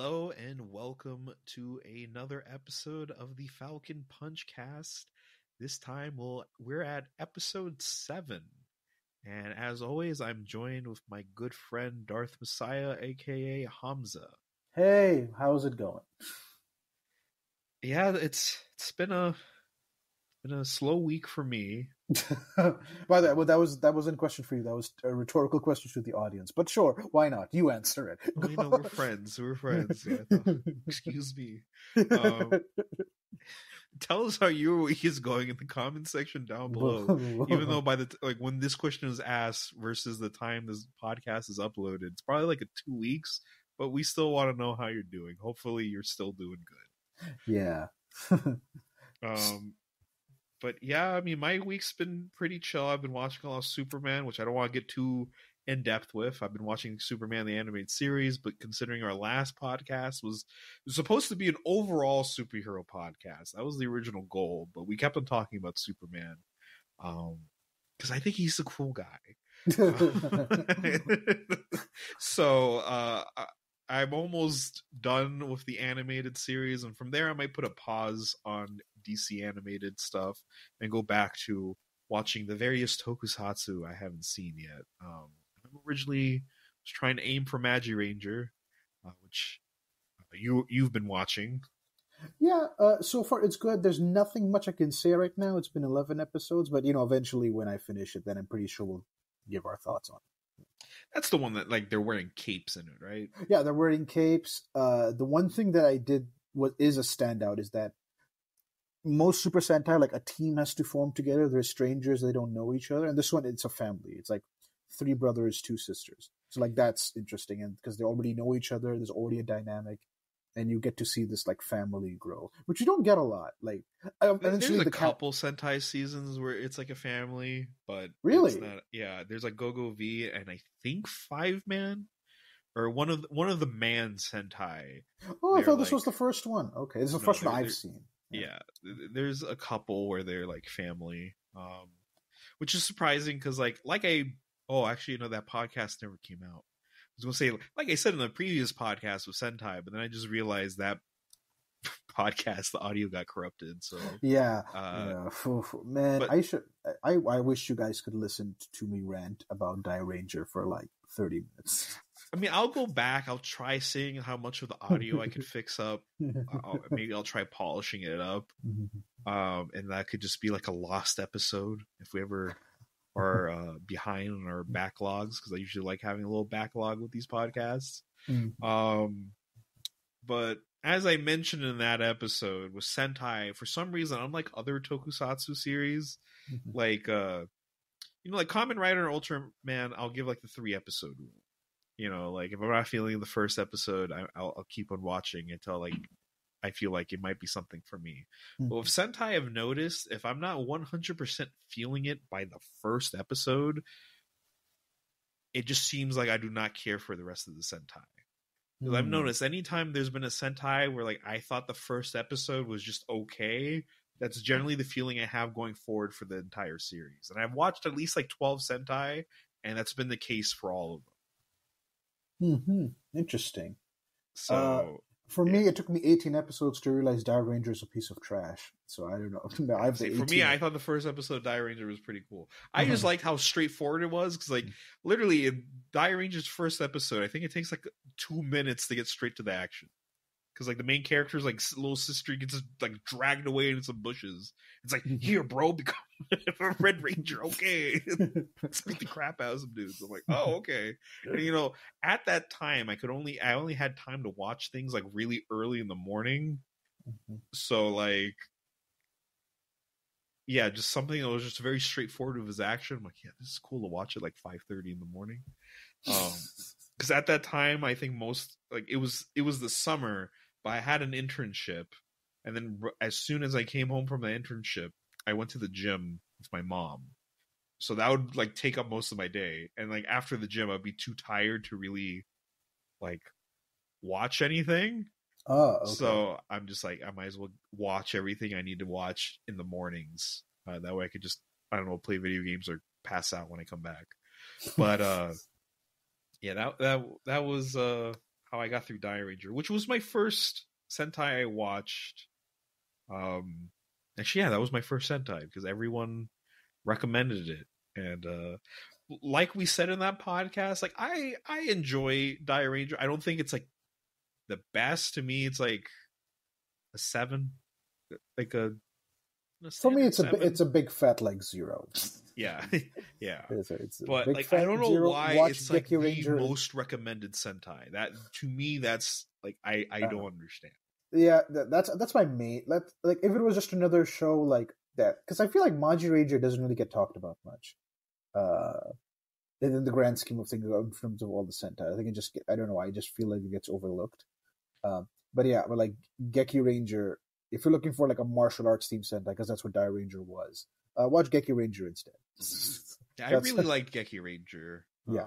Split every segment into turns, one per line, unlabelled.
Hello and welcome to another episode of the Falcon Punchcast. This time we're at episode 7. And as always, I'm joined with my good friend Darth Messiah, aka Hamza.
Hey, how's it going?
Yeah, it's been a slow week for me.
By the way, that wasn't a question for you. That was a rhetorical question to the audience. But sure, why not? You answer it.
We know we're friends. Yeah, excuse me. Tell us how your week is going in the comment section down below. Even though when this question is asked versus the time this podcast is uploaded, it's probably like 2 weeks. But we still want to know how you're doing. Hopefully, you're still doing good.
Yeah.
But yeah, I mean, my week's been pretty chill. I've been watching a lot of Superman, which I don't want to get too in depth with. I've been watching Superman the animated series, but considering our last podcast was supposed to be an overall superhero podcast, that was the original goal. But we kept on talking about Superman because I think he's a cool guy. So I'm almost done with the animated series, and from there I might put a pause on DC animated stuff and go back to watching the various tokusatsu I haven't seen yet. I'm originally trying to aim for Magi Ranger, which you've been watching.
Yeah, so far it's good. There's nothing much I can say right now. It's been 11 episodes, but eventually when I finish it, then I'm pretty sure we'll give our thoughts on it.
That's the one that they're wearing capes in it, right?
Yeah, they're wearing capes. The one thing that I did is a standout is that most Super Sentai, a team has to form together. They're strangers; they don't know each other. And this one, it's a family. It's 3 brothers, 2 sisters. So that's interesting, and because they already know each other, there's already a dynamic, and you get to see this family grow, which you don't get a lot.
There's a couple Sentai seasons where it's like a family, but
really,
it's not, yeah. There's Go-Go V and I think 5-Man or one of the man Sentai.
Oh, I thought this was the first one. Okay, this is the first one I've seen.
Yeah, there's a couple where they're family, which is surprising because that podcast never came out. I was going to say, like I said in the previous podcast with Sentai, but then I just realized that podcast, the audio got corrupted. So
yeah. Man,
but,
I wish you guys could listen to me rant about Die Ranger for 30 minutes.
I mean, I'll go back. I'll try seeing how much of the audio I could fix up. Maybe I'll try polishing it up. And that could just be a lost episode if we ever are behind on our backlogs, because I usually like having a little backlog with these podcasts. But as I mentioned in that episode with Sentai, for some reason, unlike other tokusatsu series, like Kamen Rider and Ultraman, I'll give the 3 episode rule. If I'm not feeling the first episode, I'll keep on watching until I feel like it might be something for me. But with Sentai, I've noticed if I'm not 100% feeling it by the first episode, it just seems like I do not care for the rest of the Sentai. Because I've noticed anytime there's been a Sentai where I thought the first episode was just okay, that's generally the feeling I have going forward for the entire series. And I've watched at least 12 Sentai, and that's been the case for all of them.
Interesting.
So
for me, it took me 18 episodes to realize Die Ranger is a piece of trash. So I don't know.
For me, I thought the first episode of Die Ranger was pretty cool. I just liked how straightforward it was, because literally in Die Ranger's first episode, I think it takes 2 minutes to get straight to the action. Because the main character's little sister gets dragged away into some bushes. It's here, bro, become a Red Ranger. Okay, let's beat the crap out of some dudes. I'm oh, okay. And at that time, I only had time to watch things really early in the morning. So yeah, just something that was just very straightforward with his action. I'm yeah, this is cool to watch at 5:30 in the morning. Because at that time, I think most it was the summer, but I had an internship, and then as soon as I came home from the internship, I went to the gym with my mom. So that would take up most of my day, and after the gym, I'd be too tired to really watch anything.
Oh, okay.
So I'm just I might as well watch everything I need to watch in the mornings. That way I could just, I don't know, play video games or pass out when I come back. But yeah, that was how I got through Dire Ranger, which was my first Sentai I watched. Actually, yeah, that was my first Sentai because everyone recommended it, and like we said in that podcast, like I enjoy Dire Ranger. I don't think it's like the best. To me, it's like a 7, like a
For me,
standard 7.
it's a big fat like 0.
Yeah, yeah.
It's a
But
big
like,
fat
I don't know
0.
why
Watch
it's like
Geki
the
Ranger.
most recommended Sentai. That to me, that's like I don't understand.
Yeah, that's my main. Like if it was just another show like that, because I feel like Maji Ranger doesn't really get talked about much. In the grand scheme of things, in terms of all the Sentai, I think I don't know. I just feel like it gets overlooked. But like Geki Ranger, if you're looking for like a martial arts themed Sentai, because that's what Dire Ranger was, watch Geki Ranger instead.
Yeah, I really liked Geki Ranger.
Yeah.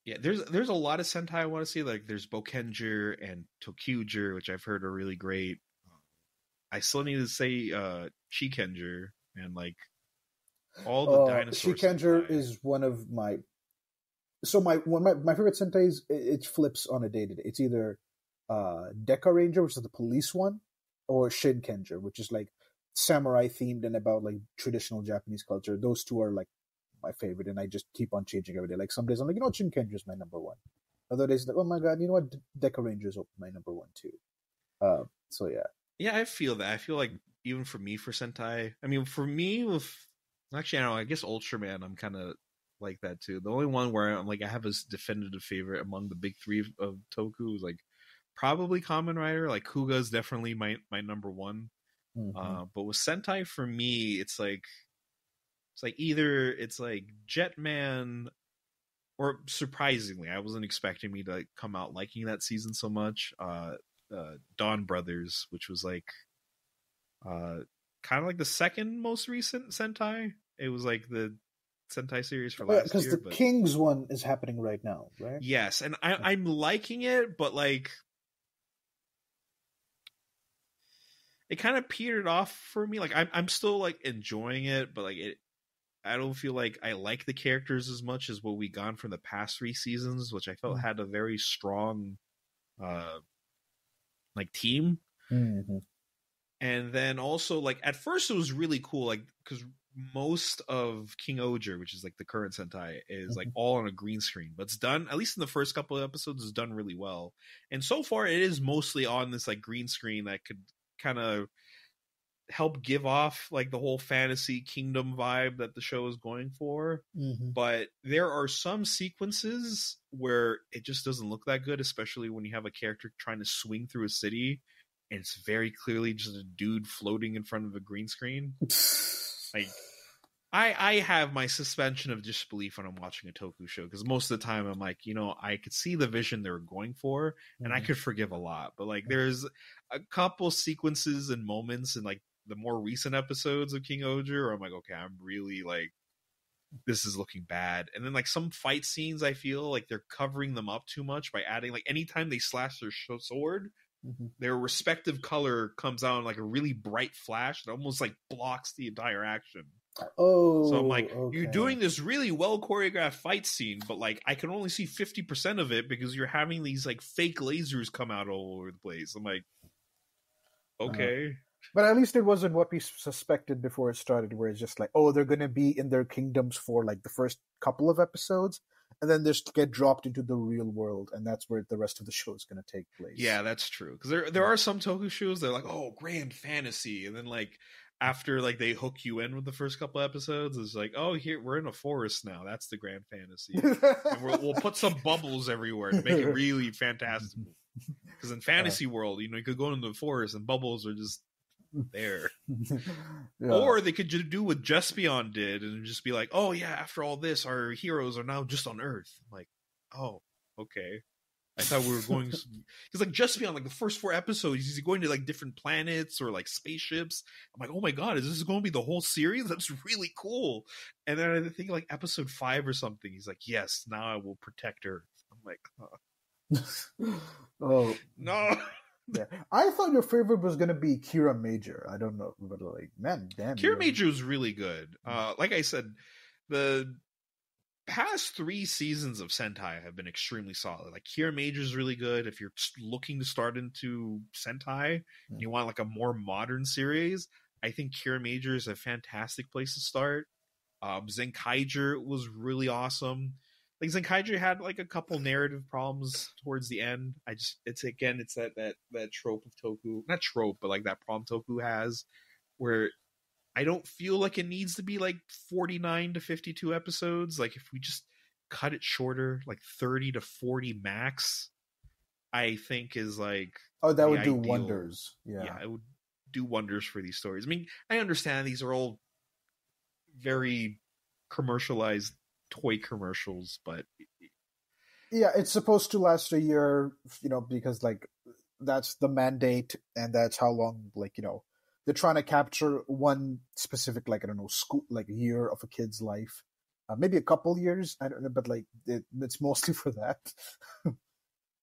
Yeah, there's a lot of Sentai I want to see. Like there's Bokenger and Tokyuger, which I've heard are really great. I still need to say Shikenger and like all the dinosaur
Shikenger
Sentai.
is one of my. So my favorite Sentais, it flips on a day-to-day. It's either Deka Ranger, which is the police one, or Shinkenger, which is like samurai themed and about like traditional Japanese culture. Those two are like my favorite, and I just keep on changing every day. Like some days I'm like, Shinkenger is my number one. Other days, like, oh my god, you know what, Deka Ranger is my number one too. So yeah.
Yeah, I feel that. I feel like even for me, for Sentai, I mean, for me, with actually, I don't know, I guess Ultraman, I'm kind of like that too. The only one where I'm like, I have a definitive favorite among the big three of Toku is like probably Kamen Rider. Like Kuga is definitely my number one.
Mm-hmm.
But with Sentai, for me, it's like either it's like Jetman, or surprisingly, I wasn't expecting me to like come out liking that season so much. Dawn Brothers, which was like kind of like the second most recent Sentai. It was like the Sentai series for last year.
Because the King's one is happening right now, right?
Yes, and I'm liking it, but like it kind of petered off for me. Like I'm still like enjoying it, but like I don't feel like I like the characters as much as what we got from the past 3 seasons, which I felt had a very strong like team.
Mm-hmm.
And then also like at first it was really cool, like because most of King Oger, which is like the current Sentai, is like all on a green screen, but it's done, at least in the first couple of episodes, it's done really well. And so far it is mostly on this like green screen that could kind of help give off like the whole fantasy kingdom vibe that the show is going for. But there are some sequences where it just doesn't look that good, especially when you have a character trying to swing through a city and it's very clearly just a dude floating in front of a green screen. Like I have my suspension of disbelief when I'm watching a Toku show, because most of the time I'm like, I could see the vision they were going for and I could forgive a lot. But like there's a couple sequences and moments in like the more recent episodes of King Oger where I'm like, okay, I'm really like, this is looking bad. And then like some fight scenes, I feel like they're covering them up too much by adding like anytime they slash their sword, their respective color comes out in like a really bright flash that almost like blocks the entire action.
Oh,
so I'm like,
okay.
You're doing this really well choreographed fight scene, but like I can only see 50% of it because you're having these like fake lasers come out all over the place. I'm like, okay.
But at least it wasn't what we suspected before it started, where it's just like, oh, they're going to be in their kingdoms for like the first couple of episodes, and then just get dropped into the real world, and that's where the rest of the show is going to take place.
Yeah, that's true. Because there are some Toku shows they're like, oh, grand fantasy, and then like after like they hook you in with the first couple episodes, it's like, oh, here we're in a forest now. That's the grand fantasy. And we'll put some bubbles everywhere to make it really fantastical. Because in fantasy world, you could go into the forest and bubbles are just there. Or they could just do what Jespion did and just be like, oh yeah, after all this our heroes are now just on Earth. I'm like, oh, okay, I thought we were going because like Jespion, like the first 4 episodes he's going to like different planets or like spaceships. I'm like, oh my god, is this going to be the whole series? That's really cool. And then I think like episode 5 or something, he's like, yes, now I will protect Earth. I'm like,
oh
no.
Yeah, I thought your favorite was gonna be Kira Major. I don't know, but like, man, damn,
Kira Major was really good. Like I said, the past 3 seasons of Sentai have been extremely solid. Like Kira Major is really good. If you're looking to start into Sentai and you want like a more modern series, I think Kira Major is a fantastic place to start. Zenkaiger was really awesome. Like Zenkaiger had like a couple narrative problems towards the end. It's that trope of Toku, not trope, but like that problem Toku has, where I don't feel like it needs to be like 49 to 52 episodes. Like if we just cut it shorter, like 30 to 40 max, I think is like
that would do
ideal.
wonders. Yeah,
it would do wonders for these stories. I mean, I understand these are all very commercialized toy commercials, but
yeah, it's supposed to last a year, because like that's the mandate, and that's how long, like, they're trying to capture one specific, like, I don't know, school, like a year of a kid's life, maybe a couple years, I don't know, but like it's mostly for that.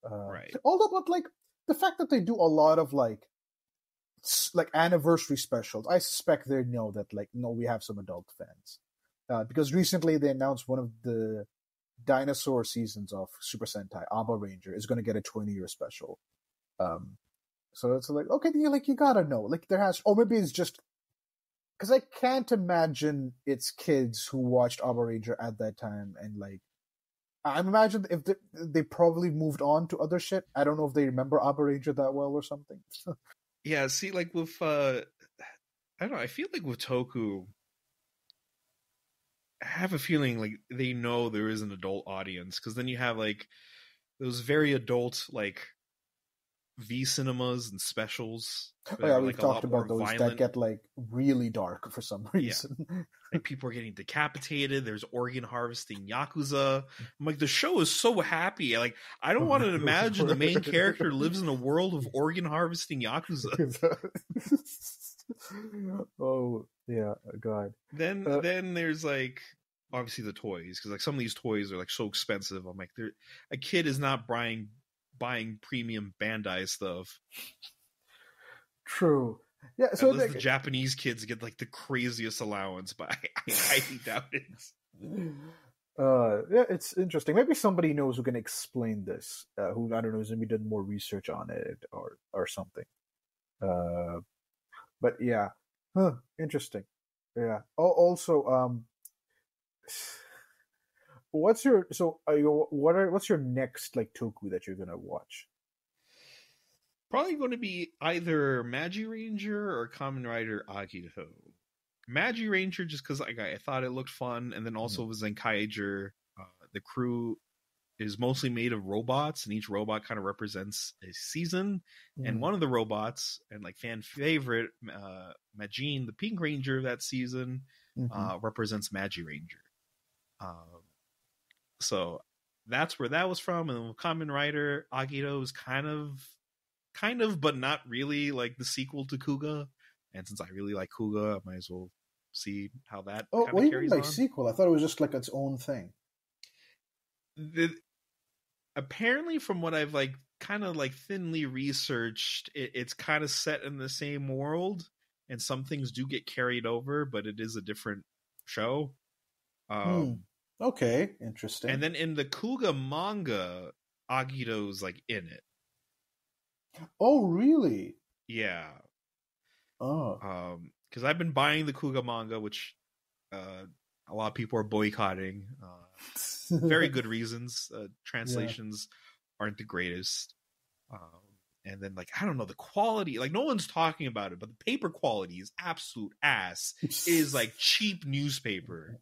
Right.
Although, but like the fact that they do a lot of like anniversary specials, I suspect they know that, like, no, we have some adult fans. Because recently they announced one of the dinosaur seasons of Super Sentai, Aba Ranger, is going to get a 20-year special. So it's like, okay, you gotta know. Like there has, or maybe it's just because I can't imagine it's kids who watched Aba Ranger at that time, and like I imagine if they probably moved on to other shit. I don't know if they remember Aba Ranger that well or something.
Yeah, see, like with I don't know. I feel like with Toku, I have a feeling like they know there is an adult audience, because then you have like those very adult like V cinemas and specials.
Oh yeah, we've
like
talked about those
violent.
that get like really dark for some reason.
Yeah. Like people are getting decapitated. There's organ harvesting Yakuza. I'm like, the show is so happy. Like, I don't want to imagine the main character lives in a world of organ harvesting Yakuza.
Oh yeah, God.
Then there's like obviously the toys, because like some of these toys are like so expensive. I'm like, a kid is not buying premium Bandai stuff.
True. Yeah. So
unless the Japanese kids get like the craziest allowance, but I highly doubt it.
Yeah, it's interesting. Maybe somebody knows who can explain this. Who, I don't know, has maybe done more research on it or something. But yeah, interesting. Yeah. Also, what's your next like Toku that you're gonna watch?
Probably going to be either Magi Ranger or Kamen Rider Agito. Magi Ranger just because I thought it looked fun, and then also with Zenkaiger, the crew is mostly made of robots, and each robot kind of represents a season. And one of the robots, and like fan favorite, Majin, the Pink Ranger of that season, represents Magi Ranger. So that's where that was from. And then Kamen Rider Agito is kind of, but not really, like the sequel to Kuga. And since I really like Kuga, I might as well see how that
what do you mean by
on.
sequel? I thought it was just like its own thing.
Apparently, from what I've like kind of like thinly researched, it's kind of set in the same world, and some things do get carried over, but it is a different show.
Okay, interesting.
And then in the Kuga manga, Agito's like in it.
Oh, really?
Yeah.
Oh.
Because I've been buying the Kuga manga, which a lot of people are boycotting. Very good reasons. Translations aren't the greatest. And then, like, I don't know, the quality, like, no one's talking about it, but the paper quality is absolute ass. It is like cheap newspaper.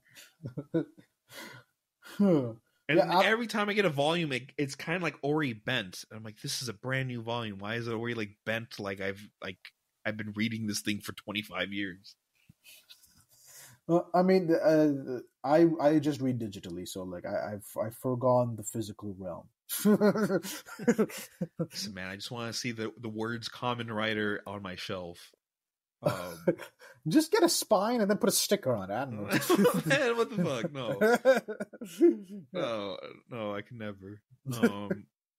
And every time I get a volume, it's kind of like already bent. I'm like, this is a brand new volume. Why is it already like bent? Like I've been reading this thing for 25 years.
Well, I mean, I just read digitally, so like I've forgone the physical realm.
Listen, man, I just want to see the words "Kamen Rider" on my shelf.
Just get a spine and then put a sticker on it. I don't know.
Man, what the fuck? No, I can never.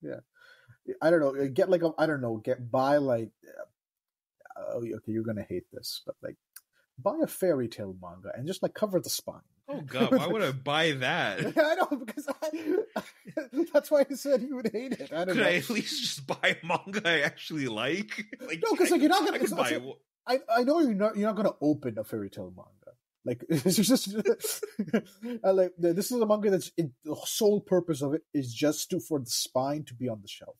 Yeah, I don't know. Get like buy like. Okay, you're gonna hate this, but like, buy a fairy tale manga and just like cover the spine.
Oh God, why would I buy that?
I know, because that's why I said you would hate it. I don't
Could
know.
I at least just buy a manga I actually like? Like,
No, because like you're not gonna.
I could buy.
I know you're not gonna open a fairy tale manga. Like it's just like this is a manga that's the sole purpose of it is just for the spine to be on the shelf.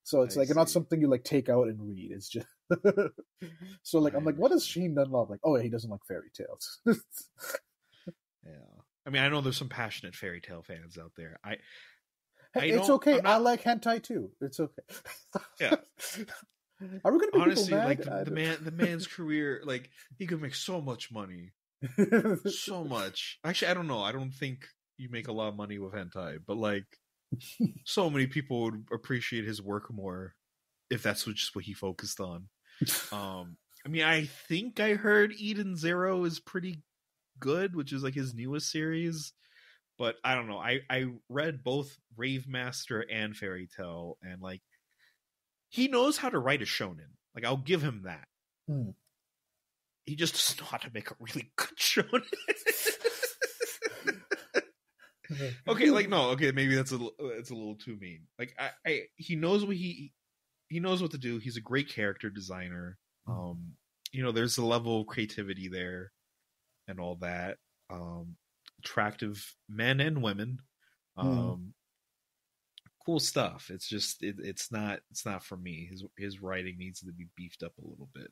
So it's like not something you like take out and read. It's just so like I'm like, what does Sheen Dunlop like? Oh, yeah, he doesn't like fairy tales.
Yeah, I mean, I know there's some passionate fairy tale fans out there.
It's okay. I like hentai too. It's okay.
Yeah.
Are we gonna be
honestly
people mad?
like the man's career? Like he could make so much money, so much. Actually, I don't know. I don't think you make a lot of money with hentai, but like so many people would appreciate his work more if that's just what he focused on. I mean, I think I heard Eden Zero is pretty good, which is like his newest series. But I don't know. I read both Rave Master and Fairy Tale, and like he knows how to write a shonen. Like I'll give him that. He just doesn't know how to make a really good shonen. Okay, like no, okay, maybe it's a little too mean. Like he knows what he knows what to do. He's a great character designer. There's a level of creativity there and all that. Attractive men and women. Cool stuff. It's just it's not for me. His writing needs to be beefed up a little bit.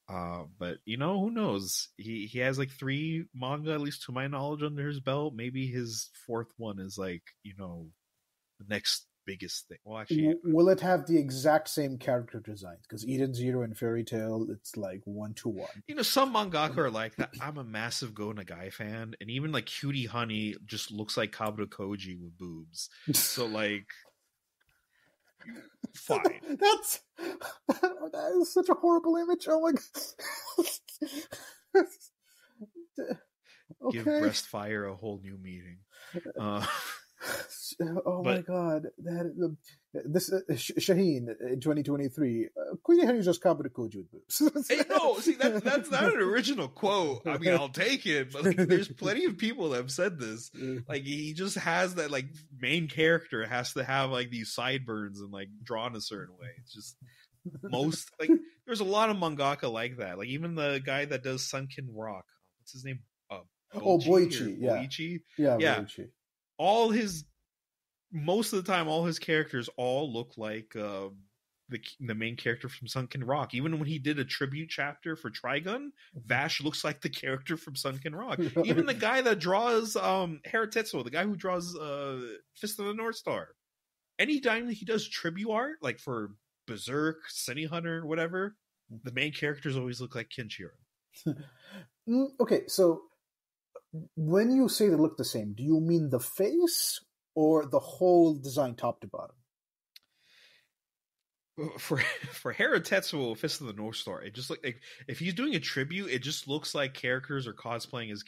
But who knows? He has like 3 manga, at least to my knowledge, under his belt. Maybe his 4th one is like the next biggest thing. Well, actually,
will it have the exact same character designs? Because Eden Zero and Fairy Tale, it's like 1-to-1.
Some mangaka are like that. I'm a massive Go Nagai fan, and even like Cutie Honey just looks like Kabuto Koji with boobs. So like, fine.
That is such a horrible image. Oh my god.
Give breast fire a whole new meaning.
My god! This Shaheen in 2023. Queen Henry's just Kabuto Koji with boobs.
Hey, no, see that's not an original quote. I mean, I'll take it, but like, there's plenty of people that have said this. Like, he just has that like main character has to have like these sideburns and like drawn a certain way. It's just most like there's a lot of mangaka like that. Like even the guy that does Sunken Rock. What's his name?
Boichi.
Boichi.
Yeah.
Boichi. Most of the time, all his characters all look like the main character from Sunken Rock. Even when he did a tribute chapter for Trigun, Vash looks like the character from Sunken Rock. Even the guy that draws Haratetsuo, the guy who draws Fist of the North Star, anytime he does tribute art, like for Berserk, City Hunter, whatever, the main characters always look like Kenshiro.
Okay, so when you say they look the same, do you mean the face or the whole design top to bottom?
For Haratetsuo, Fist of the North Star, it just like if he's doing a tribute, it just looks like characters are cosplaying as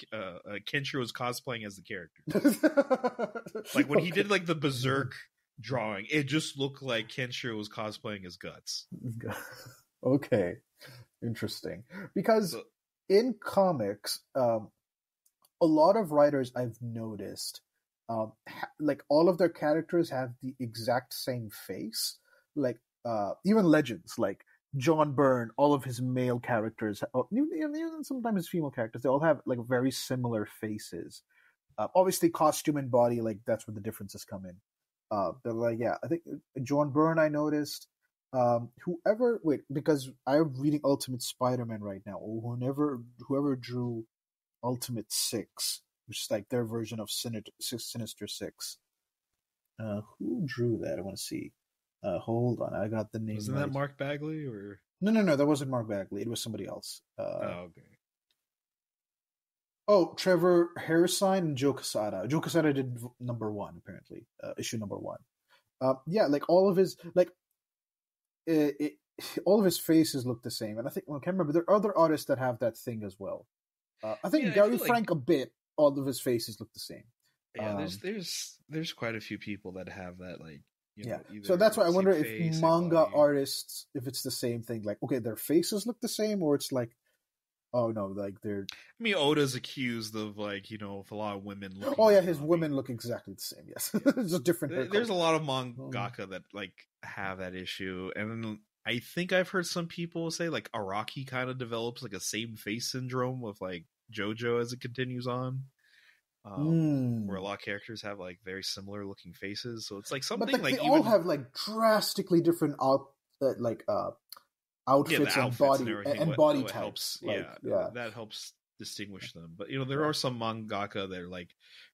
Kenshiro is cosplaying as the character. Like when he did like the Berserk drawing, it just looked like Kenshiro was cosplaying as Guts.
Okay, interesting. Because in comics, a lot of writers I've noticed, like all of their characters have the exact same face. Like even Legends, like John Byrne, all of his male characters, even sometimes his female characters, they all have like very similar faces. Obviously, costume and body, like that's where the differences come in. But like, yeah, I think John Byrne, I noticed. Because I'm reading Ultimate Spider-Man right now. Whoever drew Ultimate 6, which is like their version of Sinister 6. Who drew that? I want to see. Hold on, I got the name.
Wasn't that Mark Bagley or?
No, that wasn't Mark Bagley. It was somebody else.
Okay.
Oh, Trevor Harrisine and Joe Quesada. Joe Quesada did number 1, apparently. Issue number 1. Yeah, like all of his all of his faces look the same, and I think I can't remember. There are other artists that have that thing as well. I think Gary Frank a bit. All of his faces look the same.
Yeah, there's quite a few people that have that, like.
So that's why I wonder if manga artists, if it's the same thing. Like, okay, their faces look the same, or it's like Oh no, like they're.
I mean, Oda's accused of like with a lot of women.
Oh yeah, his women look exactly the same. Yes, it's just different.
There's a lot of mangaka that like have that issue, and I think I've heard some people say like Araki kind of develops like a same face syndrome with like JoJo as it continues on. Where a lot of characters have like very similar looking faces, so it's like something
but
like
they all have like drastically different outfits and body types.
Helps,
like,
that helps distinguish them. But there are some mangaka that are like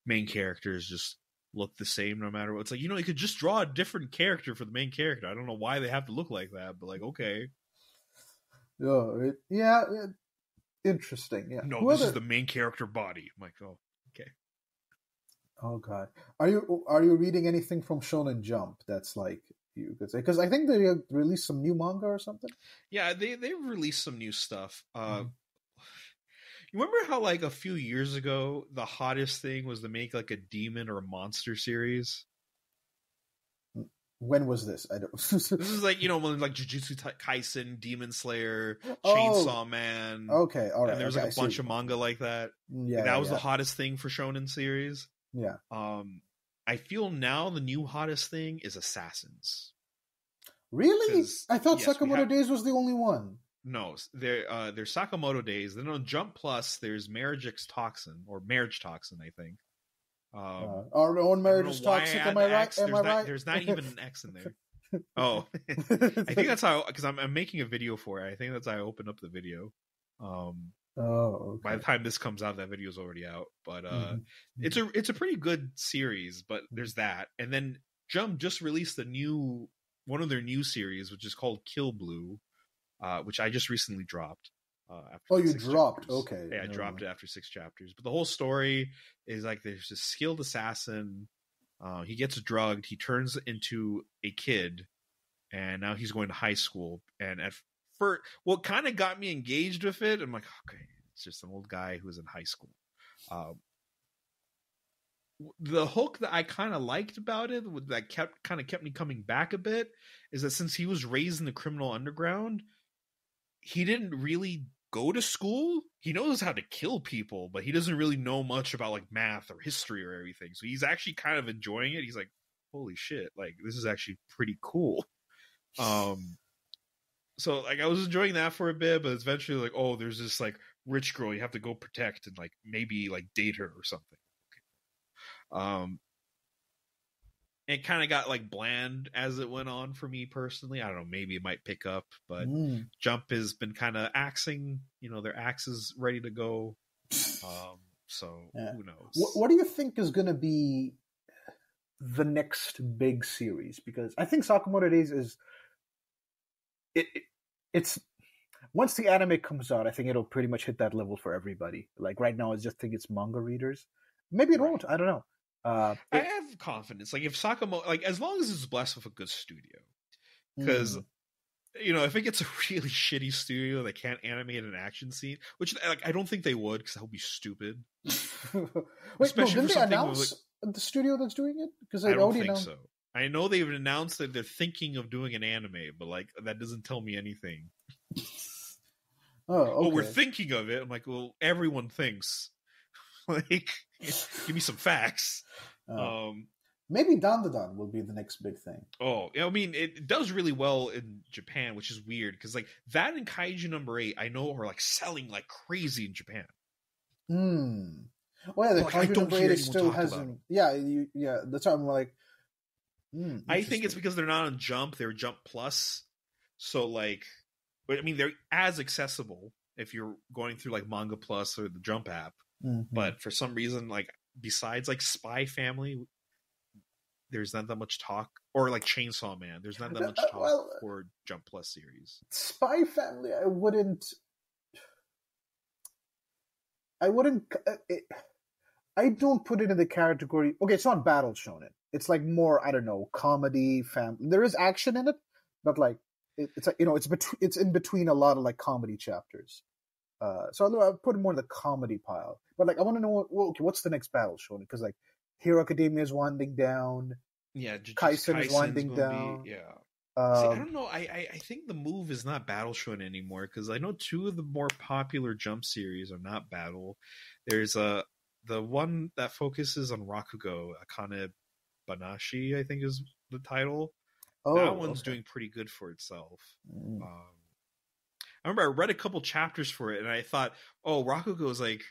main characters just look the same no matter what. It's like you could just draw a different character for the main character. I don't know why they have to look like that, but like okay,
interesting. Yeah,
no, this is the main character body. I'm like, oh, okay.
Oh god, are you reading anything from Shonen Jump that's like you could say? Because I think they released some new manga or something.
Yeah, they've released some new stuff. You remember how like a few years ago the hottest thing was to make like a demon or a monster series?
When was this? I don't.
This is like when like Jujutsu Kaisen, Demon Slayer, Chainsaw Man.
Okay, all right.
And there was like a bunch of manga like that.
Yeah,
that was the hottest thing for shonen series.
Yeah.
I feel now the new hottest thing is Assassins.
Really? I thought Sakamoto Days was the only one.
No, there's Sakamoto Days. Then on Jump Plus, there's Marriage Toxin, I think.
Our own marriage is toxic. Am I right?
There's not even an X in there. Oh, I think that's how. Because I'm making a video for it. I think that's how I open up the video.
Okay.
By the time this comes out, that video is already out. But it's a pretty good series. But there's that, and then Jump just released one of their new series, which is called Kill Blue, which I just recently dropped.
You dropped?
Chapters.
Okay.
Yeah, I dropped it after 6 chapters. But the whole story is like there's this skilled assassin. He gets drugged. He turns into a kid, and now he's going to high school. And at first, what kind of got me engaged with it, I'm like, okay, it's just an old guy who's in high school. The hook that I kind of liked about it, that kept me coming back a bit, is that since he was raised in the criminal underground, he didn't really go to school. He knows how to kill people, but he doesn't really know much about like math or history or everything. So he's actually kind of enjoying it. He's like, holy shit, like this is actually pretty cool. So like I was enjoying that for a bit, but it's eventually like, oh, there's this like rich girl you have to go protect and like maybe like date her or something. It kind of got like bland as it went on for me personally. I don't know, maybe it might pick up, but Jump has been kind of axing, their axe is ready to go. So who knows?
What do you think is going to be the next big series? Because I think Sakamoto Days is it's once the anime comes out, I think it'll pretty much hit that level for everybody. Like right now, I just think it's manga readers. Maybe it won't. I don't know.
I have confidence. Like if Sakamoto, like as long as it's blessed with a good studio, because if it gets a really shitty studio that can't animate an action scene, which like I don't think they would, because that would be stupid.
Didn't they announce the studio that's doing it? Because
I don't think so. I know they've announced that they're thinking of doing an anime, but like that doesn't tell me anything.
Oh, okay.
Well, we're thinking of it. I'm like, well, everyone thinks. Like, give me some facts.
Maybe Dandadan will be the next big thing.
Oh, I mean, it does really well in Japan, which is weird because like that and Kaiju number 8, I know are like selling like crazy in Japan.
Well, yeah, the Kaiju number 8 still hasn't. Yeah, that's why I'm like.
I think it's because they're not on Jump; they're Jump Plus. So like, I mean, they're as accessible if you're going through like Manga Plus or the Jump app. But for some reason, like besides like Spy Family, there's not that much talk, or like Chainsaw Man, there's not that much talk for Jump Plus series.
Spy Family, I don't put it in the category. Okay, it's not battle shonen. It's like more, I don't know, comedy, family. There is action in it, but like it's like it's in between a lot of like comedy chapters. So I'll put it more in the comedy pile. But like, I want to know, what's the next battle shonen? Because like, Hero Academia is winding down.
Yeah,
Kaisen is winding down.
See, I don't know. I think the move is not Battle Shonen anymore, because I know two of the more popular Jump series are not Battle. There's the one that focuses on Rakugo, Akane Banashi, I think is the title. That one's doing pretty good for itself. I remember I read a couple chapters for it, and I thought, oh, Rakugo is like,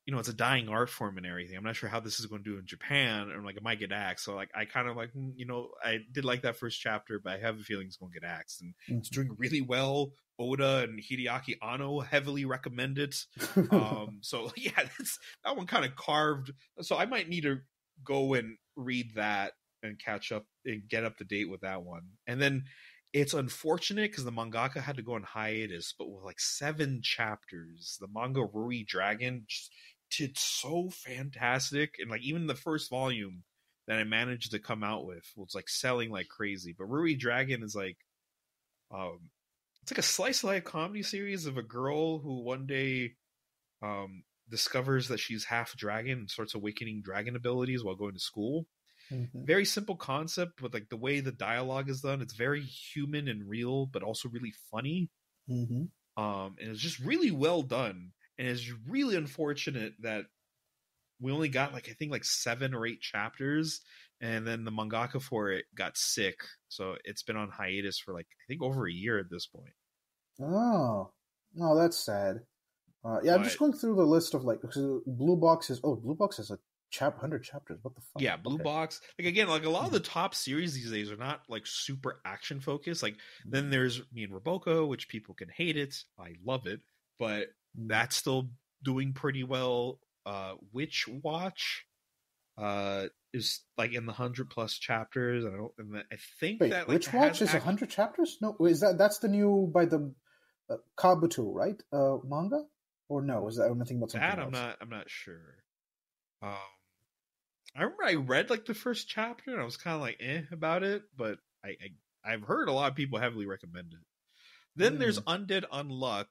you know, it's a dying art form and everything. I'm not sure how this is going to do in Japan. And I'm like, it might get axed. So like, I kind of like, you know, I did like that first chapter, but I have a feeling it's going to get axed. And it's doing really well. Oda and Hideaki Anno heavily recommend it. So yeah, that one kind of carved. So I might need to go and read that and catch up and get up to date with that one. And then it's unfortunate because the mangaka had to go on hiatus, but with like 7 chapters, the manga Ruri Dragon just did so fantastic. And like even the first volume that I managed to come out with was like selling like crazy. But Ruri Dragon is like, it's like a slice of life comedy series of a girl who one day discovers that she's half dragon and starts awakening dragon abilities while going to school. Very simple concept, but like the way the dialogue is done, it's very human and real, but also really funny. And it's just really well done. And it's really unfortunate that we only got like, I think like 7 or 8 chapters, and then the mangaka for it got sick, so it's been on hiatus for like, I think over a year at this point.
Oh, no, that's sad. Yeah, I'm just going through the list of like, Blue Box has a 100 chapters. What the fuck?
Yeah, Blue Box. Like again, like a lot of the top series these days are not like super action focused. Like then there's Me and Roboco, which people can hate it. I love it, but that's still doing pretty well. Witch Watch is like in the 100+ chapters. I think that like,
Witch Watch is 100 chapters. No, that's the new by the Kabuto, right? Manga, or no? Is that I'm thinking about something else?
I'm not sure. I remember I read like the first chapter and I was kind of like about it, but I've heard a lot of people heavily recommend it. Then there's Undead Unluck,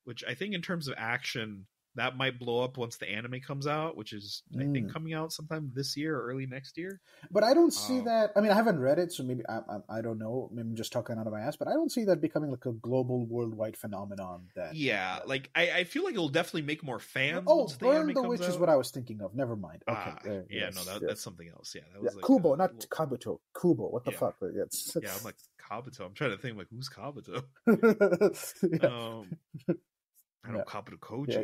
which I think in terms of action, that might blow up once the anime comes out, which is I think coming out sometime this year or early next year.
But I don't see that. I mean, I haven't read it, so maybe I don't know. Maybe I'm just talking out of my ass. But I don't see that becoming like a global, worldwide phenomenon.
Like I feel like it'll definitely make more fans.
Oh, Burn the Witch is what I was thinking of. Never mind. Okay.
That's something else. Yeah, that was like,
Kubo, not Kabuto. Kubo. What the fuck?
Yeah, I'm like Kabuto. I'm trying to think like who's Kabuto. I know Kabuto Koji.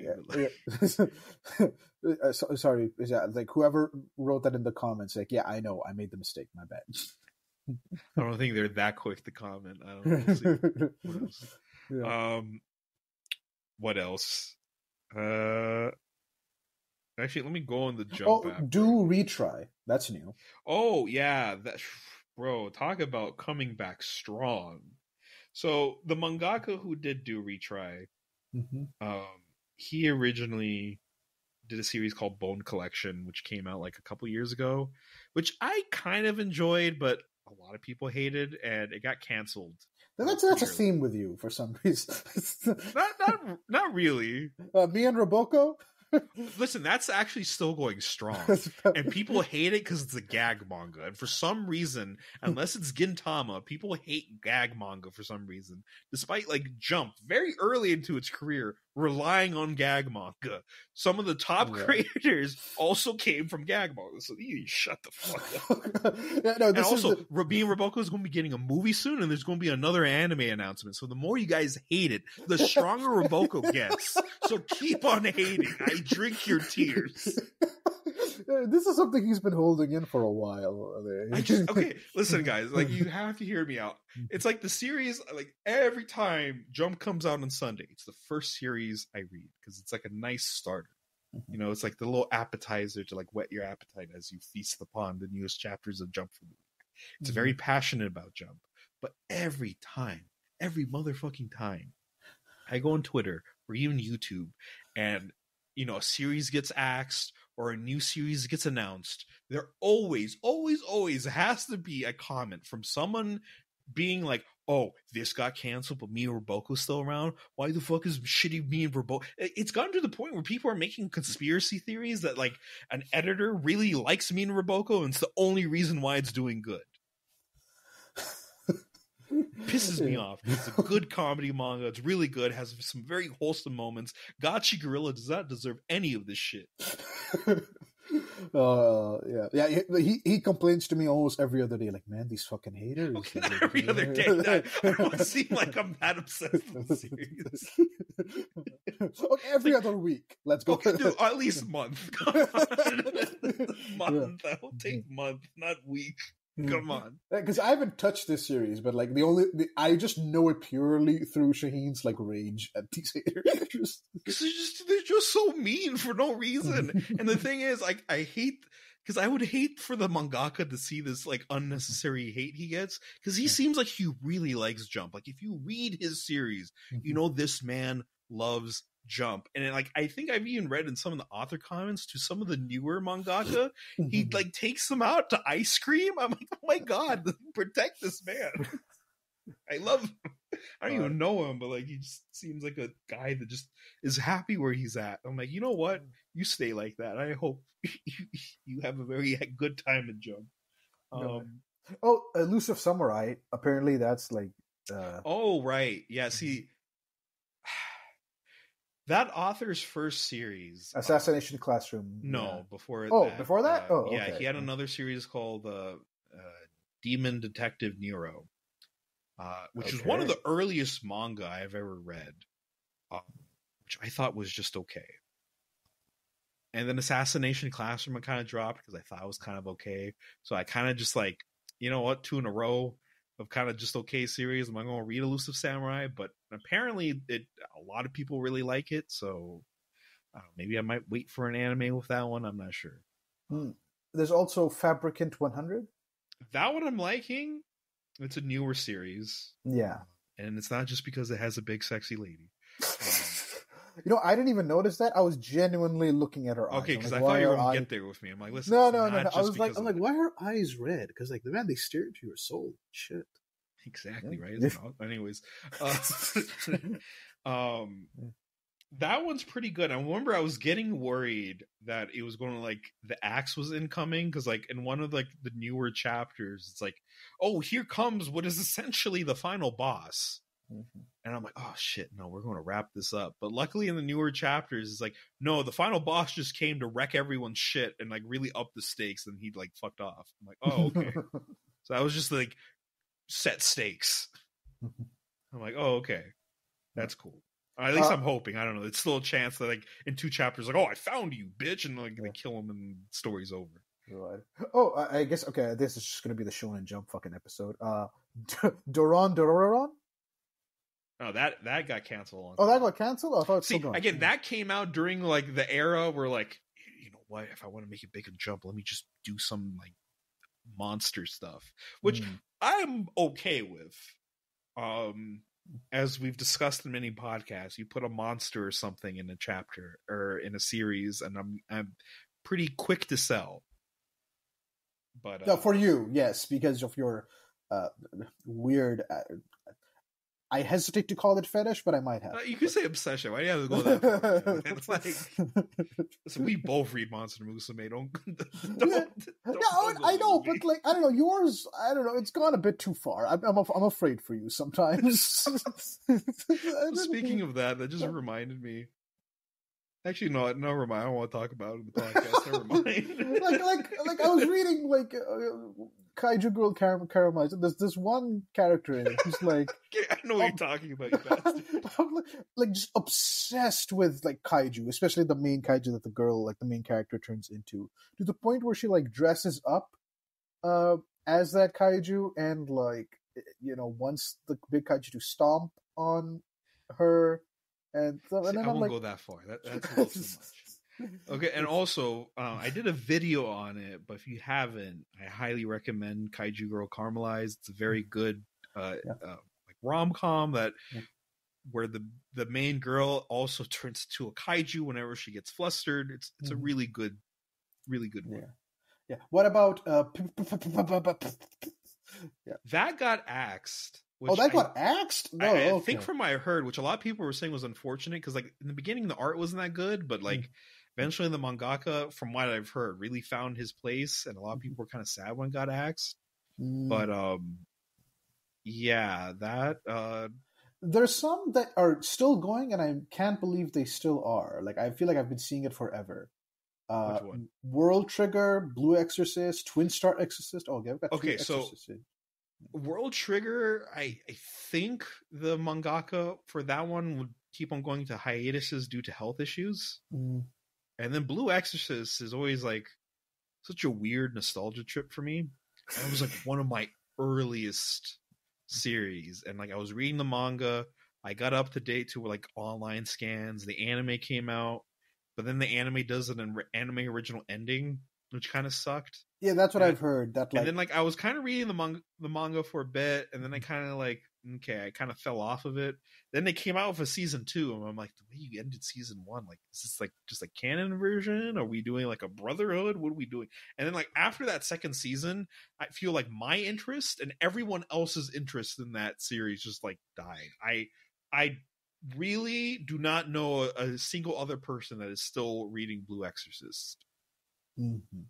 Sorry, is that like whoever wrote that in the comments? Like, yeah, I know, I made the mistake. My bad.
I don't think they're that quick to comment. I don't know. What else? What else? Actually, let me go on the Jump app.
Do retry. That's new.
Oh yeah, bro. Talk about coming back strong. So the mangaka who did Do Retry. He originally did a series called Bone Collection, which came out like a couple years ago, which I kind of enjoyed, but a lot of people hated, and it got canceled.
That's a theme with you for some reason.
not really.
Me and Roboco.
Listen, that's actually still going strong, and people hate it because it's a gag manga. And for some reason, unless it's Gintama, people hate gag manga for some reason. Despite like Jump, very early into its career, relying on gag manga. Some of the top creators also came from gag manga. So you shut the fuck up. And also, Being Roboco is going to be getting a movie soon, and there's going to be another anime announcement. So the more you guys hate it, the stronger Roboco gets. So keep on hating. I drink your tears.
This is something he's been holding in for a while.
Okay, listen, guys. Like, you have to hear me out. It's like the series. Like every time Jump comes out on Sunday, it's the first series I read because it's like a nice starter. You know, it's like the little appetizer to like whet your appetite as you feast upon the newest chapters of Jump for the week. It's very passionate about Jump, but every motherfucking time, I go on Twitter or even YouTube, and you know, a series gets axed or a new series gets announced, there always has to be a comment from someone being like, oh, this got canceled, but Me and Roboco's still around. Why the fuck is shitty Me and Roboco? It's gotten to the point where people are making conspiracy theories that like an editor really likes Me and Roboco, and it's the only reason why it's doing good. Pisses me off. It's a good comedy manga. It's really good. Has some very wholesome moments. Gotchi Gorilla does not deserve any of this shit.
Yeah. He complains to me almost every other day, like, man, these fucking haters.
Okay, not every other day. I don't want to seem like I'm that obsessed with the series.
Okay, every other week. Let's go.
Okay, dude, at least month. Come on. Month. I will take month, not week. Come on.
Because I haven't touched this series, but like I just know it purely through Shaheen's like rage at these haters.
They're just so mean for no reason. And the thing is, like, I hate, because I would hate for the mangaka to see this like unnecessary hate he gets, because he seems like he really likes Jump. Like, if you read his series, you know this man loves Jump. And like, I think I've even read in some of the author comments to some of the newer mangaka, he like takes them out to ice cream. I'm like, oh my god, protect this man. I love him. I don't even know him, but like, he just seems like a guy that just is happy where he's at. I'm like, you know what, you stay like that. I hope you have a very good time in Jump.
Elusive Samurai, apparently that's like
oh right, yeah, see, that author's first series,
Assassination Classroom.
No, before
that. Before that?
Yeah, okay. He had another series called Demon Detective Nero, which is one of the earliest manga I've ever read, which I thought was just okay. And then Assassination Classroom I kind of dropped because I thought it was kind of okay. So I kind of just like, you know what, 2 in a row of kind of just okay series. I'm going to read Elusive Samurai, but apparently a lot of people really like it, so maybe I might wait for an anime with that one. I'm not sure.
There's also Fabricant 100.
That one I'm liking. It's a newer series.
Yeah.
And it's not just because it has a big sexy lady.
You know, I didn't even notice that. I was genuinely looking at her eyes.
Okay, because I thought you were going to get there with me. I'm like, listen.
No. I was like, why are her eyes red? Because like, man, they stare into your soul. Shit.
Exactly, right? Anyways, that one's pretty good. I remember I was getting worried that it was going to like the axe was incoming, because like in one of like the newer chapters, it's like, oh, here comes what is essentially the final boss. And I'm like, oh shit, no, we're going to wrap this up. But luckily in the newer chapters, it's like, no, the final boss just came to wreck everyone's shit and like really up the stakes, and he like fucked off. I'm like, oh, okay. So I was just like, set stakes. I'm like, oh, okay, that's cool. At least I'm hoping. I don't know. It's still a chance that like in 2 chapters, like, oh, I found you, bitch, and like they kill him and the story's over.
Right. Oh, I guess okay. This is just gonna be the Shonen Jump fucking episode. Dororon.
Oh, that got canceled.
Oh, that got canceled? I thought it's
still
going.
Again, that came out during like the era where like, you know what, if I want to make it big and Jump, let me just do some like monster stuff, which I'm okay with. As we've discussed in many podcasts, you put a monster or something in a chapter or in a series, and I'm pretty quick to sell. But
no, for you, yes, because of your weird. I hesitate to call it fetish, but I might have.
You could say obsession. Why do you have to go that far? It's like, listen, we both read Monster Musume. Don't
I know, but like, I don't know. Yours, I don't know. It's gone a bit too far. I'm afraid for you sometimes.
Speaking of that just reminded me. Actually, no, never mind. I don't want to talk about it in the podcast. Never mind.
like I was reading like Kaiju Girl Caramelized. There's this one character in it who's like,
I know what you're talking about, you bastard.
like just obsessed with like kaiju, especially the main kaiju that the girl, like the main character, turns into, to the point where she like dresses up as that kaiju, and like, you know, wants the big kaiju to stomp on her. And then
I won't go that far. That's a little too much. Okay, and also, I did a video on it, but if you haven't, I highly recommend Kaiju Girl Caramelized. It's a very good like rom-com where the main girl also turns into a kaiju whenever she gets flustered. It's a really good one.
Yeah. What about
that got axed?
That got axed? No,
I think from what I heard, which a lot of people were saying was unfortunate, because like in the beginning the art wasn't that good, but like eventually the mangaka, from what I've heard, really found his place, and a lot of people were kind of sad when it got axed. But Yeah, that
There's some that are still going, and I can't believe they still are. Like, I feel like I've been seeing it forever.
which one?
World Trigger, Blue Exorcist, Twin Star Exorcist. Oh, okay, I've got three
Okay, so
Exorcists.
World Trigger, I think the mangaka for that one would keep on going to hiatuses due to health issues.
Mm.
And then Blue Exorcist is always like such a weird nostalgia trip for me. That was like one of my earliest series, and like I was reading the manga. I got up to date to like online scans. The anime came out, but then the anime does an anime original ending, which kind of sucked.
Yeah, that's what
And
I've heard. That, like,
and then like I was kind of reading the manga for a bit, and then I kind of like I kind of fell off of it. Then they came out with a season 2, and I'm like, the way you ended season 1, like is this like just a canon version? Are we doing like a brotherhood? What are we doing? And then like after that second season, I feel like my interest and everyone else's interest in that series just like died. I really do not know a single other person that is still reading Blue Exorcist.
Mm-hmm.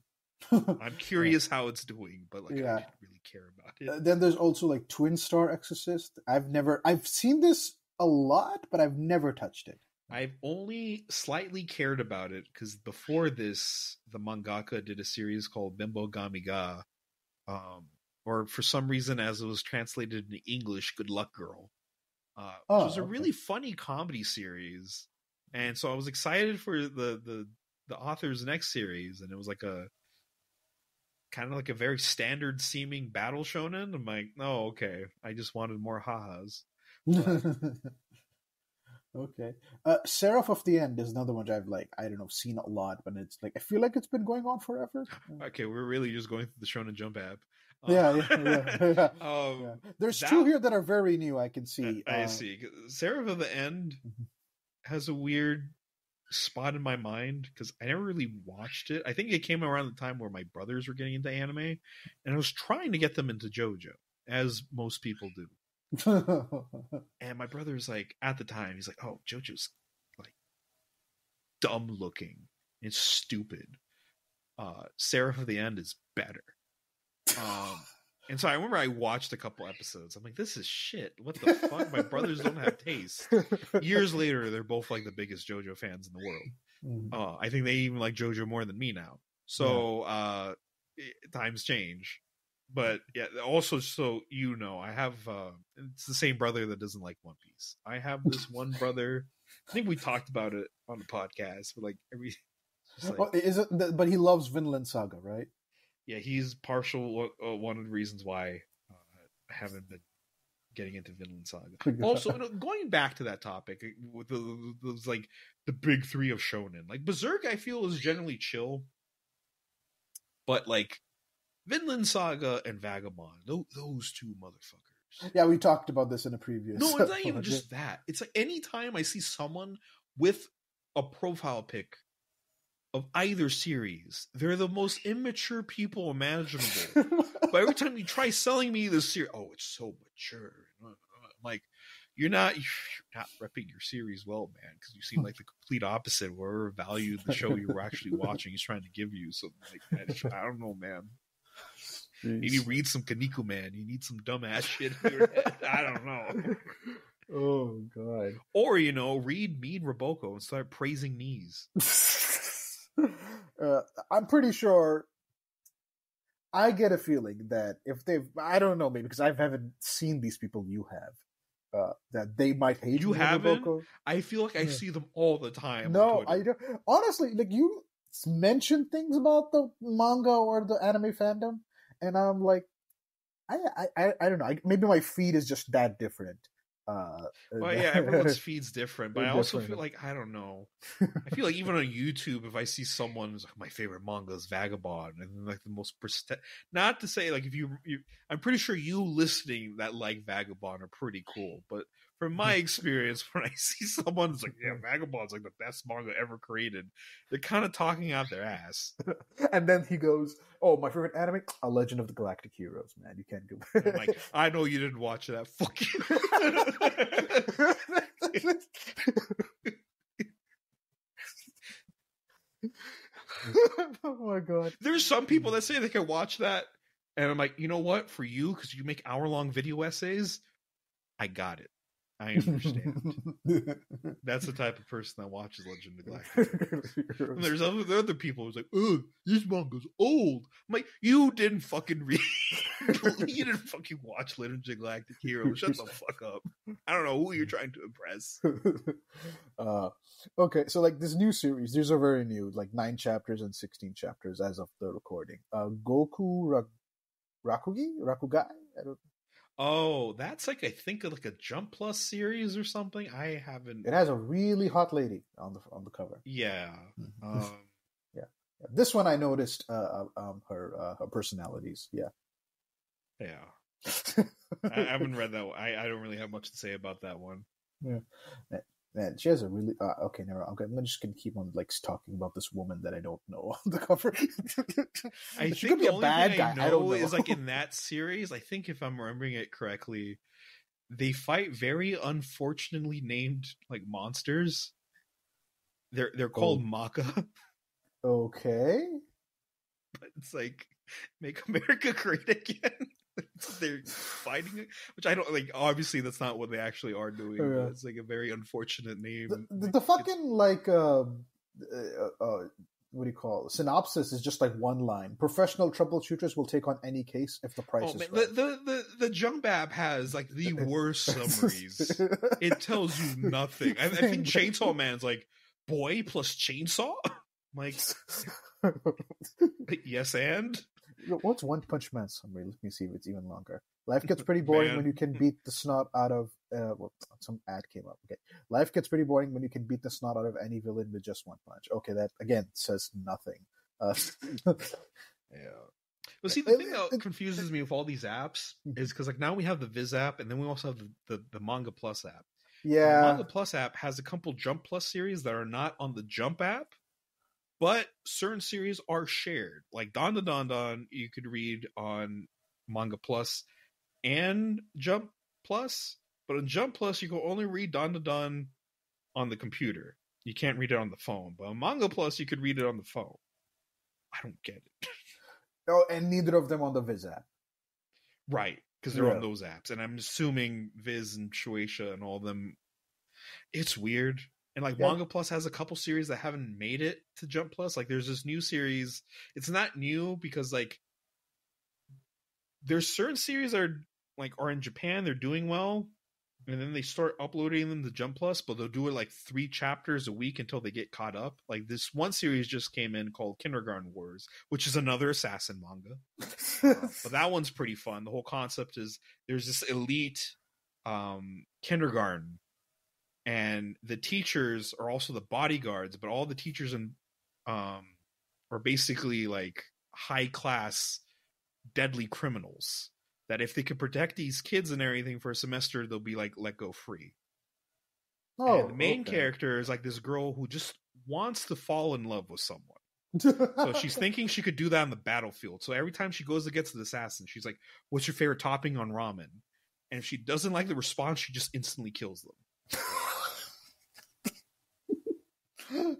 I'm curious how it's doing, but like I didn't really care about it.
Then there's also like Twin Star Exorcist. I've seen this a lot, but I've never touched it.
I've only slightly cared about it because before this, the mangaka did a series called Bimbo Gamiga, or for some reason, as it was translated into English, Good Luck Girl, which was a really funny comedy series. And so I was excited for the author's next series, and it was like a kind of like a very standard seeming battle shonen. I'm like, oh, okay. I just wanted more ha-has.
Okay. Seraph of the End is another one I've I don't know, seen a lot, but it's like I feel like it's been going on forever.
Okay, we're really just going through the Shonen Jump app.
Yeah. There's 2 here that are very new. I can see.
I see. Seraph of the End has a weird spot in my mind because I never really watched it. I think it came around the time where my brothers were getting into anime, and I was trying to get them into JoJo, as most people do. And my brother's like, at the time, he's like, oh, JoJo's like dumb looking. It's stupid. Seraph of the End is better. And so I remember I watched a couple episodes. I'm like, this is shit. What the fuck? My brothers don't have taste. Years later, they're both like the biggest JoJo fans in the world. I think they even like JoJo more than me now. So times change. But yeah, also, so you know, I have it's the same brother that doesn't like One Piece. I have this one brother. I think we talked about it on the podcast, but like every. Like,
is it? But he loves Vinland Saga, right?
Yeah, he's partial. One of the reasons why I haven't been getting into Vinland Saga. Also, going back to that topic with those like the big 3 of shonen, like Berserk, I feel is generally chill, but like Vinland Saga and Vagabond, those 2 motherfuckers.
Yeah, we talked about this in a previous.
No, it's not even just that. It's like anytime I see someone with a profile pic of either series, they're the most immature people imaginable. But every time you try selling me this series, oh, it's so mature. I'm like, you're not repping your series well, man, because you seem like the complete opposite. Whatever value the show you were actually watching is trying to give you. So like, I don't know, man. Jeez. Maybe read some Kaneko Man. You need some dumbass shit in your head. I don't know.
Oh God.
Or read Mean Roboco and start praising knees.
I'm pretty sure I get a feeling that if I don't know, maybe because I haven't seen these people you have, that they might hate
you. Haven't? Roboco. I feel like I see them all the time.
No, I don't. Honestly, like you mention things about the manga or the anime fandom, and I'm like, I don't know. Maybe my feed is just that different.
Well, yeah, everyone's feed's different, but I also feel like I don't know. I feel like even on YouTube, if I see someone who's like, my favorite manga is Vagabond, and like the most not to say like if you, I'm pretty sure you listening that like Vagabond are pretty cool, but from my experience, when I see someone who's like, yeah, Vagabond's like the best manga ever created, they're kind of talking out their ass.
And then he goes, oh, my favorite anime, A Legend of the Galactic Heroes, man. You can't go.
I'm like, I know you didn't watch that. Fuck
you. Oh my God.
There's some people that say they can watch that And I'm like, you know what? For you, because you make hour-long video essays, I got it. I understand. That's the type of person that watches Legend of Galactic. And there's other people who's like, oh, this manga's old. I'm like, you didn't fucking read. You didn't fucking watch Legend of Galactic Heroes. Shut the fuck up. I don't know who you're trying to impress.
Okay, so like this new series, these are very new, like 9 chapters and 16 chapters as of the recording. Goku Rakugai? I don't.
Oh, that's like I think like a Jump Plus series or something. I haven't.
It has a really hot lady on the cover.
Yeah.
Yeah. This one I noticed her personalities. Yeah.
Yeah. I haven't read that one. I don't really have much to say about that one.
Yeah. Man, she has a really okay. Never. Okay, I'm just gonna keep on like talking about this woman that I don't know on the cover.
I
she
think
could be
the
a
only
bad
thing
guy.
I
I don't
know
know.
is like in that series. I think if I'm remembering it correctly, they fight very unfortunately named like monsters. They're called Maka.
Okay.
But it's like make America great again. They're fighting, which I don't like. Obviously, that's not what they actually are doing.
Yeah.
But it's like a very unfortunate name.
The fucking like what do you call it? Synopsis is just like one line. Professional troubleshooters will take on any case if the price is
man,
right.
the Jump app has like the worst summaries. It tells you nothing. I think Chainsaw Man's like boy plus chainsaw. I'm like, yes, and
what's One Punch Man summary? Let me see if it's even longer. Life gets pretty boring when you can beat the snot out of some ad came up. Okay. Life gets pretty boring when you can beat the snot out of any villain with just one punch. Okay, that again says nothing.
Yeah. Well, see, the thing that confuses me with all these apps is because like now we have the Viz app and then we also have the Manga Plus app.
Yeah.
The Manga Plus app has a couple Jump Plus series that are not on the Jump app, but certain series are shared. Like Don you could read on Manga Plus and Jump Plus, but on Jump Plus you can only read Don on the computer. You can't read it on the phone. But on Manga Plus you could read it on the phone. I don't get it.
Oh, and neither of them on the Viz app.
Right, because they're on those apps. And I'm assuming Viz and Shueisha and all of them, it's weird. And like Manga Plus has a couple series that haven't made it to Jump Plus. Like there's this new series. It's not new because like there's certain series that are in Japan, they're doing well, and then they start uploading them to Jump Plus, but they'll do it like 3 chapters a week until they get caught up. Like this one series just came in called Kindergarten Wars, which is another assassin manga. But that one's pretty fun. The whole concept is there's this elite kindergarten, and the teachers are also the bodyguards, but all the teachers are basically like high class deadly criminals that if they could protect these kids and everything for a semester, they'll be like let go free. Oh, and the main character is like this girl who just wants to fall in love with someone. So she's thinking she could do that on the battlefield. So every time she goes against the assassin, she's like, what's your favorite topping on ramen? And if she doesn't like the response, she just instantly kills them.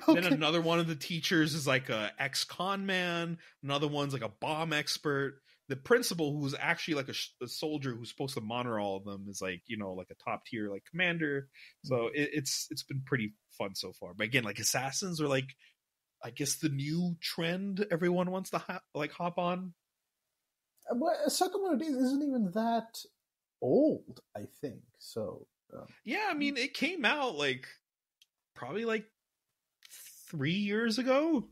Then another one of the teachers is like a ex-con man. Another one's like a bomb expert. The principal, who's actually like a soldier who's supposed to monitor all of them, is like, you know, like a top tier like commander. So it's been pretty fun so far. But again, like assassins are like, I guess the new trend everyone wants to hop on.
But Sakamoto Days isn't even that old, I think. So
yeah, I mean, it came out like probably like 3 years ago.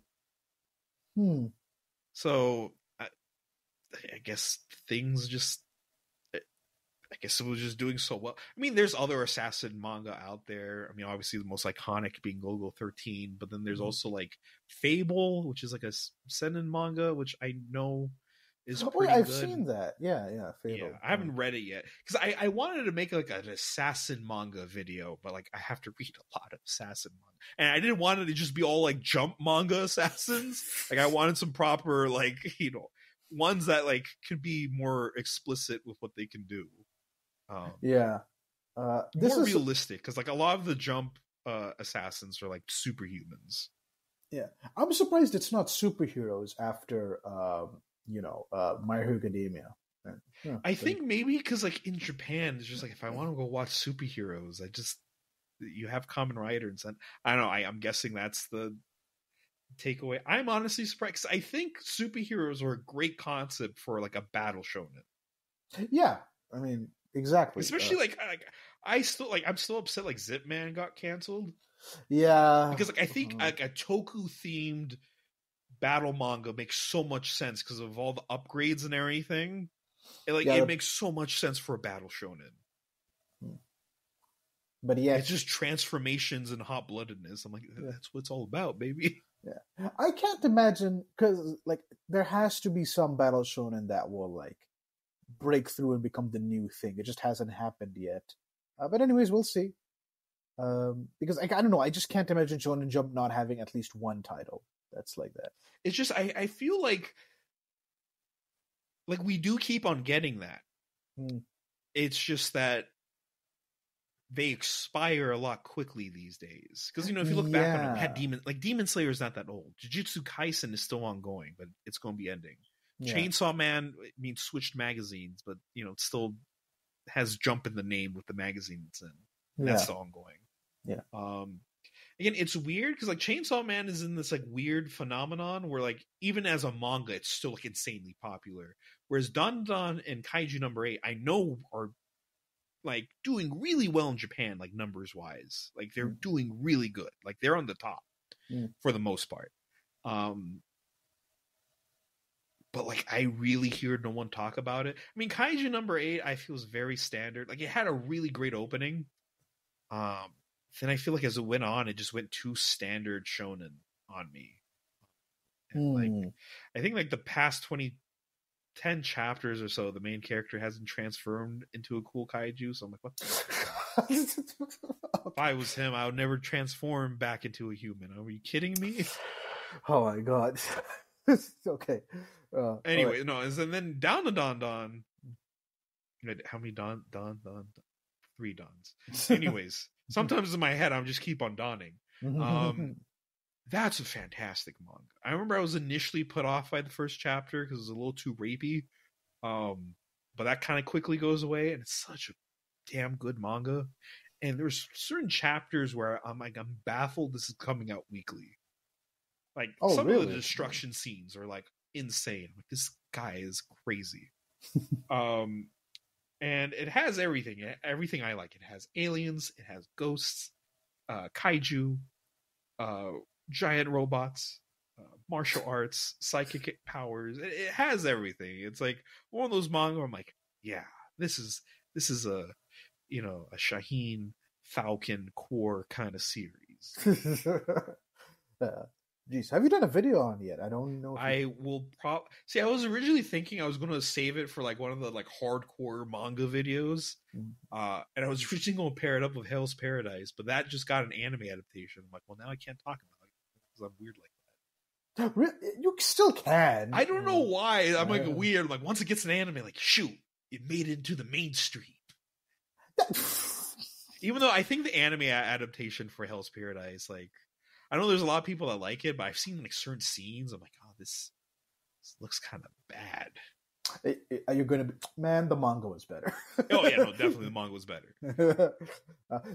So I guess things just, I guess it was just doing so well. I mean, there's other assassin manga out there. I mean, obviously the most iconic being Golgo 13, but then there's also like Fable, which is like a seinen manga, which I know is pretty
I've
good.
seen that. Yeah, Fable.
Yeah, I haven't read it yet because I wanted to make like an assassin manga video, but like I have to read a lot of assassin manga, and I didn't want it to just be all like Jump manga assassins. Like I wanted some proper like, you know, ones that like could be more explicit with what they can do.
This
more
is
realistic because like a lot of the Jump assassins are like superhumans.
Yeah, I'm surprised it's not superheroes after My Hero Academia. And,
I think maybe because like in Japan, it's just like if I want to go watch superheroes, you have Kamen Rider and Sen. I don't know. I'm guessing that's the takeaway. I'm honestly surprised. 'Cause I think superheroes are a great concept for like a battle shonen.
Yeah, I mean, exactly.
Especially I'm still upset like Zip Man got canceled.
Yeah,
Because like I think like a Toku themed battle manga makes so much sense because of all the upgrades and everything. It makes so much sense for a battle shonen.
But yeah,
it's just transformations and hot bloodedness. I'm like, that's what it's all about, baby.
Yeah, I can't imagine because like there has to be some battle shonen that will like break through and become the new thing. It just hasn't happened yet. But anyways, we'll see. Because I don't know, I just can't imagine Shonen Jump not having at least one title that's like that.
It's just I feel like we do keep on getting that. It's just that they expire a lot quickly these days. Because if you look back on it, we had Demon Slayer is not that old. Jujutsu Kaisen is still ongoing, but it's going to be ending. Chainsaw Man switched magazines, but it still has Jump in the name with the magazine it's in. That's still ongoing.
Yeah.
Again, it's weird because like Chainsaw Man is in this like weird phenomenon where like even as a manga, it's still like insanely popular. Whereas Don and Kaiju Number 8, I know are like doing really well in Japan, like numbers wise. Like they're doing really good. Like they're on the top for the most part. But like I really hear no one talk about it. I mean, Kaiju Number 8 I feel is very standard. Like it had a really great opening. Then I feel like as it went on, it just went too standard shonen on me. And like I think like the past 10 chapters or so, the main character hasn't transformed into a cool kaiju. So I'm like, what the If I was him, I would never transform back into a human. Are you kidding me?
Oh my god. Okay.
Anyway, right. No, and then down to Don. How many Don? 3 Dons. Anyways, sometimes in my head, I'm just keep on donning. That's a fantastic manga. I remember I was initially put off by the first chapter because it was a little too rapey. But that kind of quickly goes away, and it's such a damn good manga. And there's certain chapters where I'm baffled this is coming out weekly. Like some of the destruction scenes are like insane. Like this guy is crazy. And it has everything I like. It has aliens, it has ghosts, kaiju, giant robots, martial arts, psychic powers. It has everything. It's like one of those manga where I'm like, yeah, this is a a Shaheen Falcon core kind of series.
Jeez, have you done a video on it yet? I don't know.
I will see. I was originally thinking I was going to save it for like one of the like hardcore manga videos, and I was originally going to pair it up with Hell's Paradise, but that just got an anime adaptation. I'm like, well, now I can't talk about it because I'm weird like
that. You still can.
I don't know why. I'm like weird. Like once it gets an anime, like shoot, it made it into the mainstream. Even though I think the anime adaptation for Hell's Paradise, like. I know there's a lot of people that like it, but I've seen like certain scenes. I'm like, oh, this looks kind of bad.
Are you going to be... Man, the manga was better.
Oh, yeah, no, definitely the manga was better.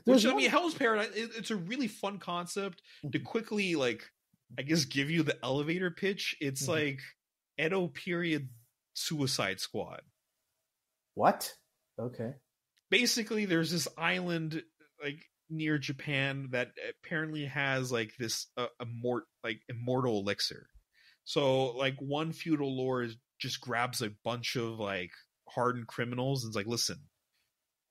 Which, I mean, Hell's Paradise, it's a really fun concept to quickly, like, I guess, give you the elevator pitch. It's like Edo period Suicide Squad.
What? Okay.
Basically, there's this island, like, near Japan that apparently has like this immortal elixir. So like one feudal lord just grabs a bunch of like hardened criminals and is like, listen,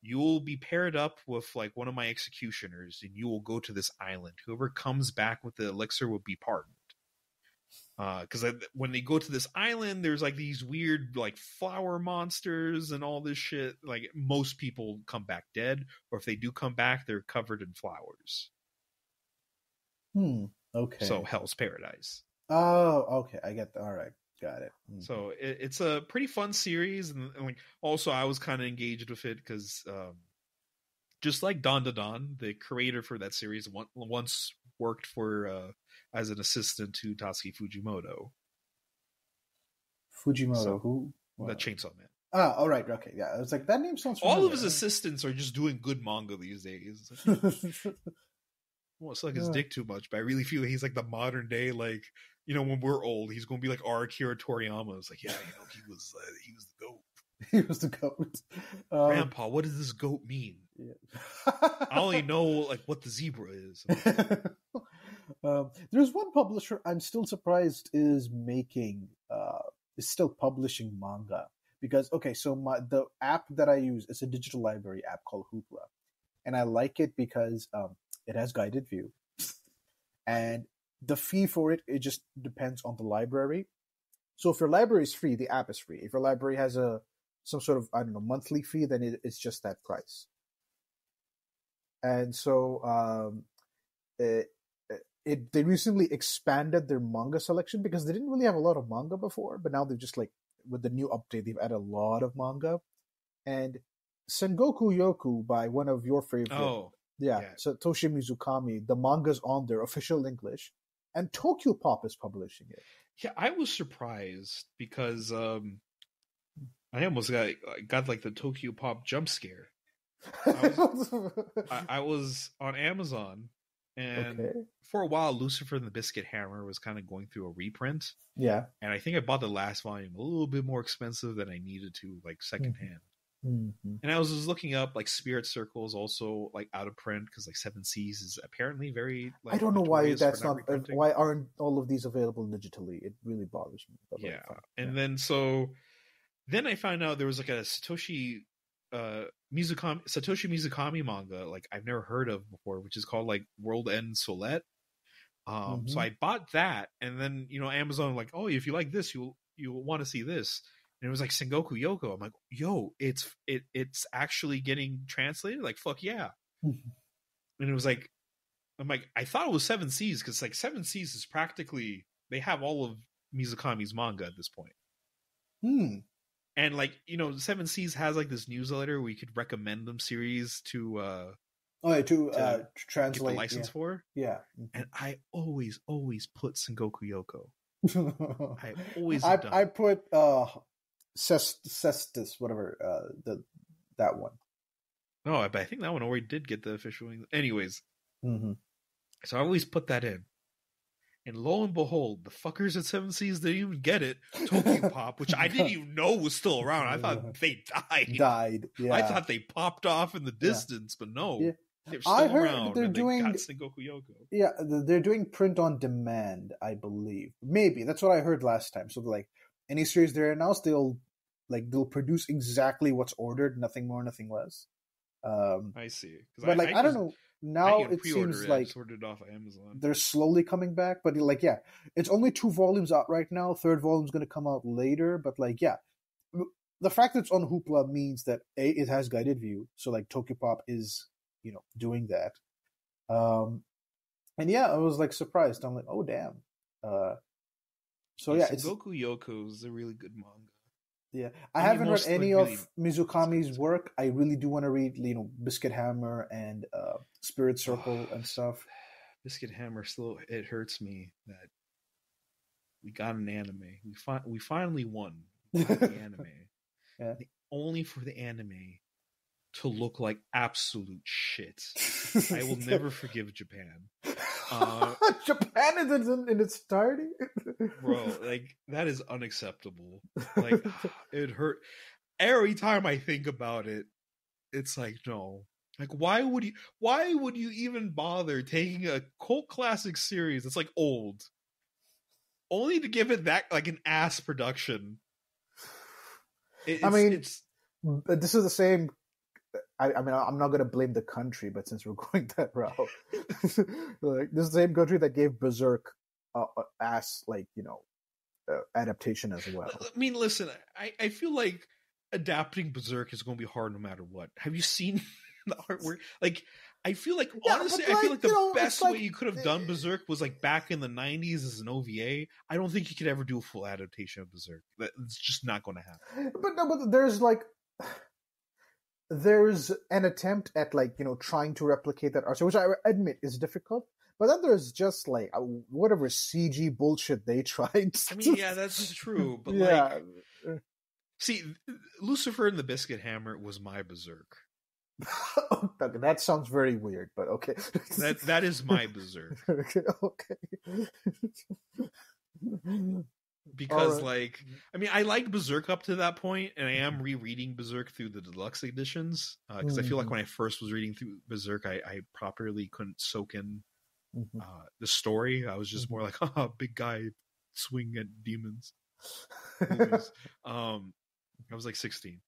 you will be paired up with like one of my executioners and you will go to this island. Whoever comes back with the elixir will be pardoned. Because when they go to this island, there's like these weird like flower monsters and all this shit. Like most people come back dead, or if they do come back, they're covered in flowers.
Okay.
So Hell's Paradise.
Oh, okay. I get that. All right. Got it.
So it's a pretty fun series, and like also I was kind of engaged with it because just like Don, the creator for that series, once worked for as an assistant to Tatsuki Fujimoto.
Fujimoto,
So,
who?
the Chainsaw Man.
Ah, all right, okay, yeah. I was like, that name sounds familiar.
All of his assistants are just doing good manga these days. It's like, I won't suck his dick too much, but I really feel he's like the modern day, like, you know, when we're old, he's going to be like our Akira Toriyama. It's like, yeah, you know, he was the goat.
He was the goat.
Grandpa, what does this goat mean?
Yeah.
I only know like what the zebra is.
There's one publisher I'm still surprised is still publishing manga, because so the app that I use is a digital library app called Hoopla, and I like it because it has guided view, and the fee for it just depends on the library. So if your library is free, the app is free. If your library has some sort of, I don't know, monthly fee, then it's just that price. And so they recently expanded their manga selection, because they didn't really have a lot of manga before, but now they've just like, with the new update, they've added a lot of manga. And Sengoku Yoku, by one of your favorite, Satoshi Mizukami, the manga's on their official English, and Tokyo Pop is publishing it.
Yeah, I was surprised because I almost got like the Tokyo Pop jump scare. I was on Amazon, and for a while, Lucifer and the Biscuit Hammer was kind of going through a reprint.
Yeah,
and I think I bought the last volume a little bit more expensive than I needed to, like secondhand.
Mm-hmm.
And I was just looking up like Spirit Circle is also like out of print, because like Seven Seas is apparently very. Like,
I don't know why that's not. Why aren't all of these available digitally? It really bothers me. But
yeah, and then I found out there was like a Satoshi Mizukami manga, like I've never heard of before, which is called like World End Solette. So I bought that, and then Amazon like, oh, if you like this, you'll want to see this. And it was like Sengoku Yoko. I'm like, yo, it's actually getting translated. Like, fuck yeah. And it was like, I'm like, I thought it was Seven Seas, because like Seven Seas is practically, they have all of Mizukami's manga at this point. And like, Seven Seas has like this newsletter where you could recommend them series to
translate,
get the license for.
Yeah.
And I always put Sengoku Yoko.
I put Cestus, whatever, that one.
No, but I think that one already did get the official. Anyways, so I always put that in, and lo and behold, the fuckers at Seven Seas didn't even get it. Tokyo Pop, which I didn't even know was still around. I thought they died. Yeah. I thought they popped off in the distance, but no. Yeah. They're still around. They're doing Sengoku Yoko.
Yeah, they're doing print on demand, I believe. Maybe that's what I heard last time. So like any series they announce, they'll produce exactly what's ordered, nothing more, nothing less.
I see.
But I don't know. Now it seems like
sorted off of Amazon.
They're slowly coming back, but like, yeah, it's only 2 volumes out right now. 3rd volume's going to come out later, but like, yeah, the fact that it's on Hoopla means that it has guided view. So like Tokyo Pop is doing that. And yeah, I was like surprised. I'm like, oh damn. So yeah,
Sengoku Yoko is a really good manga.
Yeah, I haven't read any of Mizukami's work. I really do want to read, Biscuit Hammer and Spirit Circle and stuff.
Biscuit Hammer still, it hurts me that we got an anime. We finally won. We got the anime.
Yeah.
Only for the anime to look like absolute shit. I will never forgive Japan.
Japan is in its entirety?
Bro, like, that is unacceptable. Like, it hurt. Every time I think about it, it's like, no. Like, why would you even bother taking a cult classic series that's like old, only to give it that like an ass production?
This is the same. I mean, I'm not going to blame the country, but since we're going that route, like, this is the same country that gave Berserk adaptation as well.
I mean, listen, I feel like adapting Berserk is going to be hard no matter what. Have you seen the artwork? Like, I feel like, honestly, I feel like the best way you could have done Berserk was like back in the 90s as an OVA. I don't think you could ever do a full adaptation of Berserk. It's just not going to happen.
But there's an attempt at trying to replicate that art, which I admit is difficult. But then there's just like whatever CG bullshit they tried.
I mean, yeah, that's true. But
yeah.
like, see, Lucifer and the Biscuit Hammer was my Berserk.
Okay, that sounds very weird, but okay.
That is my Berserk.
Okay.
Because like, I mean, I liked Berserk up to that point, and I am rereading Berserk through the deluxe editions because I feel like when I first was reading through Berserk, I properly couldn't soak in the story. I was just more like, big guy swing at demons. I was like 16,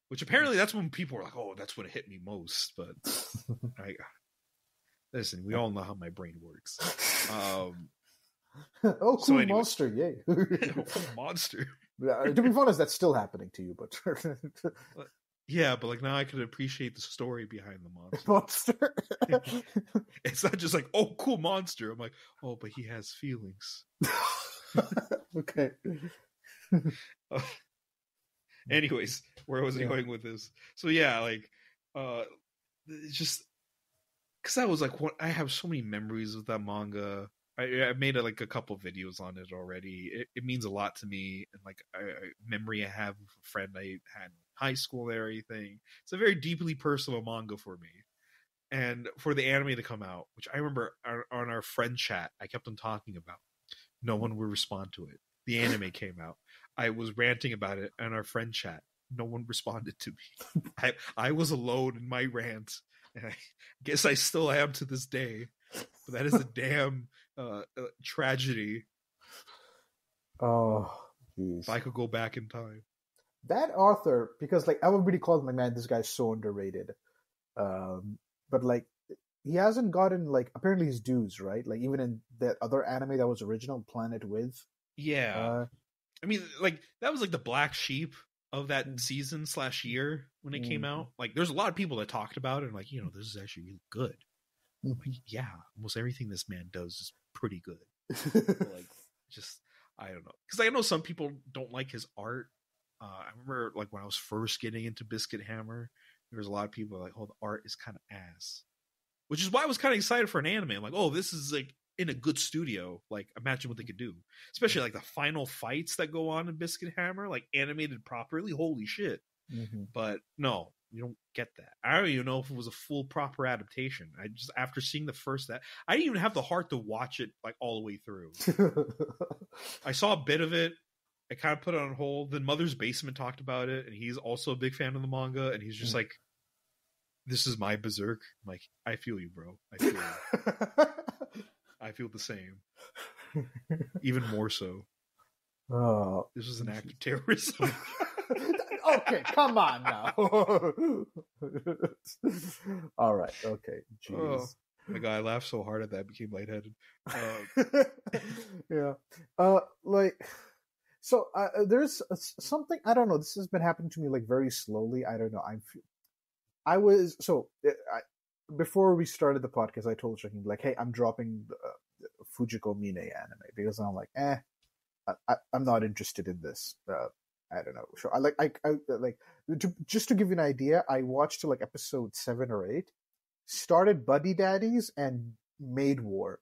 which apparently that's when people were like, oh, that's when it hit me most. But listen, we all know how my brain works.
Oh, cool,
so anyway.
monster! Yay!
Monster.
To be honest, that's still happening to you, but
yeah, but like now I could appreciate the story behind the monster.
Monster.
It's not just like, oh, cool monster. I'm like, oh, but he has feelings.
Okay.
Anyways, where was I going with this? So yeah, like, it's just because I was like, what? I have so many memories of that manga. I made like a couple videos on it already. It means a lot to me, and like a memory I have of a friend I had in high school and everything. It's a very deeply personal manga for me. And for the anime to come out, which I remember on our friend chat, I kept on talking about. No one would respond to it. The anime came out. I was ranting about it on our friend chat. No one responded to me. I was alone in my rant, and I guess I still am to this day. But that is a damn tragedy.
Oh, jeez.
If I could go back in time.
That author, because like everybody calls him, like, man, this guy's so underrated. But like he hasn't gotten like apparently his dues, right? Like even in that other anime that was original, Planet With.
Yeah. I mean, like that was like the black sheep of that season / year when it came out. Like there's a lot of people that talked about it and like, this is actually really good. Like, yeah, almost everything this man does is pretty good. Like, just I don't know, because I know some people don't like his art. I remember like when I was first getting into Biscuit Hammer, there was a lot of people like, "Oh, the art is kind of ass," which is why I was kind of excited for an anime. I'm like, "Oh, this is like in a good studio. Like, imagine what they could do, especially like the final fights that go on in Biscuit Hammer, like animated properly. Holy shit!" But no. You don't get that. I don't even know if it was a full proper adaptation. I just after seeing the first that I didn't even have the heart to watch it like all the way through. I saw a bit of it. I kind of put it on hold. Then Mother's Basement talked about it, and he's also a big fan of the manga, and he's just like, "This is my Berserk." I'm like, I feel you, bro. I feel you. I feel the same. Even more so.
Oh,
this was an act of terrorism.
Okay, come on now. All right, okay. Jeez.
Oh my god, I laughed so hard at that, I became lightheaded.
Yeah. So there's something, I don't know, this has been happening to me like very slowly. I don't know. Before we started the podcast, I told Shaheen, like, hey, I'm dropping Fujiko Mine anime because I'm like, I'm not interested in this. I don't know. So just to give you an idea, I watched like episode 7 or 8, started Buddy Daddies and Maid War.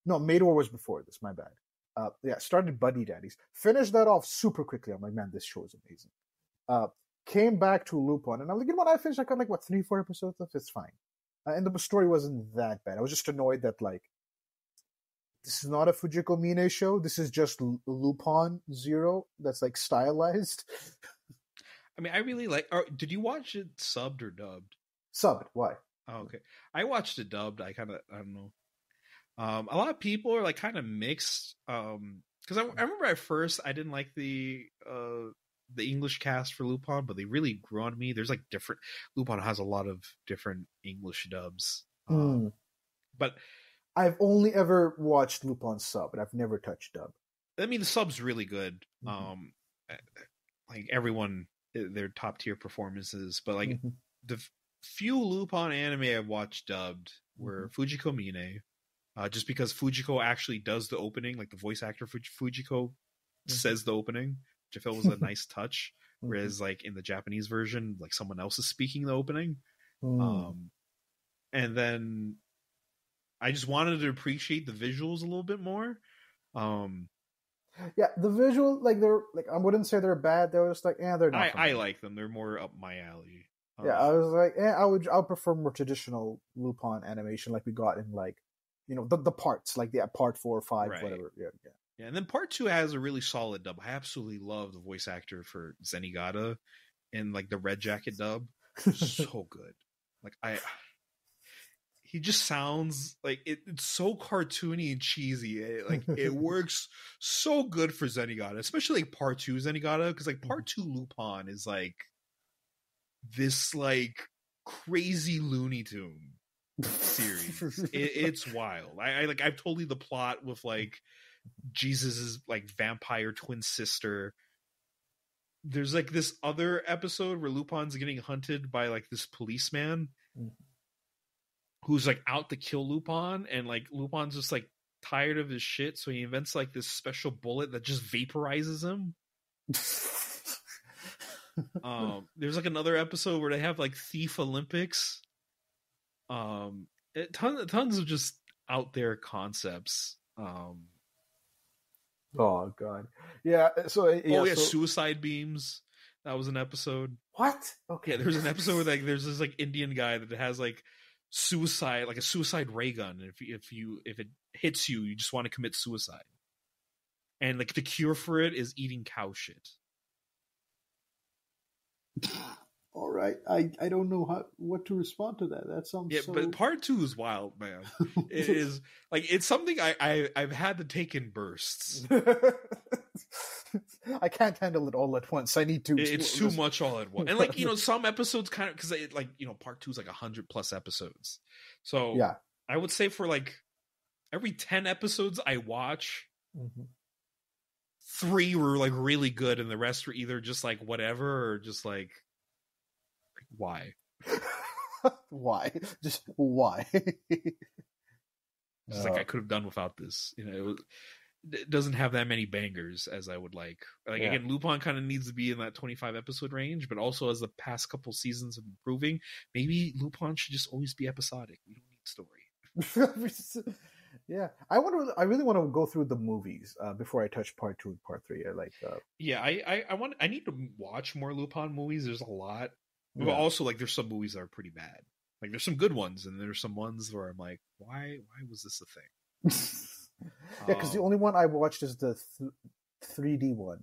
No, Maid War was before this. My bad. Started Buddy Daddies. Finished that off super quickly. I'm like, man, this show is amazing. Came back to Lupin, and I'm like, when I finished, I got like 3-4 episodes of it. It's fine. And the story wasn't that bad. I was just annoyed that like this is not a Fujiko Mine show. This is just Lupin Zero that's like stylized.
I mean, I really like. Did you watch it subbed or dubbed?
Subbed. Why?
Oh, okay. I watched it dubbed. I don't know. A lot of people are like kind of mixed. Because I remember at first I didn't like the English cast for Lupin, but they really grew on me. There's like different. Lupin has a lot of different English dubs. But
I've only ever watched Lupin sub, and I've never touched dub.
I mean, the sub's really good. Like everyone, their top tier performances. But like the few Lupin anime I've watched dubbed were Fujiko Mine, just because Fujiko actually does the opening, like the voice actor for Fujiko says the opening, which I felt was a nice touch. Whereas like in the Japanese version, like someone else is speaking the opening. And then I just wanted to appreciate the visuals a little bit more.
Yeah, the visual, like they're like I wouldn't say they're bad. They're just like, they're not.
I like them. They're more up my alley.
Yeah, I was like, I'll prefer more traditional Lupin animation, like we got in like, the parts, like part 4 or 5,
right.
whatever. Yeah.
And then part 2 has a really solid dub. I absolutely love the voice actor for Zenigata in like the Red Jacket dub. So good. Like he just sounds like it's so cartoony and cheesy. It works so good for Zenigata, especially like part 2 Zenigata, because like part 2 Lupin is like this like crazy Looney Tune series. It's wild. I've told you the plot with like Jesus's like vampire twin sister. There's like this other episode where Lupin's getting hunted by like this policeman who's like out to kill Lupin, and like Lupin's just like tired of his shit, so he invents like this special bullet that just vaporizes him. There's like another episode where they have like Thief Olympics. Tons of just out there concepts.
Oh god, yeah. So
suicide beams. That was an episode.
What? Okay,
yeah, there's an episode where like there's this like Indian guy that has like suicide, like a suicide ray gun. And if it hits you, you just want to commit suicide. And like the cure for it is eating cow shit.
All right, I don't know what to respond to that. That sounds
but part 2 is wild, man. It is like it's something I've had to take in bursts.
I can't handle it all at once. I need to.
It's too much all at once, and like some episodes kind of because like part 2 is like 100+ episodes. So
yeah,
I would say for like every 10 episodes I watch, 3 were like really good, and the rest were either just like whatever or just like. Why?
Why? Just why?
Just like I could have done without this. It doesn't have that many bangers as I would like. Again, Lupin kind of needs to be in that 25 episode range, but also as the past couple seasons of improving, maybe Lupin should just always be episodic. We don't need story.
Yeah, I really want to go through the movies before I touch part 2 and part 3.
I need to watch more Lupin movies. There's a lot. But also, like, there's some movies that are pretty bad. Like, there's some good ones, and there's some ones where I'm like, why was this a thing?
Yeah, because the only one I watched is the 3D one.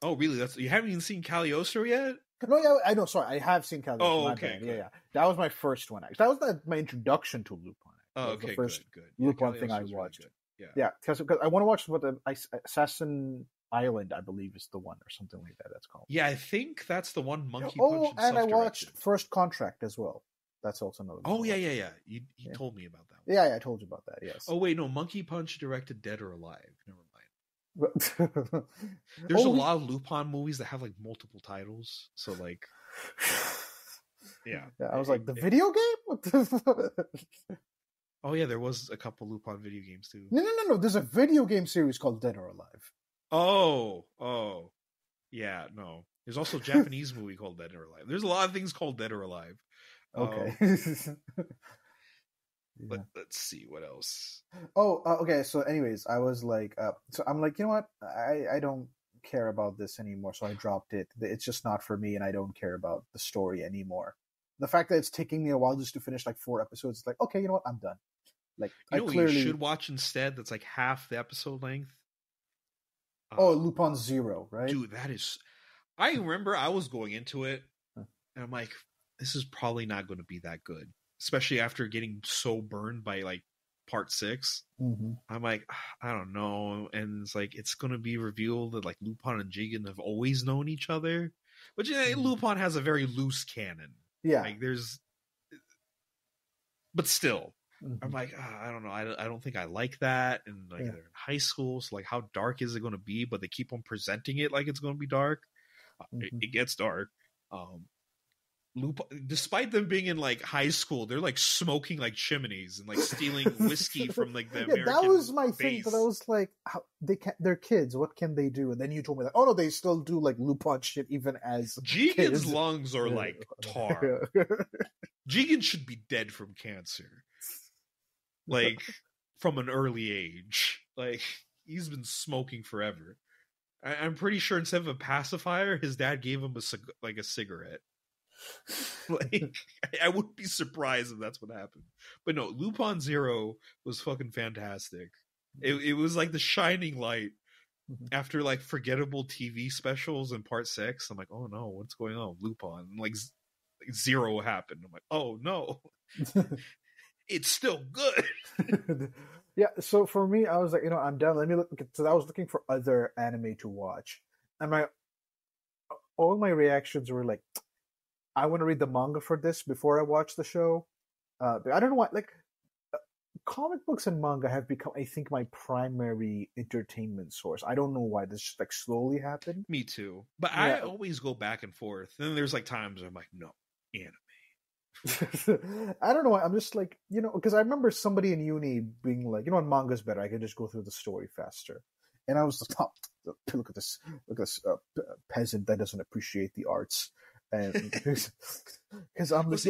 Oh, really? You haven't even seen Cagliostro yet?
No, yeah, I know. Sorry, I have seen Cagliostro.
Oh, okay.
Yeah. That was my first one. Actually, that was my introduction to Lupin.
Oh, okay,
the first
good.
Lupin thing I watched.
Really
yeah, because I want to watch what the Assassin Island, I believe, is the one or something like that. That's called.
Yeah, I think that's the one Monkey Punch.
Oh, and I watched First Contract as well. That's also another.
Oh yeah. You told me about that one.
Yeah, I told you about that. Yes.
Oh wait, no, Monkey Punch directed Dead or Alive. Never mind. There's a lot of Lupin movies that have like multiple titles, so like. Yeah.
I was like, the video game?
Oh yeah, there was a couple Lupin video games too.
No. There's a video game series called Dead or Alive.
Oh. Yeah, no. There's also a Japanese movie called Dead or Alive. There's a lot of things called Dead or Alive.
Okay.
Let's see what else.
Okay. So anyways, I was like, so I'm like, you know what? I don't care about this anymore. So I dropped it. It's just not for me, and I don't care about the story anymore. The fact that it's taking me a while just to finish like 4 episodes, it's like, okay, you know what? I'm done. Like,
you should watch instead. That's like half the episode length.
Lupin Zero, right?
Dude, that is. I remember I was going into it, and I'm like, this is probably not going to be that good, especially after getting so burned by like part 6.
Mm-hmm.
I'm like, I don't know, and it's like it's going to be revealed that like Lupin and Jigen have always known each other, but Lupin has a very loose canon.
Yeah,
like but still.
Mm-hmm.
I'm like, I don't know. I don't think I like that. And like they're in high school, so like, how dark is it going to be? But they keep on presenting it like it's going to be dark. It gets dark. Despite them being in like high school, they're like smoking like chimneys and like stealing whiskey from like the American
that was my
base.
thing, but I was like, they're kids. What can they do? And then you told me like, oh no, they still do like Lupin shit even as
Jigen's
kids.
lungs are like tar. Jigen should be dead from cancer. like from an early age. Like he's been smoking forever. I'm pretty sure instead of a pacifier, his dad gave him a cigarette. Like I wouldn't be surprised if that's what happened. But no, Lupin Zero was fucking fantastic. It was like the shining light after like forgettable TV specials in part 6. I'm like, oh no, what's going on with Lupin? And like Zero happened. I'm like, oh no. It's still good.
Yeah, so for me, I was like, I'm done. Let me look. So I was looking for other anime to watch, and all my reactions were like, I want to read the manga for this before I watch the show. I don't know why. Like, comic books and manga have become, I think, my primary entertainment source. I don't know why. This just like slowly happened.
Me too. But yeah. I always go back and forth. And then there's like times where I'm like, no, anime.
I don't know why. I'm just like, because I remember somebody in uni being like, manga's better. I can just go through the story faster. And I was like, oh, look at this peasant that doesn't appreciate the arts. And because I'm like,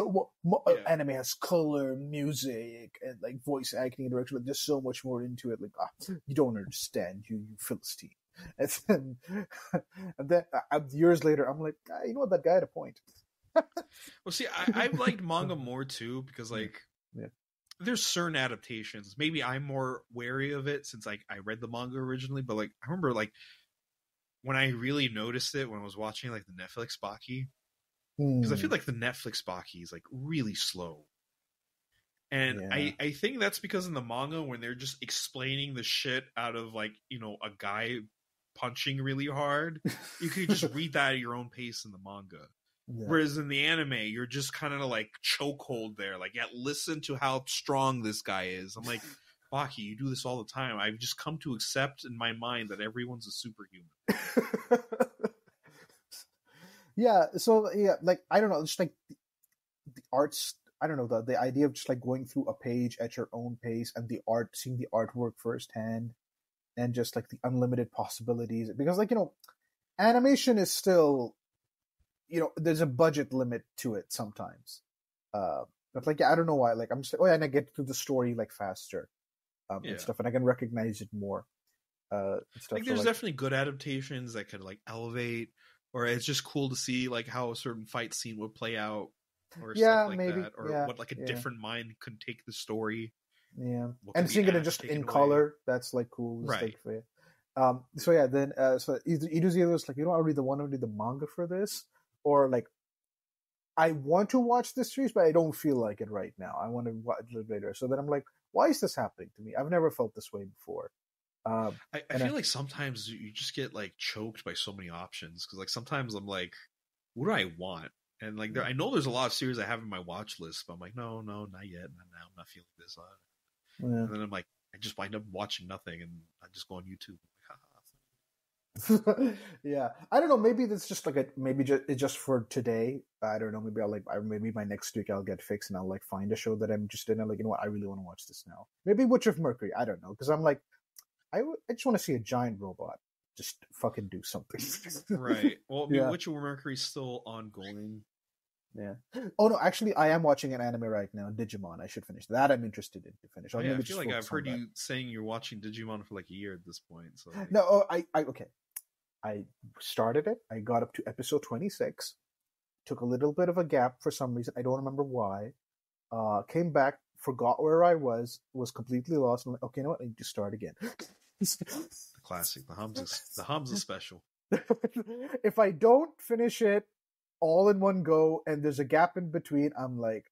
anime has color, music, and like voice acting and direction, but there's so much more into it. Like, you don't understand, you Philistine. And then years later, I'm like, you know what, that guy had a point.
Well, see, I've liked manga more too because like there's certain adaptations. Maybe I'm more wary of it since like I read the manga originally, but like I remember like when I really noticed it when I was watching like the Netflix Baki, because I feel like the Netflix Baki is like really slow, and I think that's because in the manga when they're just explaining the shit out of like a guy punching really hard, you could just read that at your own pace in the manga. Yeah. Whereas in the anime, you're just kind of like chokehold there. Like, listen to how strong this guy is. I'm like, Baki, you do this all the time. I've just come to accept in my mind that everyone's a superhuman.
Yeah. So like I don't know, just like the arts. I don't know the idea of just like going through a page at your own pace and seeing the artwork firsthand, and just like the unlimited possibilities. Because like animation is still. There's a budget limit to it sometimes. But like, I don't know why. Like, I'm just like, and I get through the story like faster and stuff, and I can recognize it more. Stuff.
Like, there's definitely good adaptations that could like elevate, or it's just cool to see like how a certain fight scene would play out, or stuff like
maybe.
that, or what like a different mind could take the story.
Yeah, and seeing it just in color, that's like cool.
Right.
Then so either was like, I'll read the manga for this. Or like, I want to watch this series, but I don't feel like it right now. I want to watch it a little later. So then I'm like, why is this happening to me? I've never felt this way before.
I feel like sometimes you just get like choked by so many options because like sometimes I'm like, what do I want? And like I know there's a lot of series I have in my watch list, but I'm like, no, not yet, not now. I'm not feeling this. And then I'm like, I just wind up watching nothing, and I just go on YouTube.
Yeah, I don't know. Maybe that's just like it's just for today. I don't know. Maybe maybe by next week I'll get fixed and I'll like find a show that I'm interested in. I'm like, what, I really want to watch this now. Maybe Witch of Mercury. I don't know, because I'm like, I just want to see a giant robot just fucking do something.
Right. Well, I mean, Witch of Mercury's still ongoing.
Yeah. Oh no, actually, I am watching an anime right now, Digimon. I should finish that. I'm interested in to finish.
I feel like I've heard you saying you're watching Digimon for like a year at this point. So like...
No, okay. I started it. I got up to episode 26. Took a little bit of a gap for some reason. I don't remember why. Came back, forgot where I was completely lost. I'm like, okay, you know what? I need to start again.
The classic, the Hamza special.
If I don't finish it all in one go and there's a gap in between, I'm like,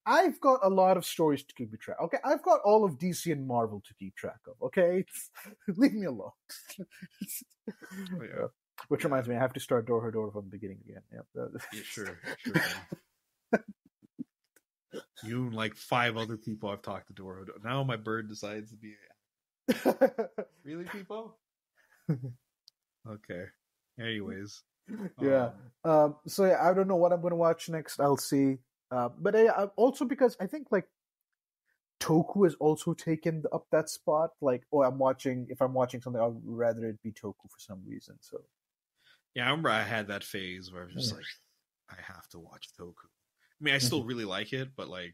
I've got a lot of stories to keep track. Okay, I've got all of DC and Marvel to keep track of. Okay, leave me alone.
Yeah.
Which reminds me, I have to start Dorohedoro from the beginning again.
Yeah, sure. You and like 5 other people I've talked to Dorohedoro. Now my bird decides to be. Really, people? Okay. Anyways.
Yeah. So yeah, I don't know what I'm going to watch next. I'll see. But also because I think like Toku has also taken up that spot. Like, if I'm watching something, I'd rather it be Toku for some reason. So.
Yeah, I remember I had that phase where I was just like, I have to watch Toku. I mean, I still really like it, but like,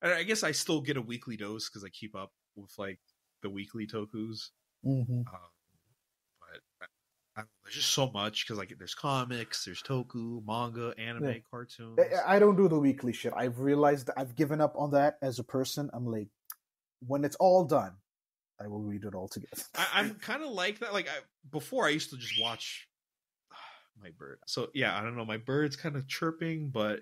And I guess I still get a weekly dose because I keep up with like the weekly tokus.
Mm-hmm.
But there's just so much because like there's comics, there's toku, manga, anime, cartoons.
I don't do the weekly shit. I've realized that I've given up on that as a person. I'm like, when it's all done, I will read it all together.
I'm kind of like that. Like before, I used to just watch my bird. So yeah, I don't know. My bird's kind of chirping, but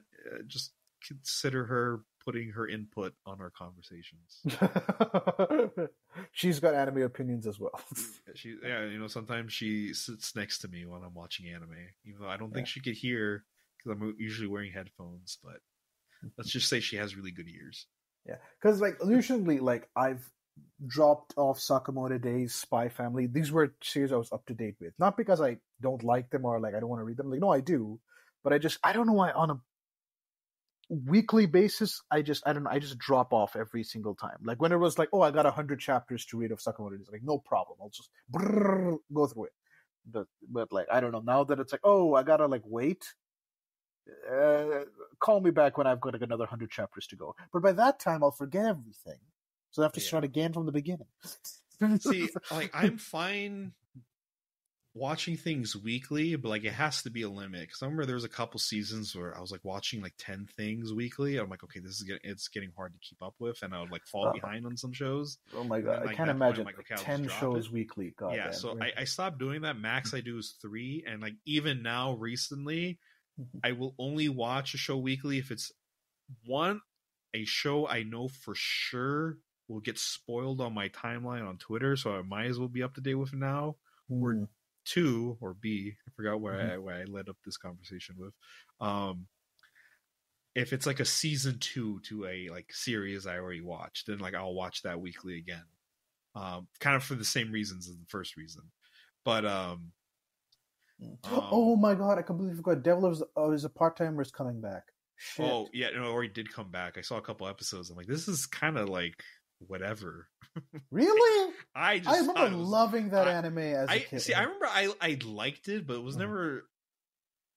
just consider her putting her input on our conversations.
She's got anime opinions as well.
Sometimes she sits next to me while I'm watching anime, even though I don't think she could hear because I'm usually wearing headphones. But let's just say she has really good ears.
Yeah, because like usually, like I've dropped off Sakamoto Days, Spy Family. These were series I was up to date with. Not because I don't like them or like I don't want to read them. Like no, I do, but I don't know why on a weekly basis I just drop off every single time. Like when it was like, oh, I got 100 chapters to read of Sakamoto Days, like no problem, I'll just go through it. But like I don't know, now that it's like, oh, I gotta like wait, call me back when I've got like another 100 chapters to go. But by that time I'll forget everything, so I have to start again from the beginning.
See, like I'm fine watching things weekly, but like it has to be a limit. Because I remember there was a couple seasons where I was like watching like 10 things weekly. I'm like, okay, it's getting hard to keep up with, and I would like fall behind on some shows.
Oh my god, I can't imagine like, 10 shows weekly. God,
yeah, so I stopped doing that. Max I do is 3, and like even now recently, I will only watch a show weekly if it's a show I know for sure will get spoiled on my timeline on Twitter, so I might as well be up to date with it now. Or 2 or B, I forgot where I led up this conversation with. If it's like a season 2 to a like series I already watched, then like I'll watch that weekly again. Kind of for the same reasons as the first reason. But
oh my god, I completely forgot. Devil is a part-timer is coming back. Shit.
Oh yeah, no, it already did come back. I saw a couple episodes. I'm like, this is kind of like whatever.
Really?
I
remember loving that anime as a kid.
See, I remember I liked it, but it was never.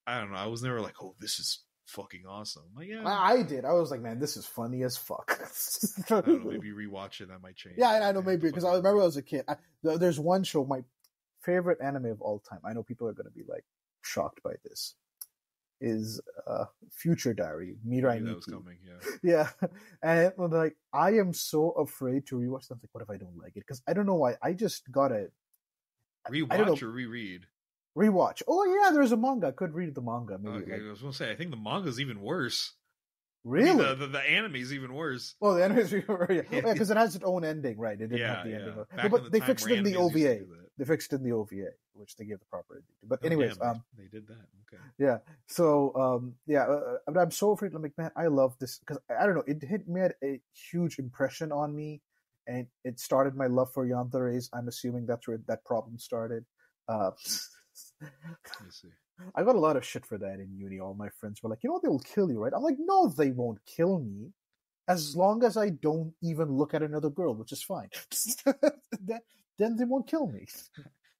I don't know. I was never like, oh, this is fucking awesome. Like, yeah,
I did. I was like, man, this is funny as fuck.
I don't know, maybe rewatch it. That might change.
Yeah, I know, maybe because I remember as a kid. There's one show, my favorite anime of all time. I know people are going to be like shocked by this. Is Future Diary, Mirai Nikki. That was coming, yeah. And like I am so afraid to rewatch them. Like, what if I don't like it? Because I don't know why. I just gotta
rewatch or reread.
Rewatch. Oh yeah, there's a manga. I could read the manga. Maybe.
Okay, I was gonna say I think the manga is even worse.
Really?
I mean, the anime is even worse.
Oh, the anime is even worse. Yeah, because it has its own ending, right? It didn't have the ending. But they fixed it in the OVA. They fixed it in the OVA, which they gave the proper ending to. But anyways,
they did that. Okay.
Yeah. So but I'm so afraid. I'm like, man, I love this because I don't know. It made a huge impression on me, and it started my love for yandere's. I'm assuming that's where that problem started.
See.
I got a lot of shit for that in uni. All my friends were like, you know, they will kill you, right? I'm like, no, they won't kill me. As long as I don't even look at another girl, which is fine. Then they won't kill me.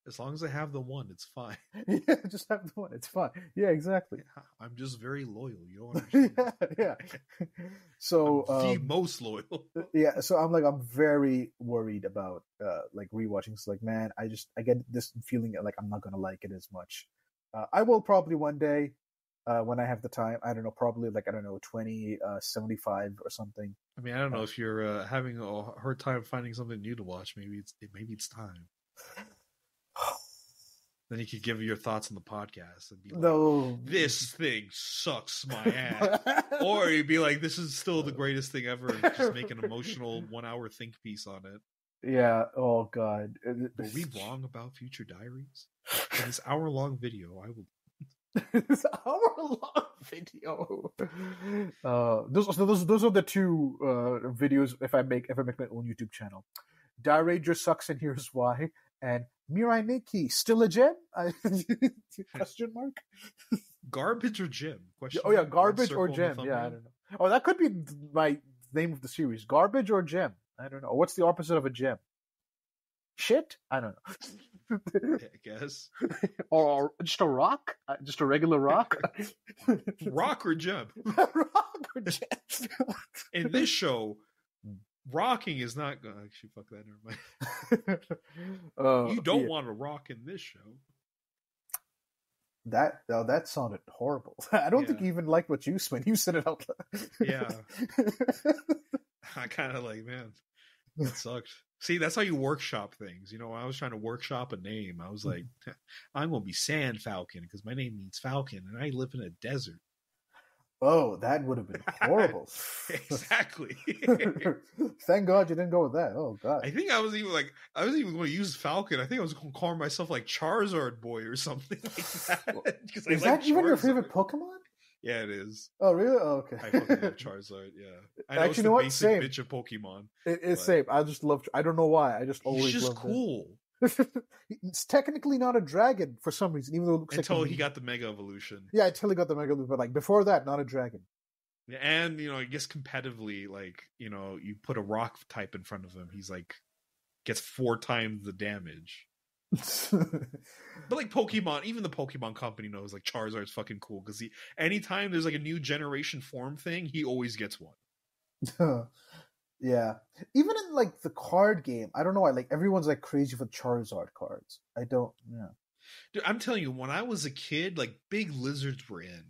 As long as I have the one, it's fine.
Yeah, just have the one. It's fine. Yeah, exactly.
Yeah, I'm just very loyal. You don't understand.
Yeah. So
I'm the most loyal.
Yeah. So I'm very worried about like rewatching. It's like, man, I get this feeling like I'm not gonna like it as much. I will probably one day when I have the time. I don't know, probably like 2075 or something.
I mean, I don't know if you're having a hard time finding something new to watch. Maybe it's time. Then you could give your thoughts on the podcast and be like,
no,
this thing sucks my ass. Or you'd be like, this is still the greatest thing ever. And just make an emotional 1 hour think piece on it.
Yeah. Oh God.
Were we wrong about Future Diaries? In this hour-long video, I will.
This hour-long video. Those are the two videos. If I make my own YouTube channel, Diarager sucks, and here's why. And Mirai Nikki still a gem? Question mark.
Garbage or gem? Question.
Oh yeah, garbage or gem? Yeah, I don't know. Oh, that could be my name of the series. Garbage or gem? I don't know. What's the opposite of a gem? shit? I don't know.
I guess.
Or just a rock? Just a regular rock?
Rock or gem?
Rock or gem?
In this show, rocking is not going to actually fuck that. Never mind. You don't want to rock in this show.
That sounded horrible. I don't think you even liked what you said. You said it out loud.
Yeah. I kind of like, man, that sucked. See, that's how you workshop things. You know, when I was trying to workshop a name, I was like, I'm going to be Sand Falcon because my name means falcon and I live in a desert.
Oh, that would have been horrible.
Exactly.
Thank God you didn't go with that. Oh God.
I think I was even going to use Falcon. I think I was going to call myself like Charizard Boy or something like that.
Is that even your favorite Pokemon?
Yeah, it is.
Oh, really? Oh, okay.
I fucking love Charizard. Yeah. I know
actually,
it's
you know
the
what?
basic
Same.
bitch of Pokemon.
It's same. I just love. I don't know why. I just always.
He's just cool.
It's technically not a dragon for some reason, even though it looks
until
like
he got the Mega Evolution.
Yeah, until he got the Mega Evolution, but like before that, not a dragon.
And I guess competitively, like you put a rock type in front of him, he's like gets 4 times the damage. But like Pokemon, even the Pokemon company knows like Charizard's fucking cool because anytime there's like a new generation form thing, he always gets one.
Yeah, even in like the card game, I don't know why. Like everyone's like crazy for Charizard cards. I don't. Yeah,
dude, I'm telling you, when I was a kid, like big lizards were in.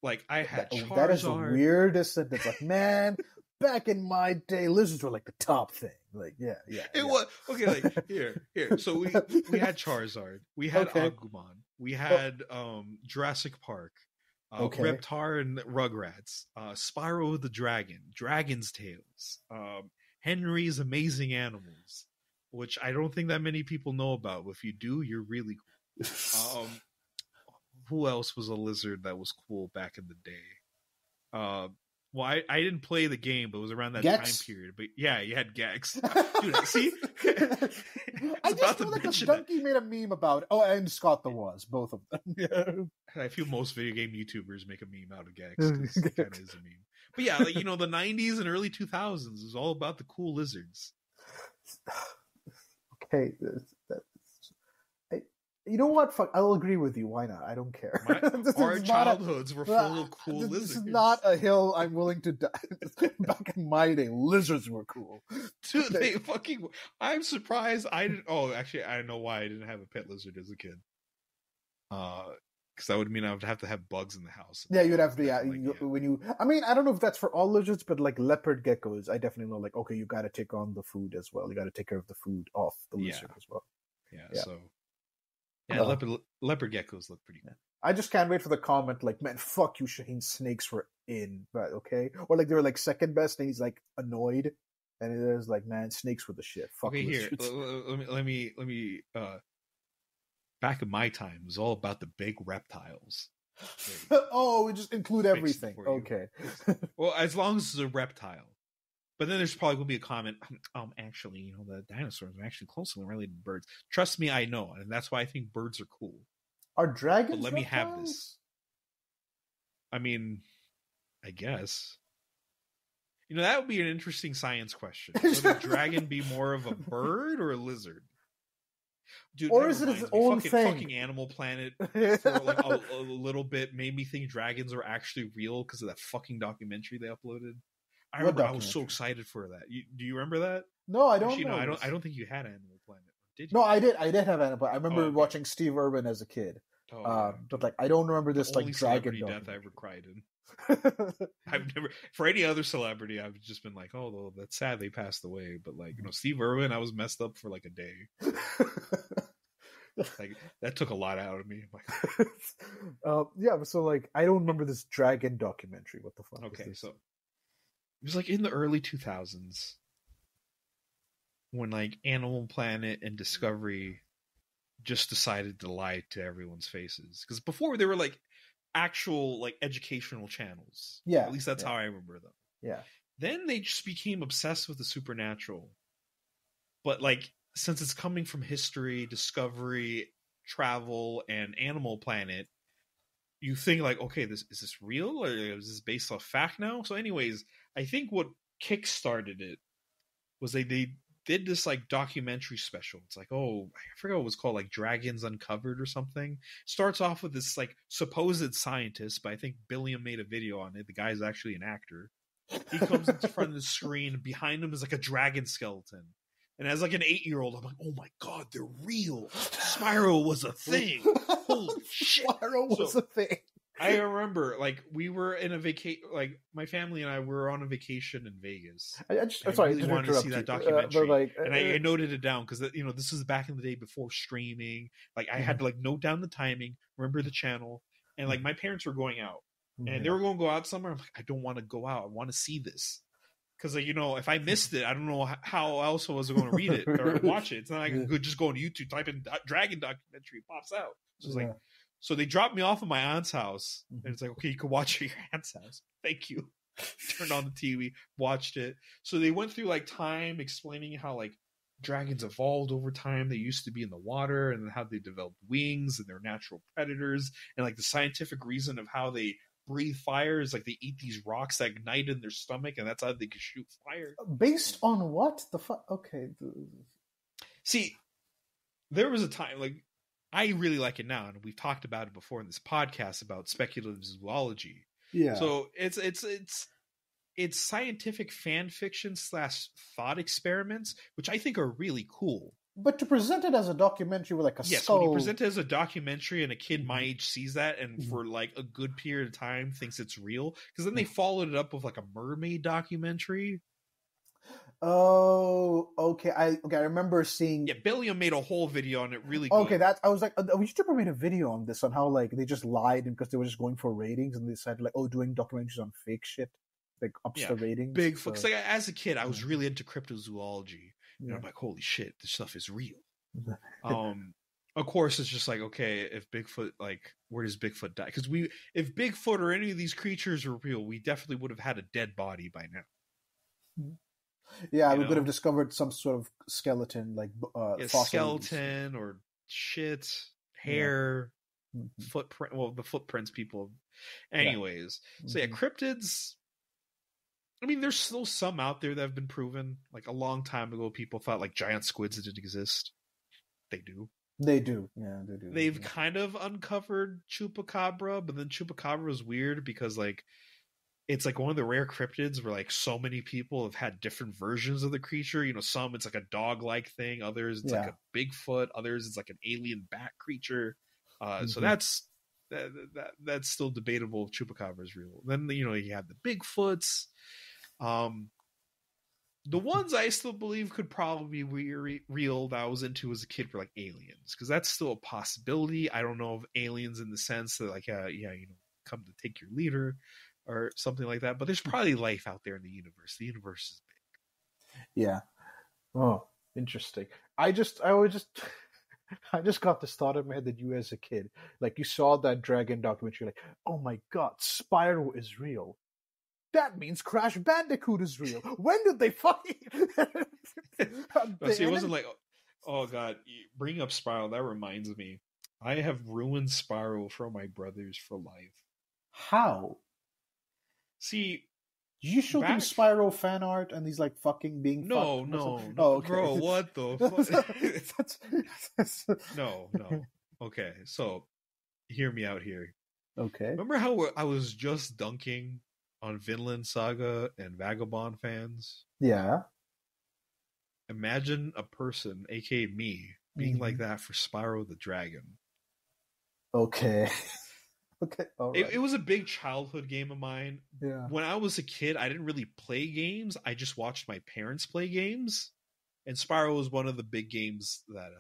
Like I had Charizard.
That is the weirdest sentence. Like, man, back in my day, lizards were like the top thing. Like, yeah.
It was okay. Like here. So we had Charizard, we had Agumon, we had Jurassic Park, Reptar and Rugrats, Spyro the Dragon, Dragon's Tales, Henry's Amazing Animals, which I don't think that many people know about. But if you do, you're really cool. Who else was a lizard that was cool back in the day? Well, I didn't play the game, but it was around that
Gex?
time period. But yeah, you had Gex. Dude, see?
I just feel like a donkey made a meme about it. Oh, and Scott the Was, both of them.
Yeah. I feel most video game YouTubers make a meme out of Gex. It kind of is a meme. But yeah, like, the 90s and early 2000s was all about the cool lizards.
Okay, you know what? Fuck, I'll agree with you. Why not? I don't care.
Our childhoods were full of cool lizards.
This is not a hill I'm willing to die. Back in my day, lizards were cool.
Dude, they fucking... I'm surprised I didn't... Oh, actually, I know why I didn't have a pet lizard as a kid. Because that would mean I would have to have bugs in the house.
Yeah, you'd have to... Yeah, when you... I mean, I don't know if that's for all lizards, but like leopard geckos, I definitely know, like, okay, you got to take on the food as well. You got to take care of the food off the lizard as well.
Yeah, so... Yeah, leopard geckos look pretty cool.
I just can't wait for the comment like, man, fuck you, Shaheen, snakes were in, but okay. Or like they were like second best and he's like annoyed. And it is like, man, snakes were the shit. Fuck
okay, here, let me back in my time, it was all about the big reptiles.
Oh, we just include everything. Okay.
Well, as long as it's a reptile. But then there's probably going to be a comment, actually, the dinosaurs are actually closely related to birds. Trust me, I know. And that's why I think birds are cool.
Are dragons
But let me have this. I mean, I guess. That would be an interesting science question. Would a dragon be more of a bird or a lizard? Dude,
or is it its own thing?
Fucking Animal Planet for like a little bit made me think dragons are actually real because of that fucking documentary they uploaded. I remember I was so excited for that. Do you remember that?
No, I don't.
Actually, no, I don't think you had Animal Planet. Did you?
No, I did. I did have Animal Planet. I remember watching Steve Irwin as a kid. But like, I don't remember this like dragon
death I ever cried in. I've never for any other celebrity. I've just been like, oh, well, that's sad they passed away. But like, Steve Irwin, I was messed up for like a day. Like that took a lot out of me.
Yeah, so like, I don't remember this dragon documentary. What the fuck?
Okay, so. It was like in the early 2000s when like Animal Planet and Discovery just decided to lie to everyone's faces. Because before they were like actual like educational channels.
Yeah.
At least that's how I remember them.
Yeah.
Then they just became obsessed with the supernatural. But like since it's coming from history, Discovery, travel, and Animal Planet, you think like, okay, is this real or is this based off fact now? So anyways, I think what kickstarted it was they did this like documentary special. It's like, oh, I forgot what it was called, like Dragons Uncovered or something. Starts off with this like supposed scientist, but I think Billiam made a video on it. The guy's actually an actor. He comes into front of the screen, and behind him is like a dragon skeleton. And as like an 8-year-old, I'm like, oh my god, they're real. Spyro was a thing. Holy shit.
Spyro was a thing.
I remember, like, we were in a vacation, like, my family and I were on a vacation in Vegas.
I'm sorry,
really wanted to see that documentary. And I noted it down because, you know, this was back in the day before streaming. Like, I had to, like, note down the timing, remember the channel. And, like, my parents were going out. And they were going to go out somewhere. I'm like, I don't want to go out. I want to see this. Because, like, you know, if I missed it, I don't know how else I was going to read it or watch it. It's not like I could just go on YouTube, type in Dragon documentary, it pops out. So it's like, so they dropped me off at my aunt's house. And it's like, okay, you can watch it at your aunt's house. Thank you. Turned on the TV, watched it. So they went through, like, time explaining how, like, dragons evolved over time. They used to be in the water, and how they developed wings and they're natural predators. And, like, the scientific reason of how they breathe fire is like they eat these rocks that ignite in their stomach, and that's how they can shoot fire.
Based on what the fuck? Okay.
See, there was a time, like, I really like it now, and we've talked about it before in this podcast about speculative zoology.
Yeah.
So it's scientific fan fiction / thought experiments, which I think are really cool.
But to present it as a documentary with like a skull...
when you present it as a documentary and a kid my age sees that and for like a good period of time thinks it's real, because then they followed it up with like a mermaid documentary.
Oh, okay. I remember seeing...
Yeah, Billiam made a whole video on it, really
good. Okay,
I
was like, a YouTuber made a video on this, on how like they just lied because they were just going for ratings, and they decided like, oh, doing documentaries on fake shit, like ups the ratings.
Bigfoot. Because like, as a kid, I was really into cryptozoology. And I'm like, holy shit, this stuff is real. Of course, it's just like, okay, if Bigfoot, like, where does Bigfoot die? Because if Bigfoot or any of these creatures were real, we definitely would have had a dead body by now.
Yeah, we would have discovered some sort of skeleton, like
skeleton or shit, hair, footprint. Well, the footprints people. Anyways, so cryptids. I mean, there's still some out there that have been proven. Like a long time ago, people thought like giant squids didn't exist. They do.
They do. Yeah, they do.
They've kind of uncovered chupacabra, but then chupacabra is weird because like it's like one of the rare cryptids where like so many people have had different versions of the creature. You know, some it's like a dog-like thing, others it's like a Bigfoot, others it's like an alien bat creature. So that's still debatable if chupacabra is real. Then you know you have the Bigfoots. The ones I still believe could probably be real that I was into as a kid were like aliens, because that's still a possibility. I don't know of aliens in the sense that like you know, come to take your leader or something like that, but there's probably life out there in the universe. The universe is big.
Yeah. Oh, interesting. I just got this thought in my head that you as a kid, like you saw that dragon documentary, like, oh my god, Spyro is real. That means Crash Bandicoot is real. When did they fucking...
See, it wasn't like, oh god, bring up Spyro, that reminds me. I have ruined Spyro for my brothers for life.
How?
See,
did you show them Spyro fan art and he's like fucking being
No.
Oh, okay.
Bro, what the fuck? No. Okay, so hear me out here.
Okay.
Remember how I was just dunking on Vinland Saga and Vagabond fans?
Yeah.
Imagine a person, aka me, being like that for Spyro the Dragon.
Okay. Okay. All right.
It was a big childhood game of mine.
Yeah.
When I was a kid, I didn't really play games. I just watched my parents play games. And Spyro was one of the big games that,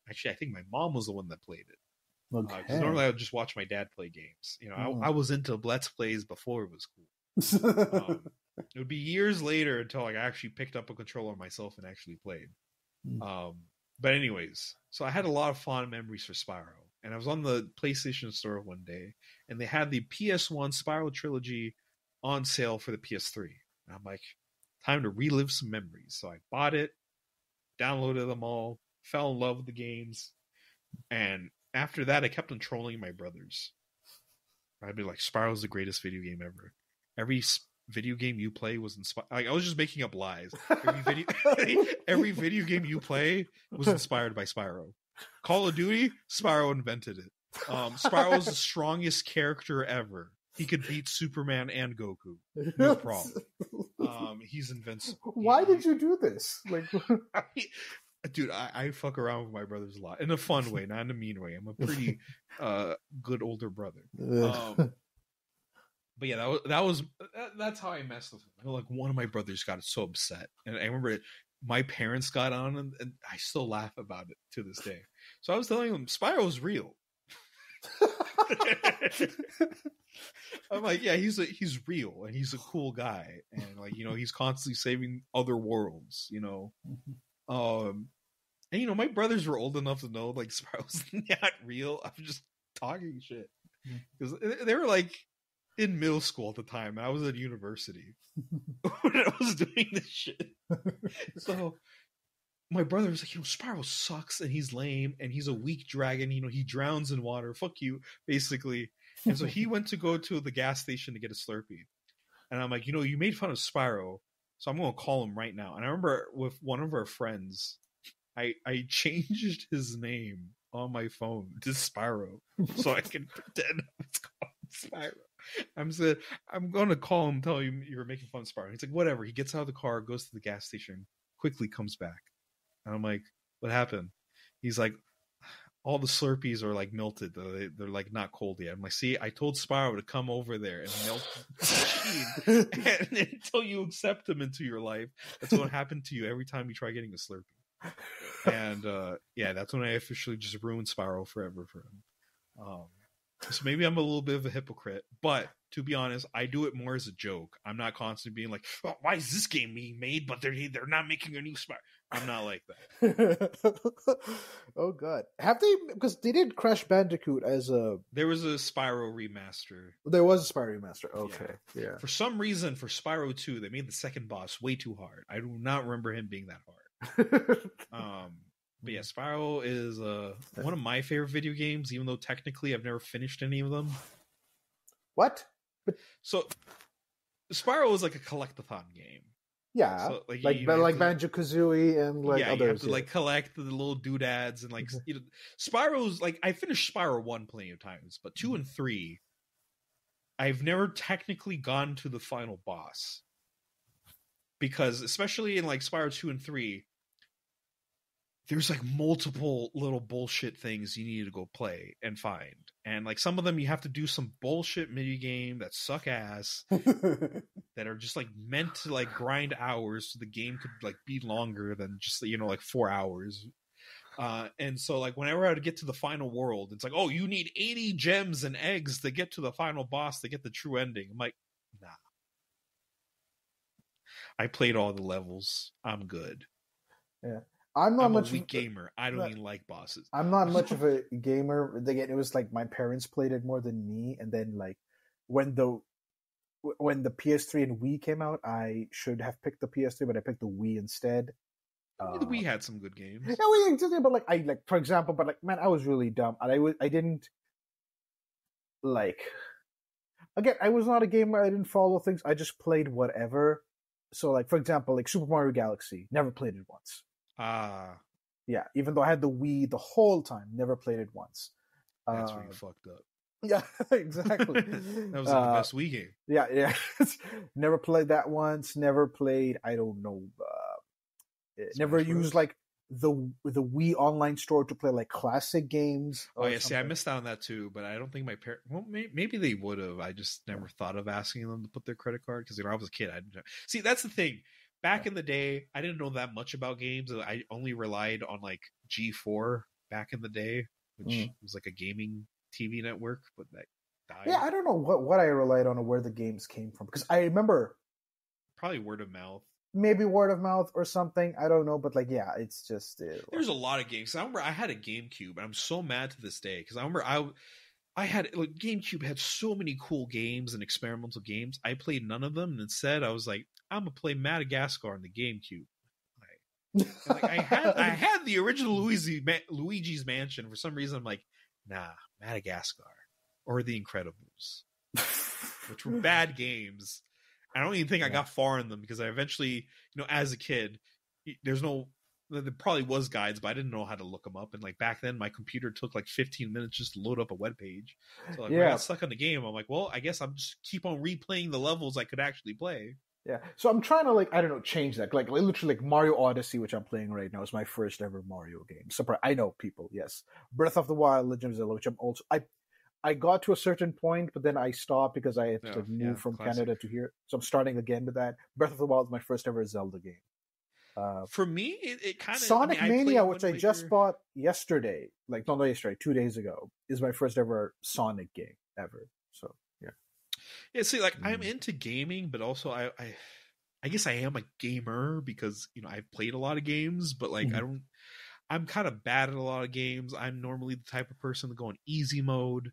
actually, I think my mom was the one that played it.
Okay.
Because normally I would just watch my dad play games. You know, I was into Let's Plays before it was cool. It would be years later until I actually picked up a controller myself and actually played. But anyways, so I had a lot of fond memories for Spyro. And I was on the PlayStation Store one day, and they had the PS1 Spyro Trilogy on sale for the PS3. And I'm like, time to relive some memories. So I bought it, downloaded them all, fell in love with the games. And after that, I kept on trolling my brothers. I'd be like, Spyro's the greatest video game ever. Every video game you play was inspired. Like, I was just making up lies. Every video game you play was inspired by Spyro. Call of Duty, Spyro invented it. Spyro is the strongest character ever. He could beat Superman and Goku. No problem. He's invincible.
Why did you do this? Like,
dude, I fuck around with my brothers a lot in a fun way, not in a mean way. I'm a pretty good older brother. But yeah, that's how I messed with him. Like, one of my brothers got so upset, and I remember my parents got on, and I still laugh about it to this day. So I was telling them Spyro's real. I'm like, yeah, he's real, and he's a cool guy, and like, you know, he's constantly saving other worlds, you know. And you know, my brothers were old enough to know like Spyro's not real. I'm just talking shit because they were like in middle school at the time. I was at university when I was doing this shit. So my brother was like, you know, Spyro sucks and he's lame and he's a weak dragon. You know, he drowns in water. Fuck you, basically. And so he went to go to the gas station to get a Slurpee. And I'm like, you know, you made fun of Spyro, so I'm going to call him right now. And I remember with one of our friends, I changed his name on my phone to Spyro so I can pretend it's called Spyro. I'm going to call him, tell him you're making fun of Spyro. He's like, whatever. He gets out of the car, goes to the gas station, quickly comes back. And I'm like, what happened? He's like, all the Slurpees are like melted. They're like not cold yet. I'm like, see, I told Spyro to come over there and melt the machine. And until you accept him into your life, that's what happened to you every time you try getting a Slurpee. And yeah, that's when I officially just ruined Spyro forever for him. So maybe I'm a little bit of a hypocrite, but to be honest, I do it more as a joke. I'm not constantly being like, oh, why is this game being made, but they're not making a new Spyro? I'm not like that.
Oh god, have they? Because they did Crash Bandicoot as a.
There was a Spyro remaster.
There was a Spyro remaster. Okay, yeah.
For some reason, for Spyro 2, they made the second boss way too hard. I do not remember him being that hard. But yeah, Spyro is one of my favorite video games, even though technically I've never finished any of them.
What?
So Spyro is like a collectathon game.
Yeah,
so,
like Banjo-Kazooie and like others.
You have to like collect the little doodads and like you know, Spyro's like I finished Spyro 1 plenty of times, but 2 and 3, I've never technically gone to the final boss because especially in like Spyro 2 and 3. There's like multiple little bullshit things you need to go play and find. And like some of them you have to do some bullshit mini game that suck ass that are just like meant to like grind hours so the game could like be longer than just, you know, like 4 hours. And so like whenever I would get to the final world, it's like, oh, you need 80 gems and eggs to get to the final boss to get the true ending. I'm like, nah. I played all the levels. I'm good.
Yeah. I'm not much
of a weak gamer. I don't even like bosses.
I'm not much of a gamer. Again, it was like my parents played it more than me. And then like when the PS3 and Wii came out, I should have picked the PS3, but I picked the Wii instead.
The Wii had some good games.
Yeah, we did, but like for example, but like man, I was really dumb. And I didn't like. Again, I was not a gamer. I didn't follow things. I just played whatever. So like for example, like Super Mario Galaxy, never played it once. Yeah, even though I had the Wii the whole time, never played it once.
That's where you fucked up.
Yeah, exactly.
That was like the best Wii game.
Yeah. Never played that once. Never played. I don't know. Never used like the Wii online store to play like classic games.
Oh yeah, see, I missed out on that too. But I don't think my parents. Well, maybe they would have. I just never thought of asking them to put their credit card because I was a kid. I didn't know. See, that's the thing. Back in the day, I didn't know that much about games. I only relied on like G4 back in the day, which was like a gaming TV network, but that died.
Yeah, I don't know what I relied on or where the games came from because I remember
probably word of mouth,
maybe word of mouth or something. I don't know, but like yeah, it's just
there's a lot of games. I remember I had a GameCube, and I'm so mad to this day because I remember I had like GameCube had so many cool games and experimental games. I played none of them, and instead I was like, I'm gonna play Madagascar on the GameCube. Like, I had the original Luigi's Mansion. For some reason, I'm like, nah, Madagascar or The Incredibles, which were bad games. I don't even think I got far in them because I eventually, as a kid, there probably was guides, but I didn't know how to look them up. And like back then, my computer took like 15 minutes just to load up a web page. So like when I got stuck on the game, I'm like, well, I guess I'm just keep on replaying the levels I could actually play.
Yeah, so I'm trying to change that. Like literally, Mario Odyssey, which I'm playing right now, is my first ever Mario game. Surprise! I know people. Yes, Breath of the Wild, Legend of Zelda, which I'm also I got to a certain point, but then I stopped because I had to move from Canada to here. So I'm starting again with that. Breath of the Wild is my first ever Zelda game.
For me, it kind of
Sonic Mania, which I just bought yesterday, like not yesterday, 2 days ago, is my first ever Sonic game ever. So
yeah. See, like I'm into gaming, but also I guess I am a gamer because I've played a lot of games, but like I'm kind of bad at a lot of games. I'm normally the type of person to go in easy mode.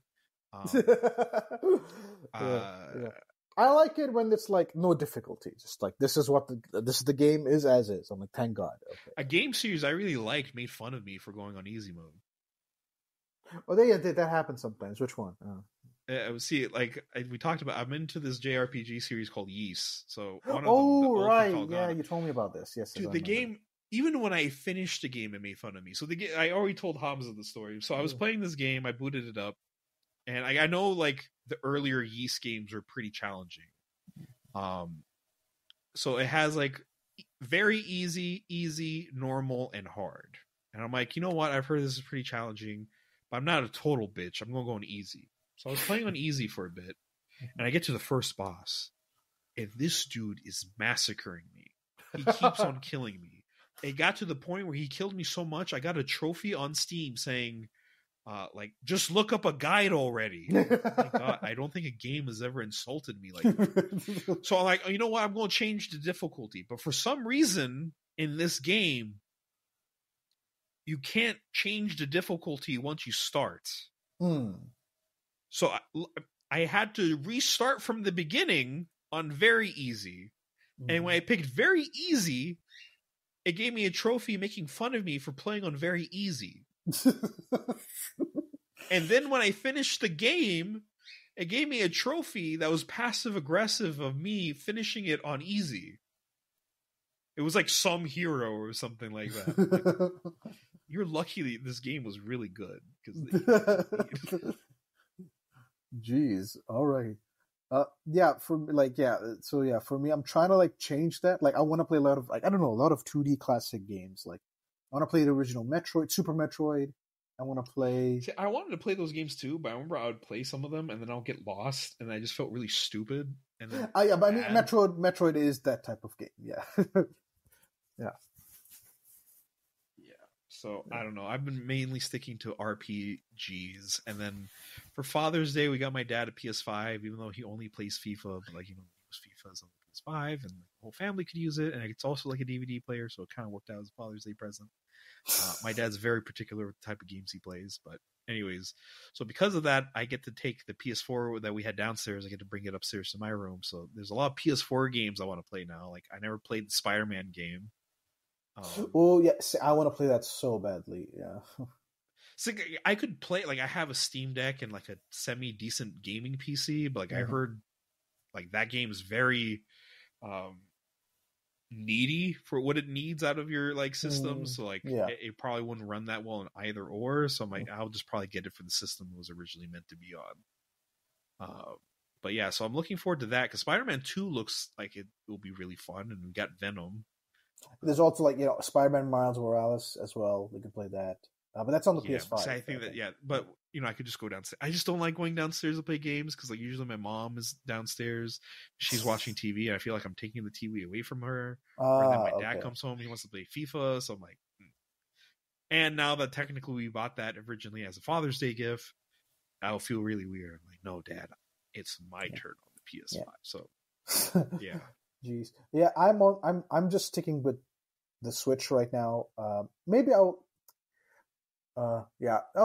I like it when it's like no difficulty, just like this is the game is as is. I'm like, thank God. Okay. A game series I really liked made fun of me for going on easy mode.
Oh, that happens sometimes. Which one?
See, like we talked about, I'm into this JRPG series called Ys. So one of
them, right? Yeah, you told me about this. Yes,
dude, the game. Even when I finished the game, it made fun of me. So I already told Hamza the story. So I was playing this game, I booted it up, and I know like the earlier Ys games were pretty challenging. So it has like very easy, normal, and hard. And I'm like, you know what? I've heard this is pretty challenging, but I'm not a total bitch. I'm gonna go on easy. So I was playing on easy for a bit, and I get to the first boss, and this dude is massacring me. He keeps on killing me. It got to the point where he killed me so much, I got a trophy on Steam saying, like, just look up a guide already. Oh my God, I don't think a game has ever insulted me like that. So I'm like, you know what? I'm going to change the difficulty. But for some reason in this game, you can't change the difficulty once you start. So I had to restart from the beginning on very easy. And when I picked very easy, it gave me a trophy making fun of me for playing on very easy. And then when I finished the game, it gave me a trophy that was passive aggressive of me finishing it on easy. It was like some hero or something like that. Like, you're lucky this game was really good.
Jeez. All right. For me, I'm trying to like change that. Like, I want to play a lot of a lot of 2D classic games. Like, I want to play the original Metroid, Super Metroid. I want to play.
See, I wanted to play those games too, but I remember I would play some of them and then I'll get lost, and I just felt really stupid. And then
I mean, Metroid is that type of game. Yeah. Yeah.
So I don't know. I've been mainly sticking to RPGs, and then for Father's Day, we got my dad a PS5, even though he only plays FIFA. But he uses FIFA's on the PS5, and the whole family could use it. And it's also like a DVD player, so it kind of worked out as a Father's Day present. My dad's very particular with the type of games he plays, but anyways, so because of that, I get to take the PS4 that we had downstairs. I get to bring it upstairs to my room. So there's a lot of PS4 games I want to play now. Like I never played the Spider-Man game.
I want to play that so badly. Yeah.
So I could play, like I have a Steam Deck and like a semi-decent gaming PC, but like I heard like that game is very needy for what it needs out of your like system. So like it probably wouldn't run that well in either or. So I'm like, I'll just probably get it for the system it was originally meant to be on. But yeah, so I'm looking forward to that because Spider-Man 2 looks like it will be really fun, and we got Venom.
There's also like Spider-Man Miles Morales as well. We can play that, but that's on the PS5.
So I think but I could just go downstairs. I just don't like going downstairs to play games because like usually my mom is downstairs, she's watching TV, and I feel like I'm taking the TV away from her. And then my dad comes home, he wants to play FIFA, so I'm like, And now that technically we bought that originally as a Father's Day gift, I'll feel really weird. I'm like, no, Dad, it's my turn on the PS5.
Yeah.
So yeah.
Jeez. Yeah, I'm just sticking with the Switch right now. Maybe I'll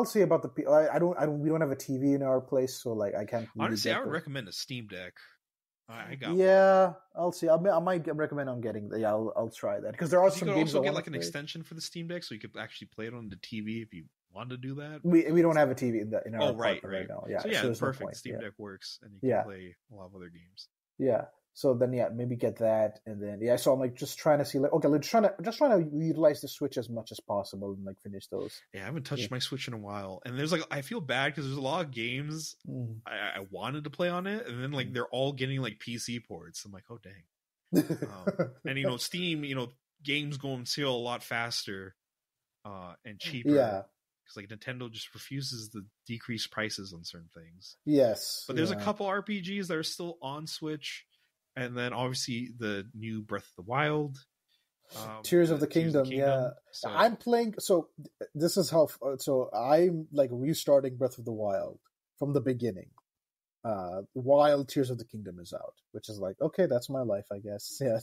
see about the we don't have a TV in our place, so like I can't really
honestly I would recommend a Steam Deck. I got
one. I'll see. I might recommend on getting I'll try that because there are some games.
You could also get like an extension for the Steam Deck, so you could actually play it on the TV if you want to do that.
We don't have a TV in our apartment
right
now. Yeah,
so perfect. No Steam Deck works, and you can play a lot of other games.
Yeah. So then, yeah, maybe get that, and then so I'm like just trying to see like okay, like trying to utilize the Switch as much as possible and like finish those.
Yeah, I haven't touched my Switch in a while, and there's like I feel bad because there's a lot of games I wanted to play on it, and then like they're all getting like PC ports. I'm like, oh dang. And Steam, games go on sale a lot faster and cheaper.
Yeah.
Because like Nintendo just refuses to decrease prices on certain things.
Yes.
But there's a couple RPGs that are still on Switch. And then obviously the new Breath of the Wild.
Tears of the Kingdom. Yeah. So, I'm playing. So this is how. So I'm like restarting Breath of the Wild from the beginning. While Tears of the Kingdom is out. Which is like, okay, that's my life, I guess. Yeah.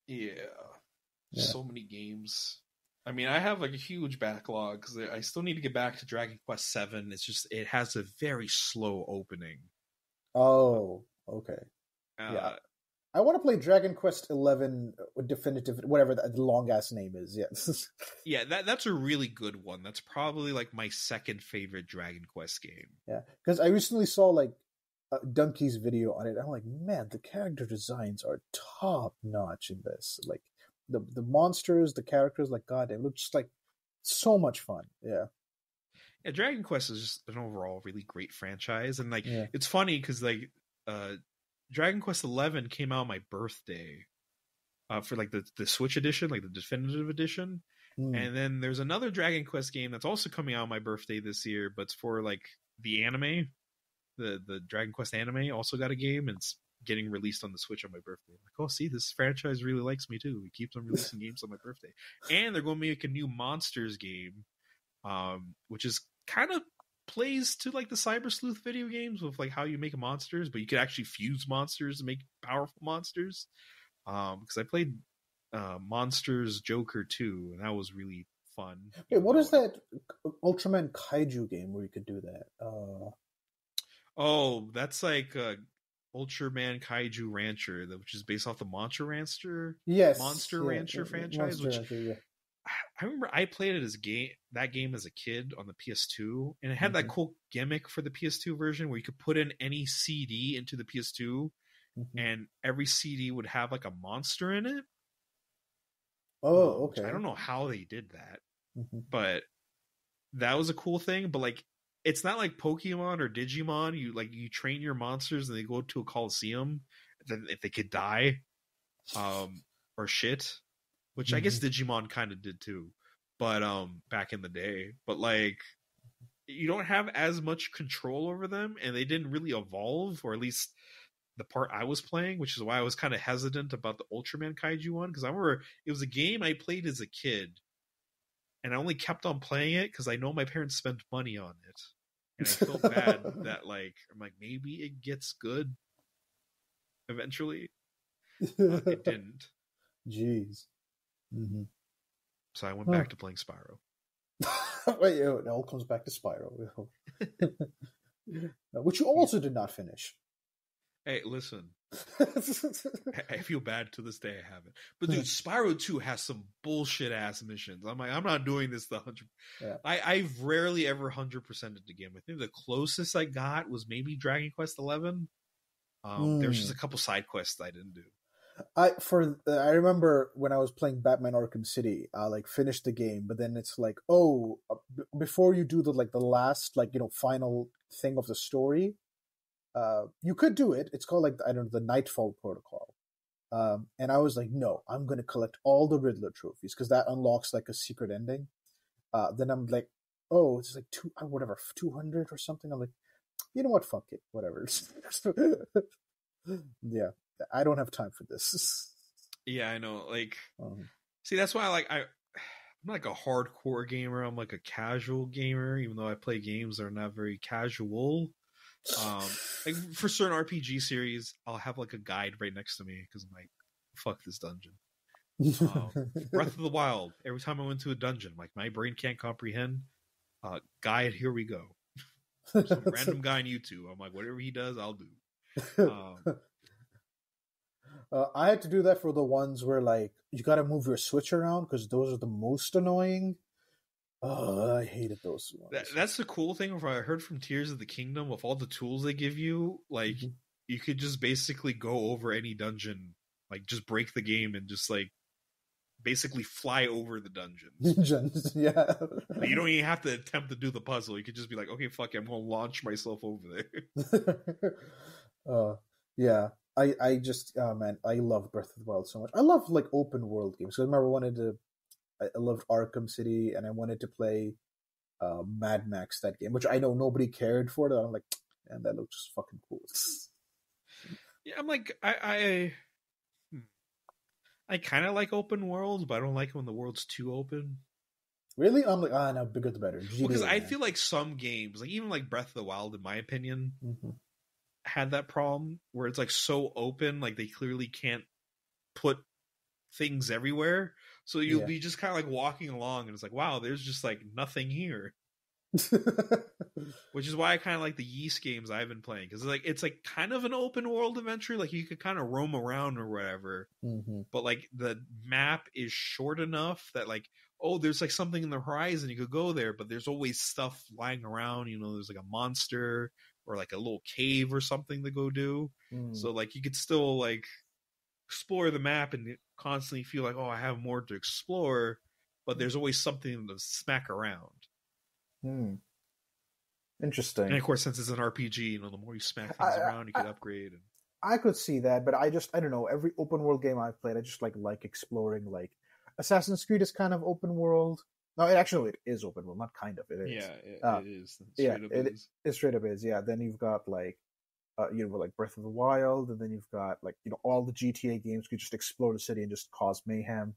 Yeah. So many games. I mean, I have like a huge backlog because I still need to get back to Dragon Quest VII. It's just it has a very slow opening.
Oh, okay. Yeah, I want to play Dragon Quest XI Definitive, whatever the long ass name is. Yes.
Yeah, that's a really good one. That's probably like my second favorite Dragon Quest game.
Yeah, because I recently saw like Donkey's video on it. I'm like, man, the character designs are top notch in this. Like the monsters, the characters, like God, they look just like so much fun. Yeah.
Yeah, Dragon Quest is just an overall really great franchise, and like it's funny because like Dragon Quest XI came out on my birthday for like the Switch edition, like the definitive edition, and then there's another Dragon Quest game that's also coming out on my birthday this year, but it's for like the anime, the Dragon Quest anime also got a game, and it's getting released on the Switch on my birthday. I'm like, oh, see, this franchise really likes me too. It keeps on releasing games on my birthday, and they're going to make a new Monsters game. Which is kind of plays to like the Cyber Sleuth video games with like how you make monsters, but you could actually fuse monsters to make powerful monsters. Because I played Monsters Joker 2, and that was really fun.
Wait, what is that Ultraman Kaiju game where you could do that?
Oh, that's like Ultraman Kaiju Rancher, which is based off the Monster Rancher franchise. I remember I played it as that game as a kid on the PS2, and it had that cool gimmick for the PS2 version where you could put in any CD into the PS2, and every CD would have like a monster in it.
Oh, okay.
I don't know how they did that, but that was a cool thing. But like, it's not like Pokemon or Digimon. You train your monsters and they go to a Coliseum, then if they could die, or shit. Which I guess Digimon kind of did too, but back in the day. But like, you don't have as much control over them, and they didn't really evolve, or at least the part I was playing, which is why I was kind of hesitant about the Ultraman Kaiju one, because I remember it was a game I played as a kid, and I only kept on playing it because I know my parents spent money on it, and I feel bad that like I'm like maybe it gets good eventually. It didn't.
Jeez.
So I went back to playing Spyro.
Wait, it all comes back to Spyro. Which you also did not finish.
Hey, listen. I feel bad to this day I haven't. But dude, Spyro 2 has some bullshit ass missions. I'm like, I'm not doing this the 100. Yeah. I've rarely ever 100%ed the game. I think the closest I got was maybe Dragon Quest 11. There's just a couple side quests I didn't do.
I remember when I was playing Batman Arkham City, I like finished the game, but then it's like, before you do the last final thing of the story, you could do it. It's called the Nightfall Protocol, and I was like, no, I'm going to collect all the Riddler trophies because that unlocks like a secret ending. Then I'm like, oh, it's like 200 or something. I'm like, you know what, fuck it, whatever. Yeah. I don't have time for this.
Yeah, I know. Like, see, that's why I'm not like a hardcore gamer. I'm like a casual gamer, even though I play games that are not very casual. Like for certain RPG series, I'll have like a guide right next to me because I'm like, fuck this dungeon. Breath of the Wild. Every time I went to a dungeon, like my brain can't comprehend. Guide, here we go. Some random guy on YouTube. I'm like, whatever he does, I'll do.
I had to do that for the ones where like you got to move your Switch around because those are the most annoying. Oh, I hated those ones.
That's the cool thing. If I heard from Tears of the Kingdom, with all the tools they give you, like you could just basically go over any dungeon, like just break the game and just like basically fly over the dungeons.
Yeah.
Like, you don't even have to attempt to do the puzzle. You could just be like, okay, fuck it, I'm gonna launch myself over there.
Yeah. I just, oh man, I love Breath of the Wild so much. I love like open world games. So I remember I loved Arkham City, and I wanted to play Mad Max, that game, which I know nobody cared for. That I'm like, man, that looks just fucking cool.
Yeah, I'm like, I kind of like open worlds, but I don't like it when the world's too open.
Really? I'm like, no, bigger the better.
Because I feel like some games, like even like Breath of the Wild, in my opinion, had that problem where it's like so open, like they clearly can't put things everywhere. So you'll be just kind of like walking along, and it's like, wow, there's just like nothing here. Which is why I kind of like the Yeast games I've been playing, because it's like kind of an open world adventure. Like you could kind of roam around or whatever, but like the map is short enough that like, oh, there's like something in the horizon, you could go there, but there's always stuff lying around. You know, there's like a monster or like a little cave or something to go do. So like you could still like explore the map and constantly feel like, oh, I have more to explore, but there's always something to smack around.
Interesting.
And of course, since it's an RPG, you know, the more you smack things around, you can upgrade.
I could see that, but I don't know. Every open world game I've played, I just like exploring. Like Assassin's Creed is kind of open world. No, it is open world, not kind of. It is.
Yeah, it is.
It straight up is. Yeah. Then you've got like, like Breath of the Wild, and then you've got like all the GTA games. You just explore the city and just cause mayhem.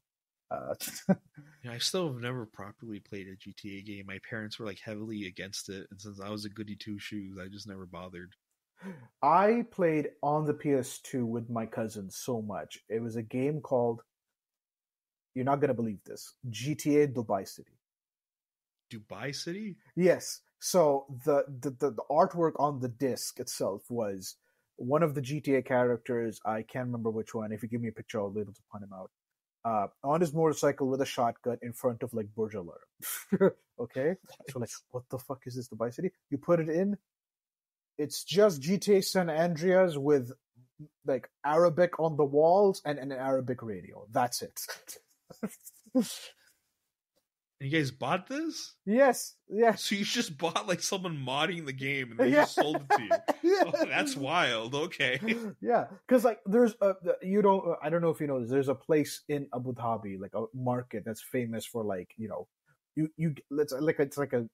I still have never properly played a GTA game. My parents were like heavily against it, and since I was a goody two shoes, I just never bothered.
I played on the PS2 with my cousins so much. It was a game called, you're not gonna believe this, GTA Dubai City.
Dubai City?
Yes. So the artwork on the disc itself was one of the GTA characters. I can't remember which one. If you give me a picture, I'll be able to point him out. On his motorcycle with a shotgun in front of like Burj Al Arab. Okay? So like, what the fuck is this, Dubai City? You put it in, it's just GTA San Andreas with like Arabic on the walls and an Arabic radio. That's it.
And you guys bought this?
Yes.
So you just bought like someone modding the game and they just sold it to you. Oh, that's wild. Okay.
Yeah, because like there's I don't know if you know this. There's a place in Abu Dhabi, like a market that's famous for like it's like a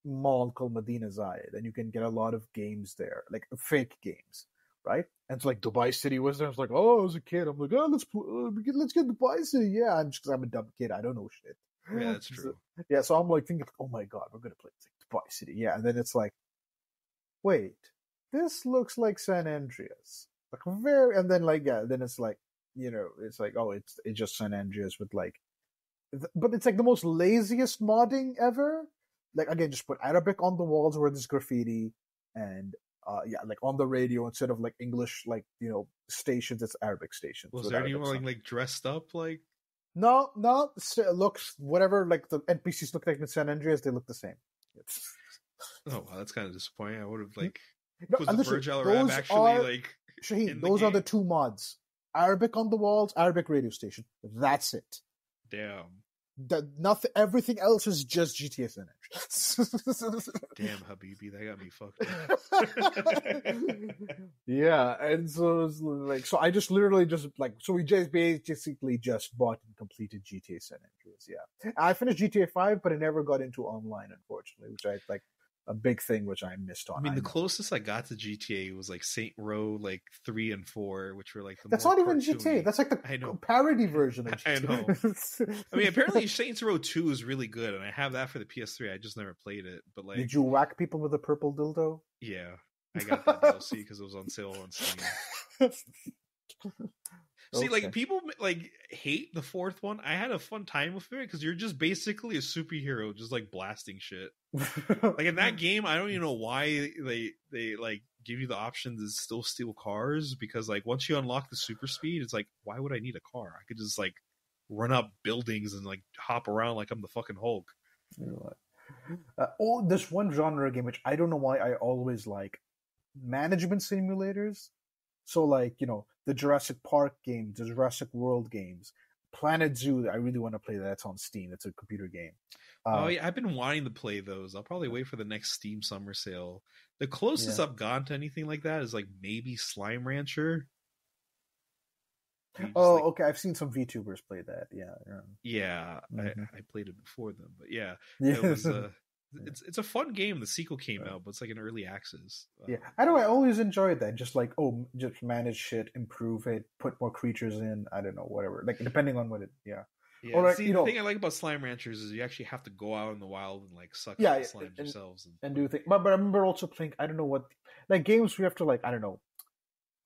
mall called Medina Zayed, and you can get a lot of games there, like fake games, right? And it's like Dubai City was there. I was like, oh, as a kid, I'm like, oh, let's get Dubai City. Yeah, I'm a dumb kid. I don't know shit.
Yeah, that's true.
So I'm like thinking, oh my god, we're gonna play Dubai City. Yeah, and then it's like, wait, this looks like San Andreas. Like and then like then it's like it's like, oh, it's just San Andreas with like, but it's like the most laziest modding ever. Like again, just put Arabic on the walls where there's graffiti, and like on the radio instead of like English stations, it's Arabic stations.
Was there anyone like dressed up like?
No, it looks whatever. Like the NPCs look like in San Andreas, they look the same.
Oh, wow, that's kind of disappointing. I would have like.
No,
was the Burj Al Arab actually like?
Shaheen, those are the two mods: Arabic on the walls, Arabic radio station. That's it.
Damn.
Nothing. Everything else is just GTA San Andreas.
Damn, Habibi, that got me fucked up.
Yeah, and so it's like, so I just literally we just basically just bought and completed GTA San Andreas. Yeah, I finished GTA 5, but I never got into online, unfortunately, which I like. A big thing which I missed on.
I mean, the closest I got to GTA was like Saint Row, like 3 and 4, which were like the
that's not even GTA. That's like the parody version of GTA.
I know. I mean, apparently Saints Row 2 is really good, and I have that for the PS3. I just never played it. But like,
did you whack people with a purple dildo?
Yeah, I got that DLC because it was on sale on Steam. See, like people like hate the fourth one. I had a fun time with it because you're just basically a superhero, just like blasting shit. Like in that game, I don't even know why they like give you the option to still steal cars, because like once you unlock the super speed, it's like, why would I need a car? I could just like run up buildings and like hop around like I'm the fucking Hulk.
There's one genre game which I don't know why I always like: management simulators. So, like, the Jurassic Park games, the Jurassic World games, Planet Zoo. I really want to play that. That's on Steam. It's a computer game.
Oh yeah, I've been wanting to play those. I'll probably wait for the next Steam summer sale. The closest I've gone to anything like that is like maybe Slime Rancher.
Okay. I've seen some VTubers play that.
Yeah.
Mm-hmm.
I played it before them, but yeah. It was it's a fun game. The sequel came out, but it's like an early access.
I always enjoyed that. Just like, just manage shit, improve it, put more creatures in. I don't know, whatever. Like, depending on what it. Yeah.
Or like, the thing I like about Slime Ranchers is you actually have to go out in the wild and like suck out the slimes yourselves
and do things. But I remember also playing, I don't know what, like games where you have to, like, I don't know,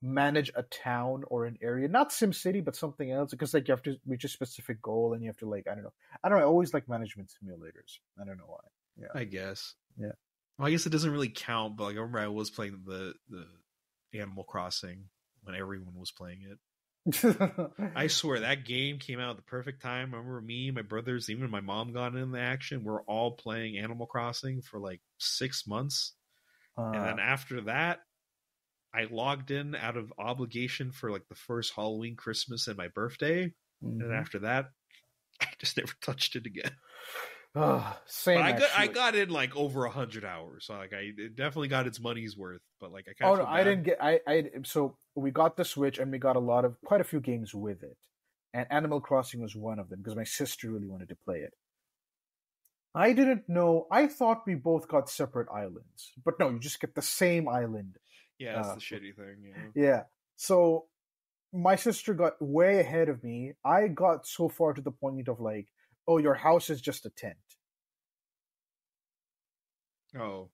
manage a town or an area, not SimCity, but something else, because like you have to reach a specific goal and you have to, like, I don't know. I always like management simulators. I don't know why. Yeah,
I guess.
Yeah.
Well, I guess it doesn't really count, but like I remember I was playing the Animal Crossing when everyone was playing it. I swear that game came out at the perfect time. I remember me, my brothers, even my mom got in the action. We're all playing Animal Crossing for like 6 months. And then after that, I logged in out of obligation for like the first Halloween, Christmas, and my birthday. Mm-hmm. And after that, I just never touched it again.
Same.
But I got in like over 100 hours, so like it definitely got its money's worth. But like
I didn't get. So we got the Switch and we got quite a few games with it, and Animal Crossing was one of them because my sister really wanted to play it. I didn't know. I thought we both got separate islands, but no, you just get the same island.
Yeah, that's the shitty thing.
Yeah. So my sister got way ahead of me. I got so far to the point of like, oh, your house is just a tent.
Oh.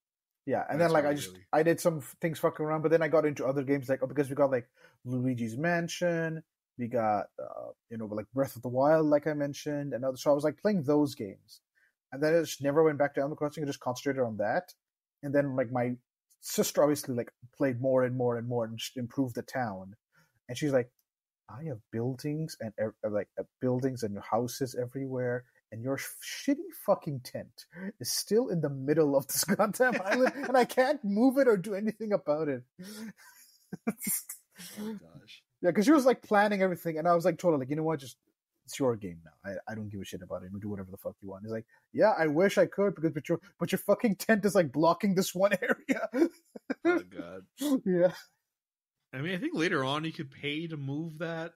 Yeah, and then like I did some things fucking around, but then I got into other games like because we got like Luigi's Mansion, we got like Breath of the Wild, like I mentioned, and so I was like playing those games, and then I just never went back to Animal Crossing. I just concentrated on that, and then like my sister obviously like played more and more and more and just improved the town, and she's like, I have buildings and buildings and houses everywhere, and your shitty fucking tent is still in the middle of this goddamn island, and I can't move it or do anything about it.
Oh gosh.
Yeah, because she was like planning everything, and I was like told her, like, you know what, just it's your game now. I don't give a shit about it. You do whatever the fuck you want. He's like, yeah, I wish I could, because but your fucking tent is like blocking this one area.
Oh god.
Yeah.
I mean, I think later on you could pay to move that.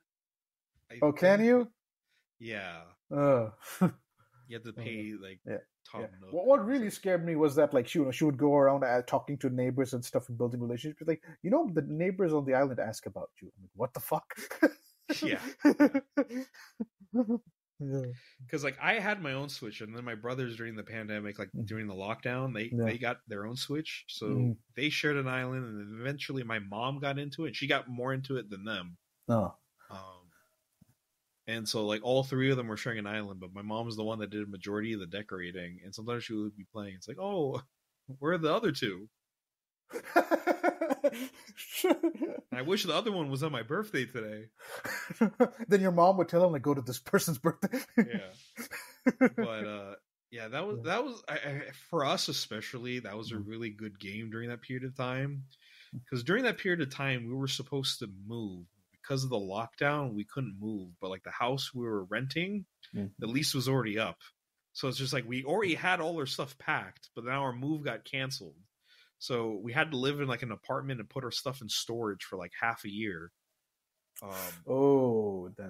Can you?
Yeah. You have to pay like top note.
What really scared me was that like she would go around talking to neighbors and stuff and building relationships. Like, the neighbors on the island ask about you. I'm like, what the fuck?
Yeah. Because like I had my own Switch, and then my brothers during the pandemic, like during the lockdown, they got their own Switch, so they shared an island, and eventually my mom got into it. She got more into it than them. And so like all three of them were sharing an island, but my mom was the one that did a majority of the decorating, and sometimes she would be playing. It's like, oh, where are the other two? I wish the other one was on my birthday today.
Then your mom would tell him, like, go to this person's birthday.
Yeah. But that was for us especially, that was a really good game during that period of time, because during that period of time we were supposed to move. Because of the lockdown, we couldn't move, but like the house we were renting, the lease was already up. So it's just like we already had all our stuff packed, but now our move got canceled. So we had to live in like an apartment and put our stuff in storage for like half a year.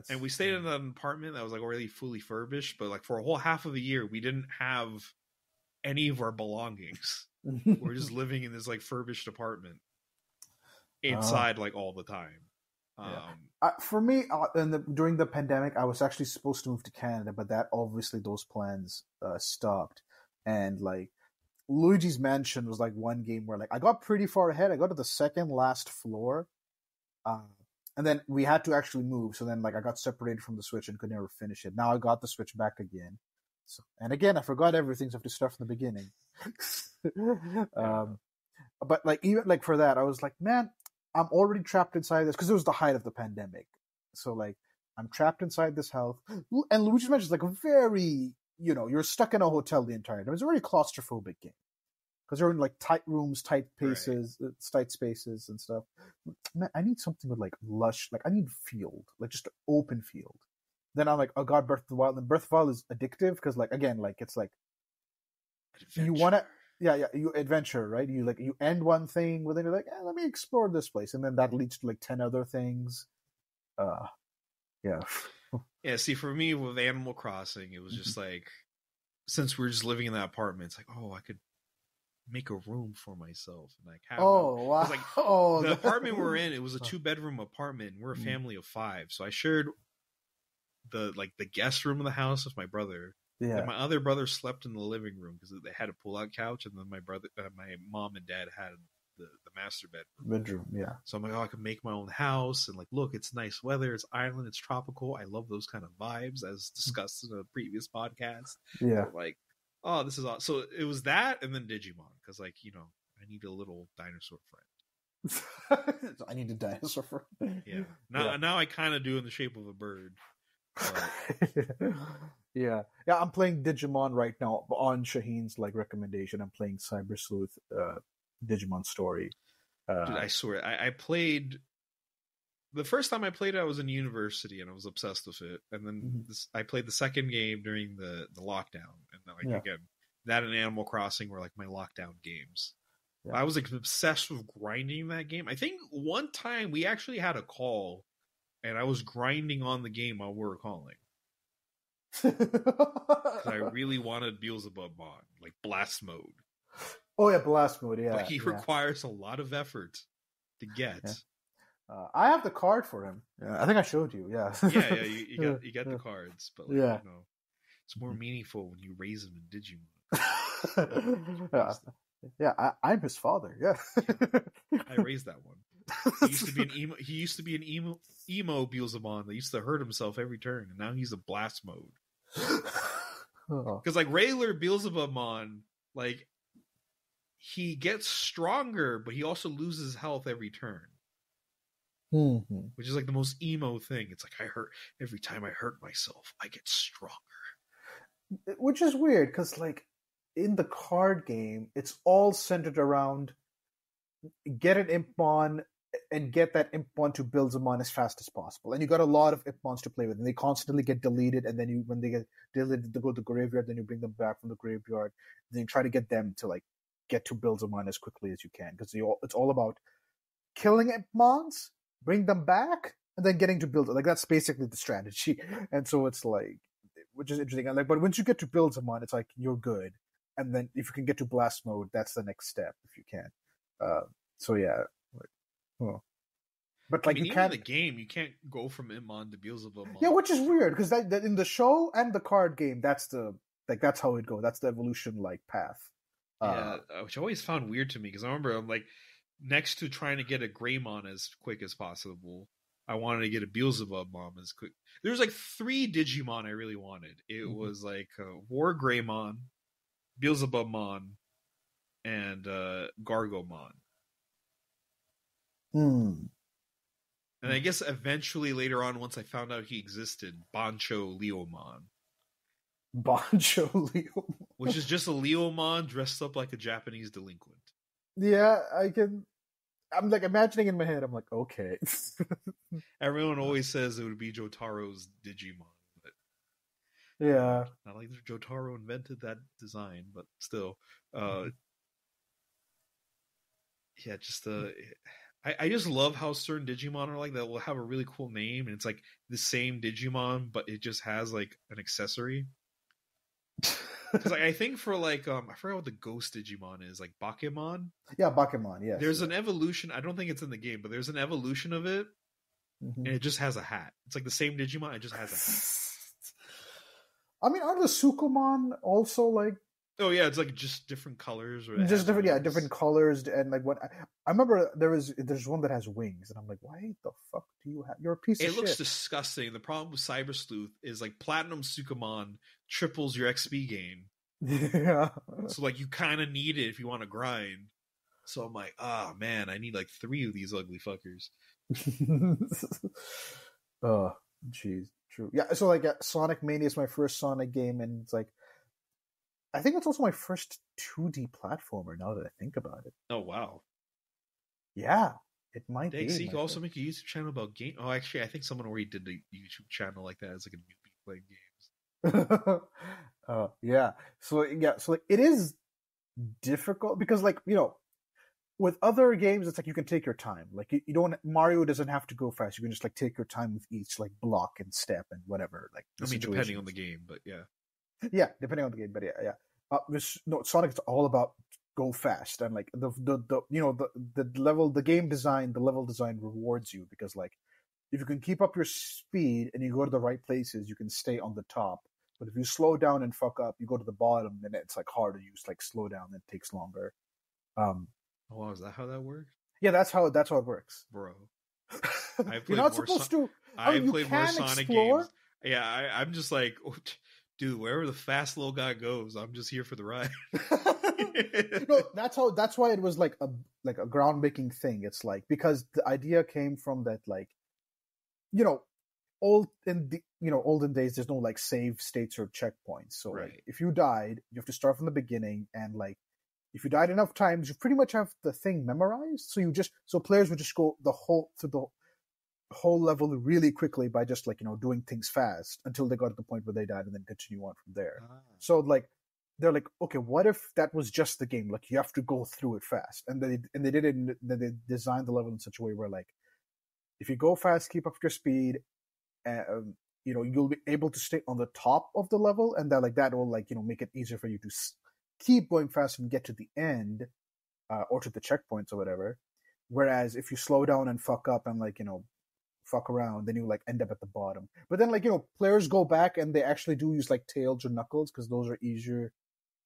And we stayed in an apartment that was like already fully furnished, but like for a whole half of the year, we didn't have any of our belongings. We're just living in this like furbished apartment inside like all the time.
For me, during the pandemic, I was actually supposed to move to Canada, but that obviously those plans stopped. And like Luigi's Mansion was like one game where like I got pretty far ahead. I got to the second last floor, and then we had to actually move. So then like I got separated from the Switch and could never finish it. Now I got the Switch back again. So, and again, I forgot everything, so I have to start from the beginning. But like even like for that, I was like, man, I'm already trapped inside this, because it was the height of the pandemic. So like I'm trapped inside this house, and Luigi's Mansion is like a very you're stuck in a hotel the entire time. It's a very claustrophobic game because you're in like tight rooms, tight spaces, tight spaces and stuff. Man, I need something with like lush, like I need field, like just an open field. Then I'm like, oh god, Breath of the Wild. And Breath of the Wild is addictive because like again, like it's like you want to. Yeah, you adventure, right? You end one thing, but then you're like, let me explore this place, and then that leads to like 10 other things. Yeah.
Yeah, see, for me with Animal Crossing, it was just like, since we're just living in that apartment, it's like, oh, I could make a room for myself and like have.
Wow!
Like, the apartment we're in, it was a 2-bedroom apartment. And we're a family of 5, so I shared the guest room of the house with my brother.
Yeah.
And my other brother slept in the living room because they had a pull-out couch, and then my mom and dad had the master
bedroom. Yeah.
So I'm like, oh, I can make my own house, and like, look, it's nice weather, it's island, it's tropical. I love those kind of vibes, as discussed in a previous podcast.
Yeah.
So like, oh, this is awesome. So it was that, and then Digimon, because like, I need a little dinosaur friend.
I need a dinosaur friend.
Yeah. Now I kind of do in the shape of a bird.
Yeah, I'm playing Digimon right now on Shaheen's like recommendation. I'm playing Cyber Sleuth Digimon Story.
Dude, I swear, I played the first time I played it, I was in university and I was obsessed with it. And then I played the second game during the lockdown, and like again, that and Animal Crossing were like my lockdown games. I was like obsessed with grinding that game. I think one time we actually had a call, and I was grinding on the game while we were calling. I really wanted Beelzebub Mon, like blast mode.
Oh yeah, blast mode. Yeah,
but he requires a lot of effort to get.
Yeah. I have the card for him. Yeah, I think I showed you. Yeah,
you got the cards, but like, it's more meaningful when you raise him in
Digimon. I'm his father. Yeah,
I raised that one. He used to be an emo. He used to be an emo Beelzebub that used to hurt himself every turn, and now he's a blast mode. Because like regular Beelzebubmon, like he gets stronger, but he also loses health every turn, which is like the most emo thing. It's like every time I hurt myself, I get stronger,
which is weird because like in the card game, it's all centered around get an Impmon and get that Impmon to Beelzebub as fast as possible. And you got a lot of Impmons to play with, and they constantly get deleted. And then when they get deleted, they go to the graveyard. Then you bring them back from the graveyard. Then you try to get them to like get to Beelzebub as quickly as you can, because it's all about killing Impmons, bring them back, and then getting to Beelzebub. Like that's basically the strategy. And so it's like, which is interesting. And like, but once you get to Beelzebub, it's like you're good. And then if you can get to blast mode, that's the next step if you can. So yeah. But like, you can't
in the game. You can't go from Immon to Beelzebub.
Yeah, which is weird because that in the show and the card game, that's how it goes. That's the evolution like path.
Which I always found weird to me because I remember I'm like, next to trying to get a Greymon as quick as possible, I wanted to get a Beelzebub Mom as quick. There's like 3 Digimon I really wanted. It was like War Greymon, Beelzebubmon, and Gargomon. And I guess eventually later on, once I found out he existed, Bancho Leomon. Which is just a Leomon dressed up like a Japanese delinquent.
Yeah, I'm like imagining in my head, I'm like, okay.
Everyone always says it would be Jotaro's Digimon. But
yeah.
Not like Jotaro invented that design, but still. I just love how certain Digimon are like that will have a really cool name, and it's like the same Digimon, but it just has like an accessory. Because like, I think for like I forgot what the ghost Digimon is, like Bakemon.
Yeah, Bakemon. Yes.
There's an evolution. I don't think it's in the game, but there's an evolution of it, and it just has a hat. It's like the same Digimon. It just has a hat.
I mean, are the Sukomon also like?
Oh yeah, it's like just different colors, or
just different colors, and like what I remember, there's one that has wings, and I'm like, why the fuck do you have? You're a piece of shit.
It looks disgusting. The problem with Cyber Sleuth is like Platinum Sukomon triples your XP gain.
Yeah.
So like you kind of need it if you want to grind. So I'm like, man, I need like 3 of these ugly fuckers.
Oh, jeez. True. Yeah. So like Sonic Mania is my first Sonic game, and it's like I think it's also my first 2D platformer. Now that I think about it.
Oh wow.
Yeah, it might
Dang,
be.
so you can also make a YouTube channel about game. Oh, actually, I think someone already did a YouTube channel like that as like a newbie playing games.
Yeah. So like it is difficult because like with other games it's like you can take your time. Like you don't Mario doesn't have to go fast. You can just like take your time with each like block and step and whatever. Like
I mean, depending on the game, but yeah.
Yeah, depending on the game, but yeah. Sonic is all about go fast and like the level, the game design, the level design rewards you because like if you can keep up your speed and you go to the right places, you can stay on the top. But if you slow down and fuck up, you go to the bottom, then it's like harder. You just like slow down, and it takes longer.
Oh, is that how that works?
Yeah, that's how it works,
bro.
You're not supposed to.
I played more Sonic games. Yeah, I'm just like, dude, wherever the fast little guy goes, I'm just here for the ride.
No, that's why it was like a groundbreaking thing. It's like because the idea came from that like, olden days there's no like save states or checkpoints. So
right.
Like if you died, you have to start from the beginning, and like if you died enough times, you pretty much have the thing memorized. So players would just go through the whole level really quickly by just like doing things fast until they got to the point where they died and then continue on from there. So like they're like, okay, what if that was just the game? Like you have to go through it fast, and they did it. They designed the level in such a way where like if you go fast, keep up your speed, you'll be able to stay on the top of the level, and that will like make it easier for you to keep going fast and get to the end or to the checkpoints or whatever. Whereas if you slow down and fuck up and like fuck around, then you like end up at the bottom. But then like players go back and they actually do use like Tails or Knuckles because those are easier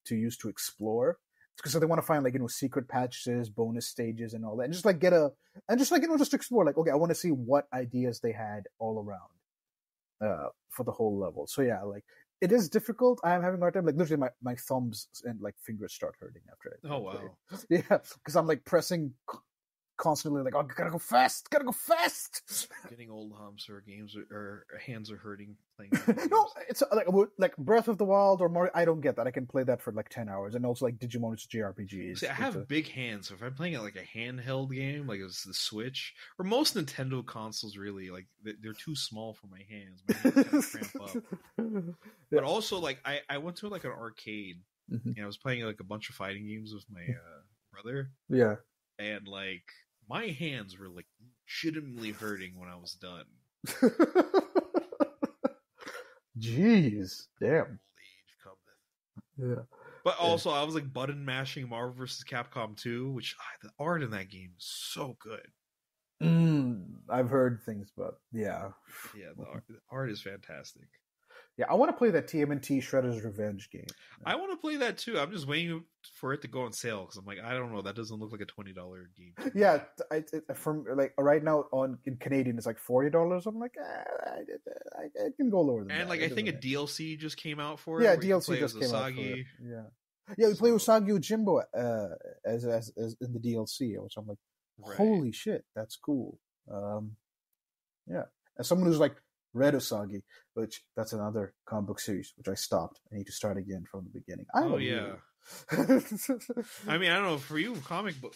to use to explore. It's because they want to find like secret patches, bonus stages, and all that, and just like just explore. Like, okay, I want to see what ideas they had all around for the whole level. So yeah, like it is difficult. I am having a hard time. Like literally, my thumbs and like fingers start hurting after it.
Oh wow!
Yeah, because I'm like pressing constantly, like, oh, gotta go fast.
Getting old, or games or hands are hurting playing.
No, it's like Breath of the Wild or Mario. I don't get that. I can play that for like 10 hours, and also like Digimon, it's JRPGs.
See, I have big hands, so if I'm playing like a handheld game, like it's the Switch or most Nintendo consoles, really like they're too small for my hands. My hands kind of cramp up. But also, like I went to like an arcade, and I was playing like a bunch of fighting games with my brother.
Yeah,
and like my hands were like legitimately hurting when I was done.
Jeez, damn.
Old age cometh.
Yeah.
But also, I was like button mashing Marvel vs. Capcom 2, which the art in that game is so good.
I've heard things, but yeah.
Yeah, the art is fantastic.
Yeah, I want to play that TMNT Shredder's Revenge game.
I want to play that too. I'm just waiting for it to go on sale because I'm like, I don't know, that doesn't look like a $20 game.
Yeah, from like right now in Canadian it's like $40. I'm like, I can go lower than that.
And like I think a DLC just came out for it.
Yeah, DLC just came out for it. Yeah, we play Usagi Yojimbo as in the DLC, which I'm like, holy shit, that's cool. Yeah, as someone who's like read Usagi, which that's another comic book series which I stopped. I need to start again from the beginning.
I mean, I don't know, for you, comic book.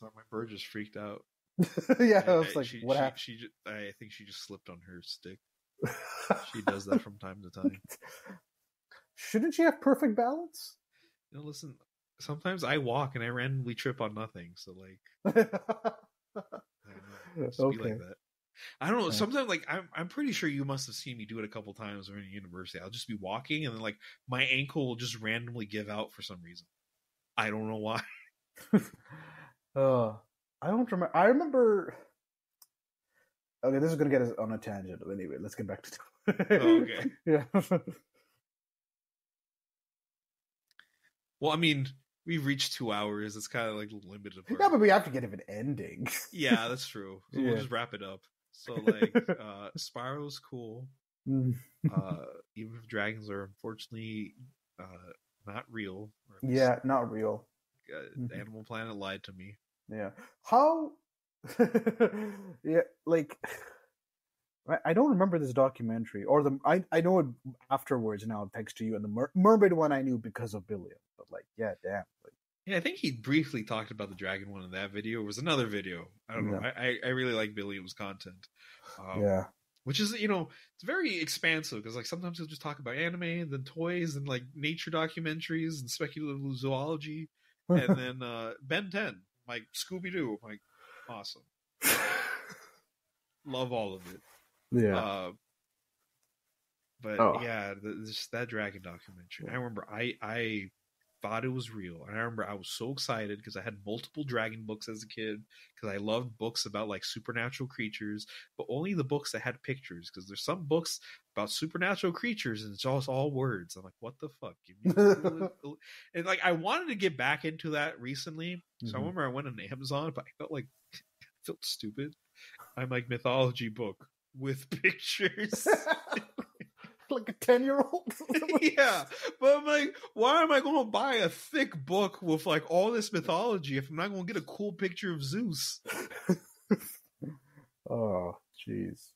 My bird just freaked out.
Yeah, I was like, what happened?
I think she just slipped on her stick. She does that from time to time.
Shouldn't she have perfect balance?
Listen, sometimes I walk and I randomly trip on nothing. So like, I don't know, be like that. I don't know. Sometimes, like, I'm pretty sure you must have seen me do it a couple times when in university. I'll just be walking, and then like my ankle will just randomly give out for some reason. I don't know why.
I don't remember. I remember. Okay, this is gonna get us on a tangent. Anyway, let's get back to.
Okay.
Yeah.
Well, I mean, we've reached 2 hours. It's kind of like limited.
Yeah, but we have to get an ending.
Yeah, that's true. So we'll just wrap it up. So like, Spyro's cool. Even if dragons are unfortunately not real.
Yeah, not real.
Animal Planet lied to me.
Yeah. How? Yeah, like I don't remember this documentary, or I know it afterwards now thanks to you, and the mermaid one I knew because of Billiam. But like, yeah, damn. Like,
Yeah, I think he briefly talked about the dragon one in that video. It was another video. I don't know. I really like Billiam's content.
Yeah.
Which is, it's very expansive because like sometimes he'll just talk about anime and then toys and like nature documentaries and speculative zoology. And then Ben 10, like Scooby-Doo, like awesome. Love all of it.
Yeah.
But yeah, just that dragon documentary. I remember I thought it was real. And I remember I was so excited because I had multiple dragon books as a kid because I loved books about like supernatural creatures, but only the books that had pictures because there's some books about supernatural creatures and it's just all words. I'm like, what the fuck? Give me and like I wanted to get back into that recently. So I remember I went on Amazon, but I felt stupid. I'm like mythology book with pictures.
Like a 10-year-old.
Yeah, but I'm like, why am I going to buy a thick book with like all this mythology if I'm not going to get a cool picture of Zeus?
Oh, jeez,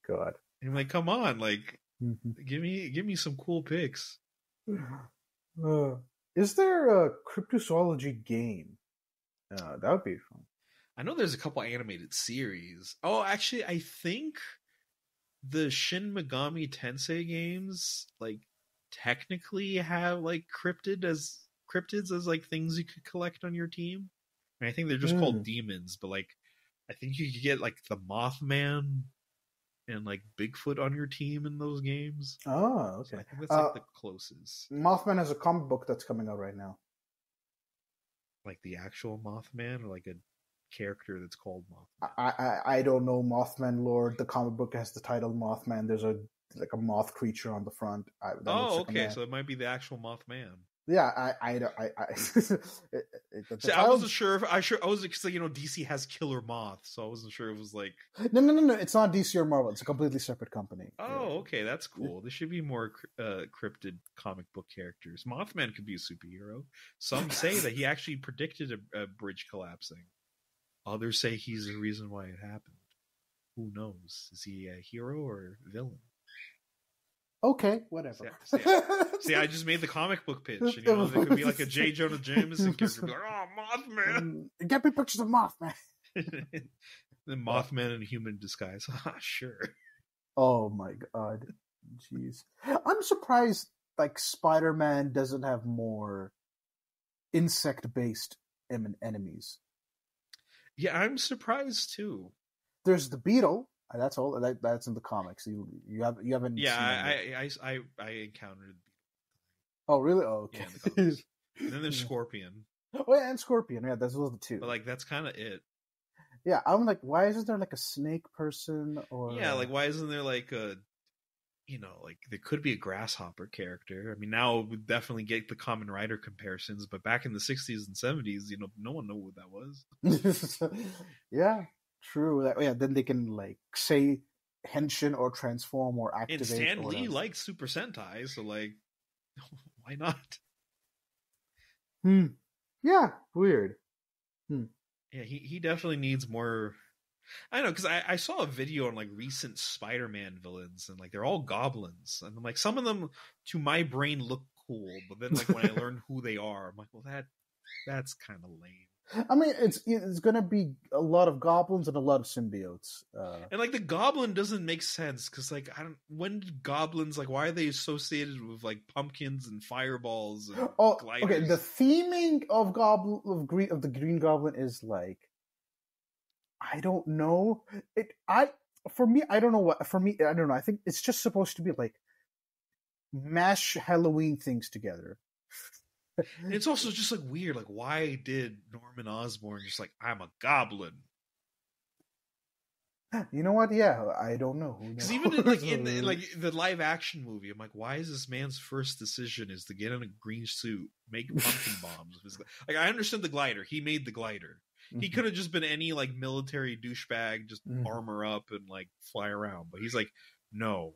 God!
And I'm like, come on, like, give me some cool pics.
Is there a cryptozoology game? That would be fun.
I know there's a couple animated series. Oh, actually, I think the Shin Megami Tensei games like technically have like cryptids as like things you could collect on your team. And I think they're just called demons, but like I think you could get like the Mothman and like Bigfoot on your team in those games.
Oh, okay.
So I think that's like the closest.
Mothman has a comic book that's coming out right now.
Like the actual Mothman, or like a character that's called Mothman?
I don't know Mothman lore. The comic book has the title Mothman. There's a moth creature on the front.
Okay, so it might be the actual Mothman.
Yeah,
See, I wasn't sure if I was like, DC has Killer Moth, so I wasn't sure it was like
no. It's not DC or Marvel. It's a completely separate company.
Oh, okay, that's cool. There should be more cryptid comic book characters. Mothman could be a superhero. Some say that he actually predicted a bridge collapsing. Others say he's the reason why it happened. Who knows? Is he a hero or villain?
Okay, whatever.
See, I just made the comic book pitch. And, there could be like a J. Jonah Jameson character. Be like, oh, Mothman!
Get me pictures of Mothman.
The Mothman in human disguise. Sure.
Oh my god. Jeez. I'm surprised like Spider-Man doesn't have more insect-based enemies.
Yeah, I'm surprised too.
There's the Beetle. That's all. That's in the comics. You haven't.
Yeah, I encountered.
Oh really? Oh okay.
Yeah, and then there's Scorpion.
Oh yeah, and Scorpion. Yeah, those are the two.
But like that's kind of it.
Yeah, I'm like, why isn't there like a snake person or?
Yeah, like why isn't there like a, like there could be a grasshopper character. I mean, now we definitely get the Kamen Rider comparisons, but back in the 60s and 70s, no one knew what that was.
Yeah, true. Yeah, then they can like say henshin or transform or activate.
And Stan Lee likes Super Sentai, so like, why not?
Yeah, weird.
Yeah, he definitely needs more. I know, because I saw a video on like recent Spider-Man villains, and like they're all goblins, and I'm like, some of them to my brain look cool, but then like when I learn who they are, I'm like, well, that's kind of lame.
I mean, it's gonna be a lot of goblins and a lot of symbiotes,
and like the goblin doesn't make sense because like when did goblins like why are they associated with like pumpkins and fireballs and gliders?
Okay, the theming of the Green Goblin is like, I don't know. I don't know. I think it's just supposed to be like mash Halloween things together.
And it's also just like weird. Like, why did Norman Osborn just like, I'm a goblin?
You know what? Yeah, I don't know.
Because even in like the live action movie, I'm like, why is this man's first decision is to get in a green suit, make pumpkin bombs? Like, I understand the glider. He made the glider. He could have just been any like military douchebag, just armor up and like fly around. But he's like, no,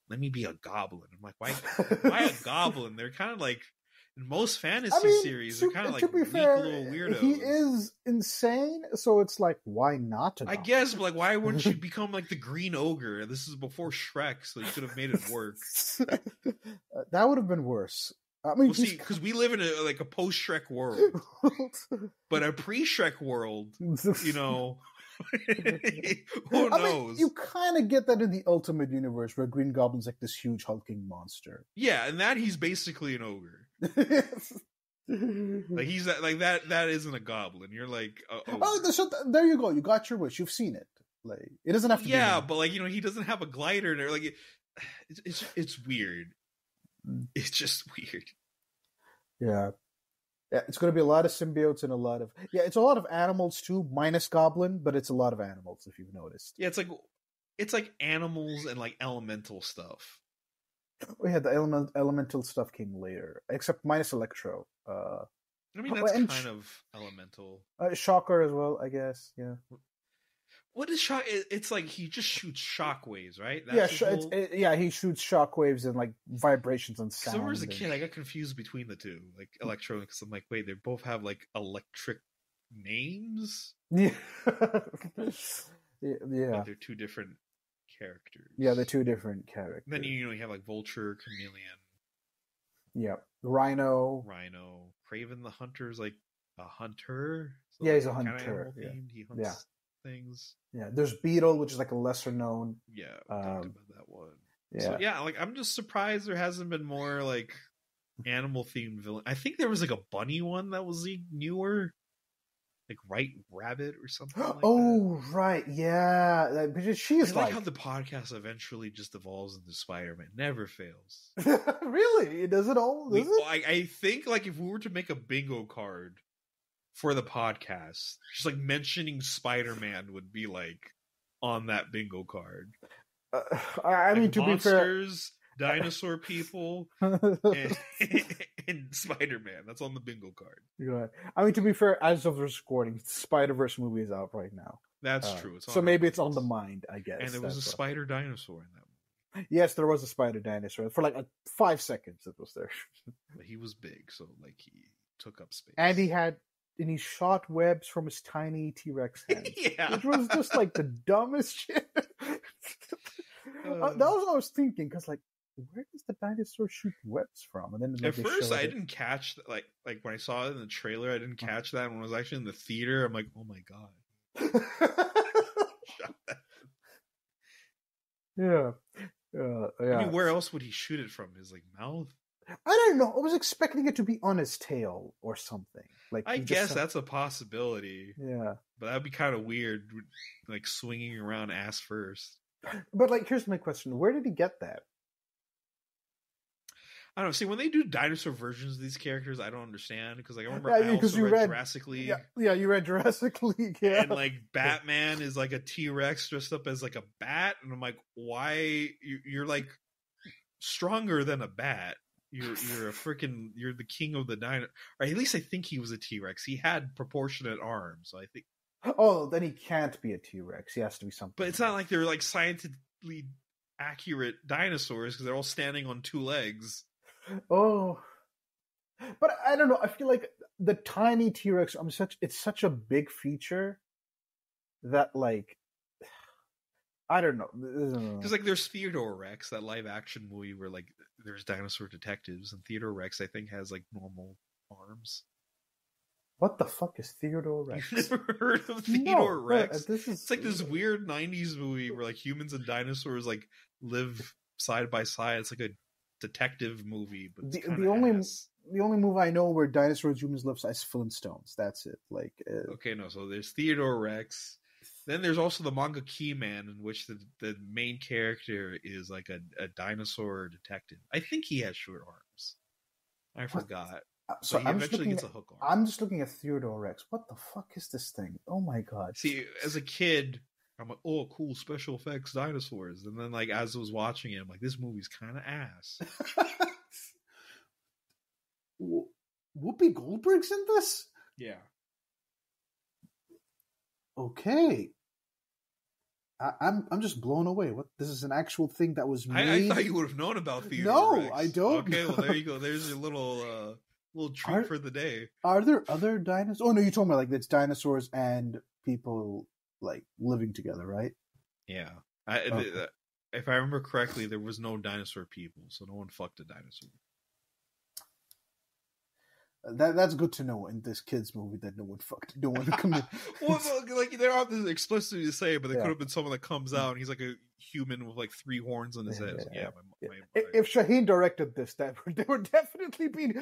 let me be a goblin. I'm like, why a goblin? They're kind of like, And most fantasy series are kind of like
to be
weak
fair,
little weirdos.
he is insane, so it's like, why not?
I guess, but like, why wouldn't you become like the Green Ogre? This is before Shrek, so you could have made it work.
That would have been worse. I mean,
see, because we live in a post Shrek world, but a pre Shrek world, you know, who knows?
I mean, you kind of get that in the Ultimate Universe, where Green Goblin's like this huge hulking monster.
Yeah, and that he's basically an ogre. Like he's like that. That isn't a goblin. You're like,
so there you go. You got your wish. You've seen it. Like it doesn't have to.
Yeah, but like he doesn't have a glider. There. Like it's weird. It's just weird.
Yeah, it's going to be a lot of symbiotes and a lot of it's a lot of animals too, minus Goblin, but it's a lot of animals if you've noticed.
Yeah, it's like animals and like elemental stuff.
Oh yeah, the elemental stuff came later, except minus Electro.
I mean that's kind of elemental.
Shocker as well, I guess. Yeah.
What is shock? It's like he just shoots shockwaves, right?
That's he shoots shockwaves and like vibrations and sound.
So when I was a kid, I got confused between the two, like Electro, because I'm like, wait, they both have like electric names.
Yeah,
but they're two different characters.
Yeah, they're two different characters.
And then you have like Vulture, Chameleon.
Yeah, Rhino.
Craven the Hunter is like a hunter.
So he's a hunter.
Yeah. He hunts things.
Yeah, there's Beetle, which is like a lesser known.
Yeah, we talked about that one.
Yeah,
so, like I'm just surprised there hasn't been more like animal themed villain. I think there was like a bunny one that was newer, like Right Rabbit or something. Like that.
Right, yeah. She's
I like how the podcast eventually just evolves into Spider-Man. Never fails.
Really? Does it all?
I think like if we were to make a bingo card for the podcast, just like mentioning Spider-Man would be like on that bingo card.
I mean,
like
to
monsters, be fair, dinosaur people, and Spider-Man. That's on the bingo card.
Yeah. I mean, to be fair, as of this recording, Spider-Verse movie is out right now.
That's true.
So maybe it's on the mind, I guess.
And there was a spider dinosaur in that movie.
Yes, there was a spider dinosaur. For like 5 seconds it was there.
But he was big, so like he took up space.
And he shot webs from his tiny T-Rex hands.
Yeah.
Which was just like the dumbest shit. That was what I was thinking, because like, where does the dinosaur shoot webs from? And then
at first I didn't catch like when I saw it in the trailer, I didn't catch that. When I was actually in the theater, I'm like, oh my god. Shot that.
Yeah.
I mean, where else would he shoot it from? His like mouth?
I don't know. I was expecting it to be on his tail or something. Like
I guess that's a possibility.
Yeah,
but that'd be kind of weird, like swinging around ass first.
But like, here's my question: where did he get that?
I don't know. See, when they do dinosaur versions of these characters, I don't understand, because like I remember I also read Jurassic League.
Yeah, you read Jurassic League. Yeah,
and like Batman is like a T-Rex dressed up as like a bat, and I'm like, why you're like stronger than a bat? You're the king of the dino. Or at least I think he was a T-Rex. He had proportionate arms, so I think.
Oh, then he can't be a T-Rex. He has to be something.
But it's not like they're like scientifically accurate dinosaurs, because they're all standing on 2 legs.
Oh, but I don't know. I feel like the tiny T-Rex. It's such a big feature that like, I don't know.
Because like there's Theodore Rex, that live action movie where like there's dinosaur detectives, and Theodore Rex I think has like normal arms.
What the fuck is Theodore Rex?
You've never heard of Theodore Rex?
It's
like this weird 90s movie where like humans and dinosaurs like live side by side. It's like a detective movie, but the
only movie I know where dinosaurs and humans live is Flintstones. That's it. Like
okay, no. So there's Theodore Rex. Then there's also the manga Keyman, in which the main character is like a dinosaur detective. I think he has short arms. I forgot.
So
he eventually gets a hook arm.
I'm just looking at Theodore Rex. What the fuck is this thing? Oh my god!
See, as a kid, I'm like, oh, cool special effects dinosaurs. And then like as I was watching it, I'm like, this movie's kind of ass.
Whoopi Goldberg's in this?
Yeah.
Okay. I'm just blown away. What? This is an actual thing that was made?
I thought you would have known about Theodore Rex.
I don't.
Okay, well there you go. There's your little little treat for the day.
Are there other dinosaurs? Oh no, you're talking about like it's dinosaurs and people like living together, right?
Yeah.
Okay.
If I remember correctly, there was no dinosaur people, so no one fucked a dinosaur.
That's good to know in this kids movie that no one committed.
Well, like they're not explicitly to say, but they could have been someone that comes out and he's like a human with like 3 horns on his head.
If Shaheen directed this, there would definitely be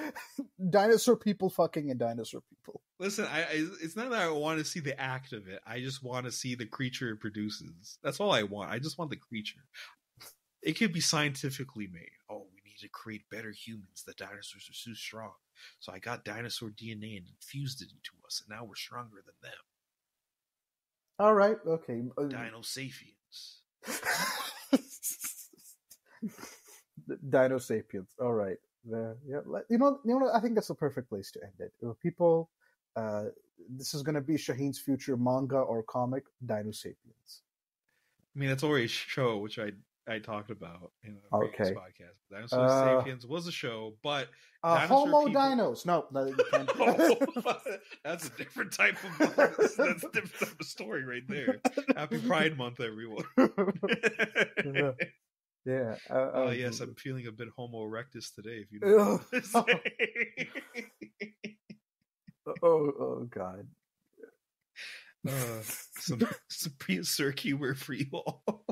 dinosaur people fucking and dinosaur people.
Listen, it's not that I want to see the act of it. I just want to see the creature it produces. That's all I want. I just want the creature. It could be scientifically made. Oh, we need to create better humans. The dinosaurs are so strong. So I got dinosaur DNA and infused it into us, and now we're stronger than them.
All right, okay.
Dino sapiens.
Dino sapiens. All right. You know. I think that's the perfect place to end it. People, this is going to be Shaheen's future manga or comic. Dino sapiens.
I mean, that's already a show which I talked about in a previous podcast. Dinosaur Sapiens was a show, but
Homo Dinos. No, you can't.
That's a different type of that's a different type of story right there. Happy Pride Month, everyone.
Yeah.
Yes, I'm feeling a bit Homo erectus today. If you know what to say.
Oh God.
Some prehistoric humor for you all.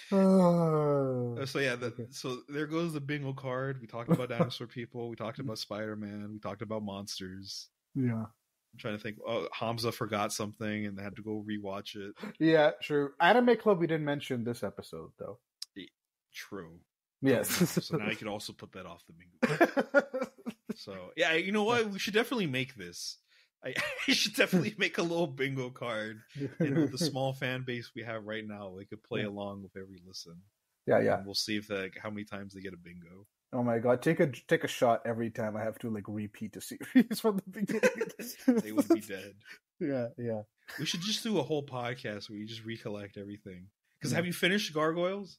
So yeah, so there goes the bingo card. We talked about dinosaur people. We talked about Spider-Man. We talked about monsters.
Yeah.
I'm trying to think. Oh, Hamza forgot something and they had to go rewatch it.
Yeah, true. Anime Club we didn't mention this episode though.
True.
Yes.
So now you could also put that off the bingo. So yeah, you know what? We should definitely make this. I should definitely make a little bingo card. And with the small fan base we have right now, they could play along with every listen.
Yeah.
And we'll see if how many times they get a bingo.
Oh my God! Take a shot every time I have to like repeat a series from the beginning.
They would be dead.
Yeah.
We should just do a whole podcast where you just recollect everything. Because have you finished Gargoyles?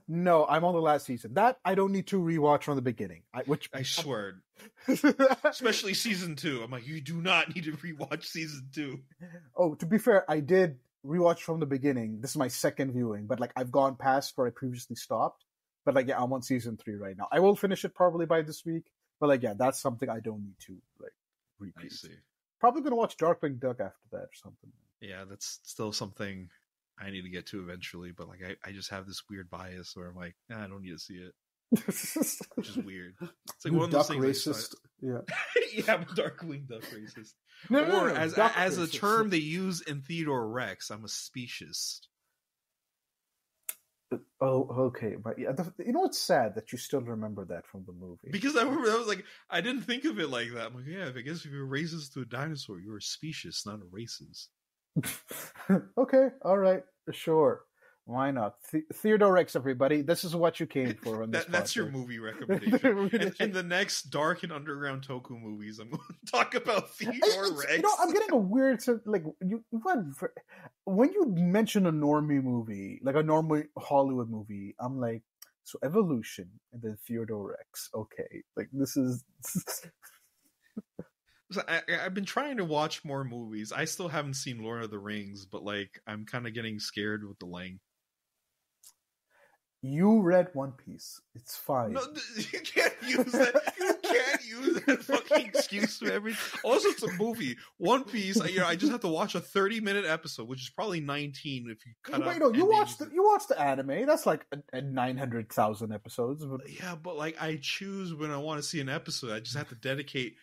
No, I'm on the last season. That I don't need to rewatch from the beginning. I
swear, especially season 2. I'm like, you do not need to rewatch season 2.
Oh, to be fair, I did rewatch from the beginning. This is my second viewing, but like I've gone past where I previously stopped. But like, yeah, I'm on season 3 right now. I will finish it probably by this week. But like, yeah, that's something I don't need to like repeat.
I see.
Probably gonna watch Darkwing Duck after that or something.
Yeah, that's still something I need to get to eventually, but like I just have this weird bias where I'm like, I don't need to see it. Which is weird. It's like one of those things
racist. Yeah.
Yeah, I'm a Darkwing Duck racist.
No,
as
racist.
A term they use in Theodore Rex, I'm a speciesist.
Oh, okay. But yeah, you know what's sad that you still remember that from the movie.
Because I remember, I was like, I didn't think of it like that. I'm like, yeah, I guess if you're racist to a dinosaur, you're a speciesist, not a racist.
Okay, all right, sure. Why not? Theodore Rex, everybody. This is what you came for on this
That's your movie recommendation. and the next dark and underground Toku movies, I'm going to talk about Theodore Rex.
You know, I'm getting a weird sense, like, when you mention a normie movie, like a normal Hollywood movie, I'm like, so Evolution and then Theodore Rex. Okay, like, this is...
So I've been trying to watch more movies. I still haven't seen Lord of the Rings, but like I'm kind of getting scared with the length.
You read One Piece. It's fine.
No, you can't use that. You can't use that fucking excuse for everything. Also, it's a movie. One Piece. I just have to watch a 30-minute episode, which is probably 19 if you cut out.
Wait, no, you watched the anime. That's like a 900,000 episodes. But...
Yeah, but like I choose when I want to see an episode. I just have to dedicate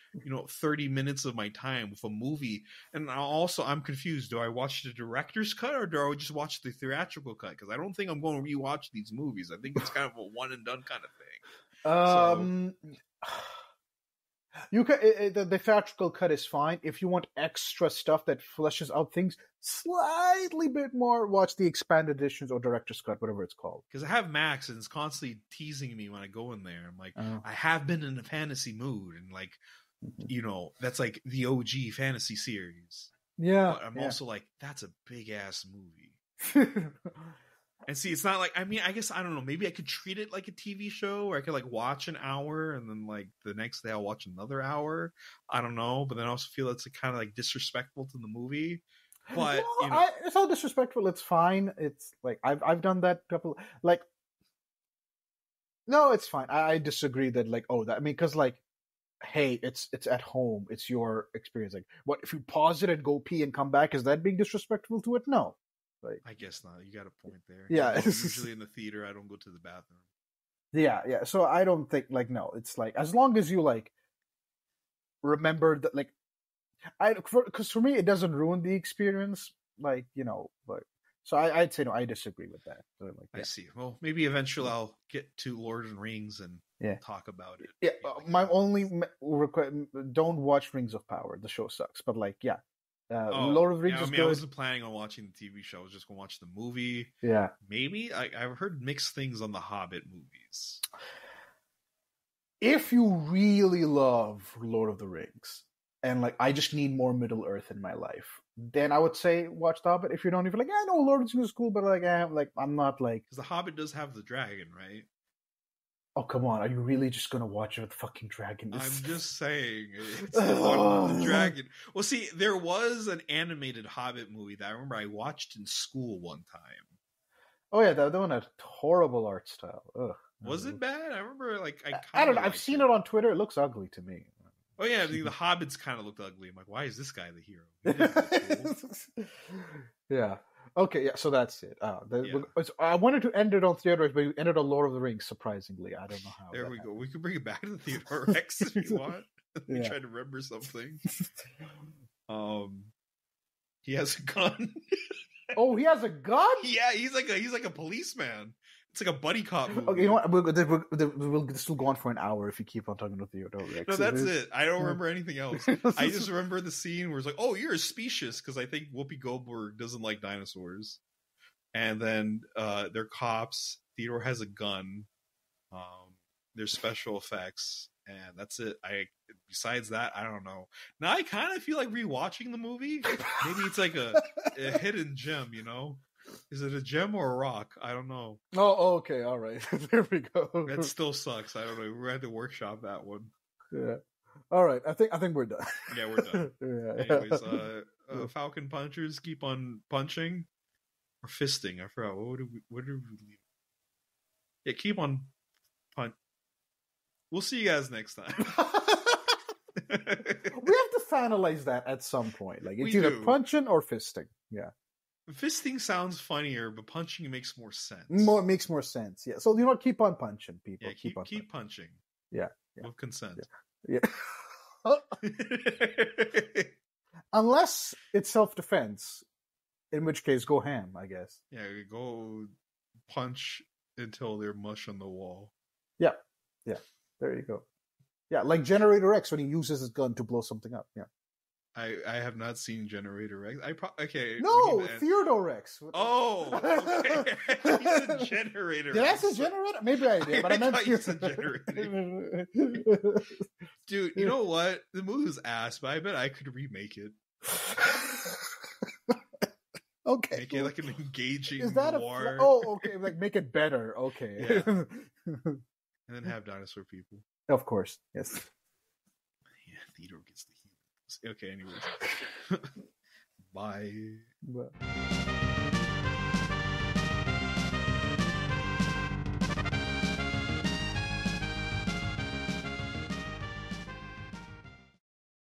30 minutes of my time with a movie. And I'm confused. Do I watch the director's cut or do I just watch the theatrical cut? Because I don't think I'm going to rewatch these movies. I think it's kind of a one and done kind of thing.
You can the theatrical cut is fine. If you want extra stuff that fleshes out things slightly bit more, watch the expanded editions or director's cut, whatever it's called.
Because I have Max and it's constantly teasing me when I go in there. I'm like, I have been in a fantasy mood, and like, that's like the OG fantasy series.
Yeah,
but I'm also like, that's a big ass movie. And see, it's not like, I mean, I guess, I don't know, maybe I could treat it like a TV show where I could like watch an hour and then like the next day I'll watch another hour. I don't know, but then I also feel it's kind of like disrespectful to the movie. But
no,
you know,
it's not disrespectful. It's fine. It's like I've done that couple like. No, it's fine. I disagree that like that. I mean, because like, hey, it's at home. It's your experience. Like, what if you pause it and go pee and come back? Is that being disrespectful to it? No. Like,
I guess not. You got a point there.
Yeah.
Usually in the theater, I don't go to the bathroom.
Yeah. So I don't think like no. It's like as long as you like remember that like because for me it doesn't ruin the experience. Like but so I'd say no. I disagree with that. So, like,
I see. Well, maybe eventually I'll get to Lord of the Rings and talk about it.
Yeah, my only request: don't watch Rings of Power. The show sucks. But like, Lord of the Rings is good.
I wasn't planning on watching the TV show. I was just going to watch the movie.
Yeah,
maybe I've heard mixed things on the Hobbit movies.
If you really love Lord of the Rings and like I just need more Middle Earth in my life, then I would say watch the Hobbit. If you don't, if you're like, I know Lord of the Rings is cool, but like, I'm not like
because the Hobbit does have the dragon, right?
Oh come on! Are you really just gonna watch the fucking dragon?
I'm just saying, it's the dragon. Well, see, there was an animated Hobbit movie that I remember I watched in school one time.
Oh yeah, that one had horrible art style. Ugh.
Was it bad? I remember, like,
I don't know. I've seen it on Twitter. It looks ugly to me.
Oh yeah, the Hobbits kind of looked ugly. I'm like, why is this guy the hero? He doesn't look cool.
Yeah. Okay. Yeah. So that's it. I wanted to end it on Theodore, but we ended on Lord of the Rings. Surprisingly, I don't know how.
There we go. We can bring it back to the Theodore Rex if you want. We try to remember something. He has a gun.
Oh, he has a gun?
Yeah, he's like a policeman. It's like a buddy cop movie.
Okay, you know what? We'll still go on for an hour if you keep on talking to Theodore Rex.
No, that's it. I don't remember anything else. I just remember the scene where it's like, oh, you're a specious, because I think Whoopi Goldberg doesn't like dinosaurs. And then they're cops. Theodore has a gun. There's special effects. And that's it. Besides that, I don't know. Now I kind of feel like rewatching the movie. Maybe it's like a hidden gem, you know? Is it a gem or a rock? I don't know.
Oh, okay, all right. There we go.
That still sucks. I don't know. We're gonna have to workshop that one.
Yeah. All right. I think we're done.
Yeah, we're done. Anyways, Falcon punchers keep on punching or fisting. I forgot. What did we leave? Yeah, keep on punch. We'll see you guys next time.
We have to finalize that at some point. Like it's either punching or fisting. Yeah.
Fisting sounds funnier, but punching makes more sense.
It makes more sense. Yeah. So keep on punching, people.
Yeah, keep punching.
Yeah.
With consent.
Yeah. Unless it's self-defense, in which case go ham, I guess.
Yeah, go punch until they're mush on the wall.
Yeah. There you go. Yeah, like Generator X when he uses his gun to blow something up. Yeah.
I have not seen Generator X. Okay.
No, Theodore Rex.
Oh, okay. He's a Generator.
Did I say Generator? Maybe I did, but I meant
he's a Generator. Dude, you know what? The movie was ass, but I bet I could remake it.
Okay.
Make it like an engaging
Is that
noir.
Okay. Like make it better. Okay.
Yeah. And then have dinosaur people.
Of course. Yes.
Yeah, Theodore gets the humans. Okay, anyways. Bye.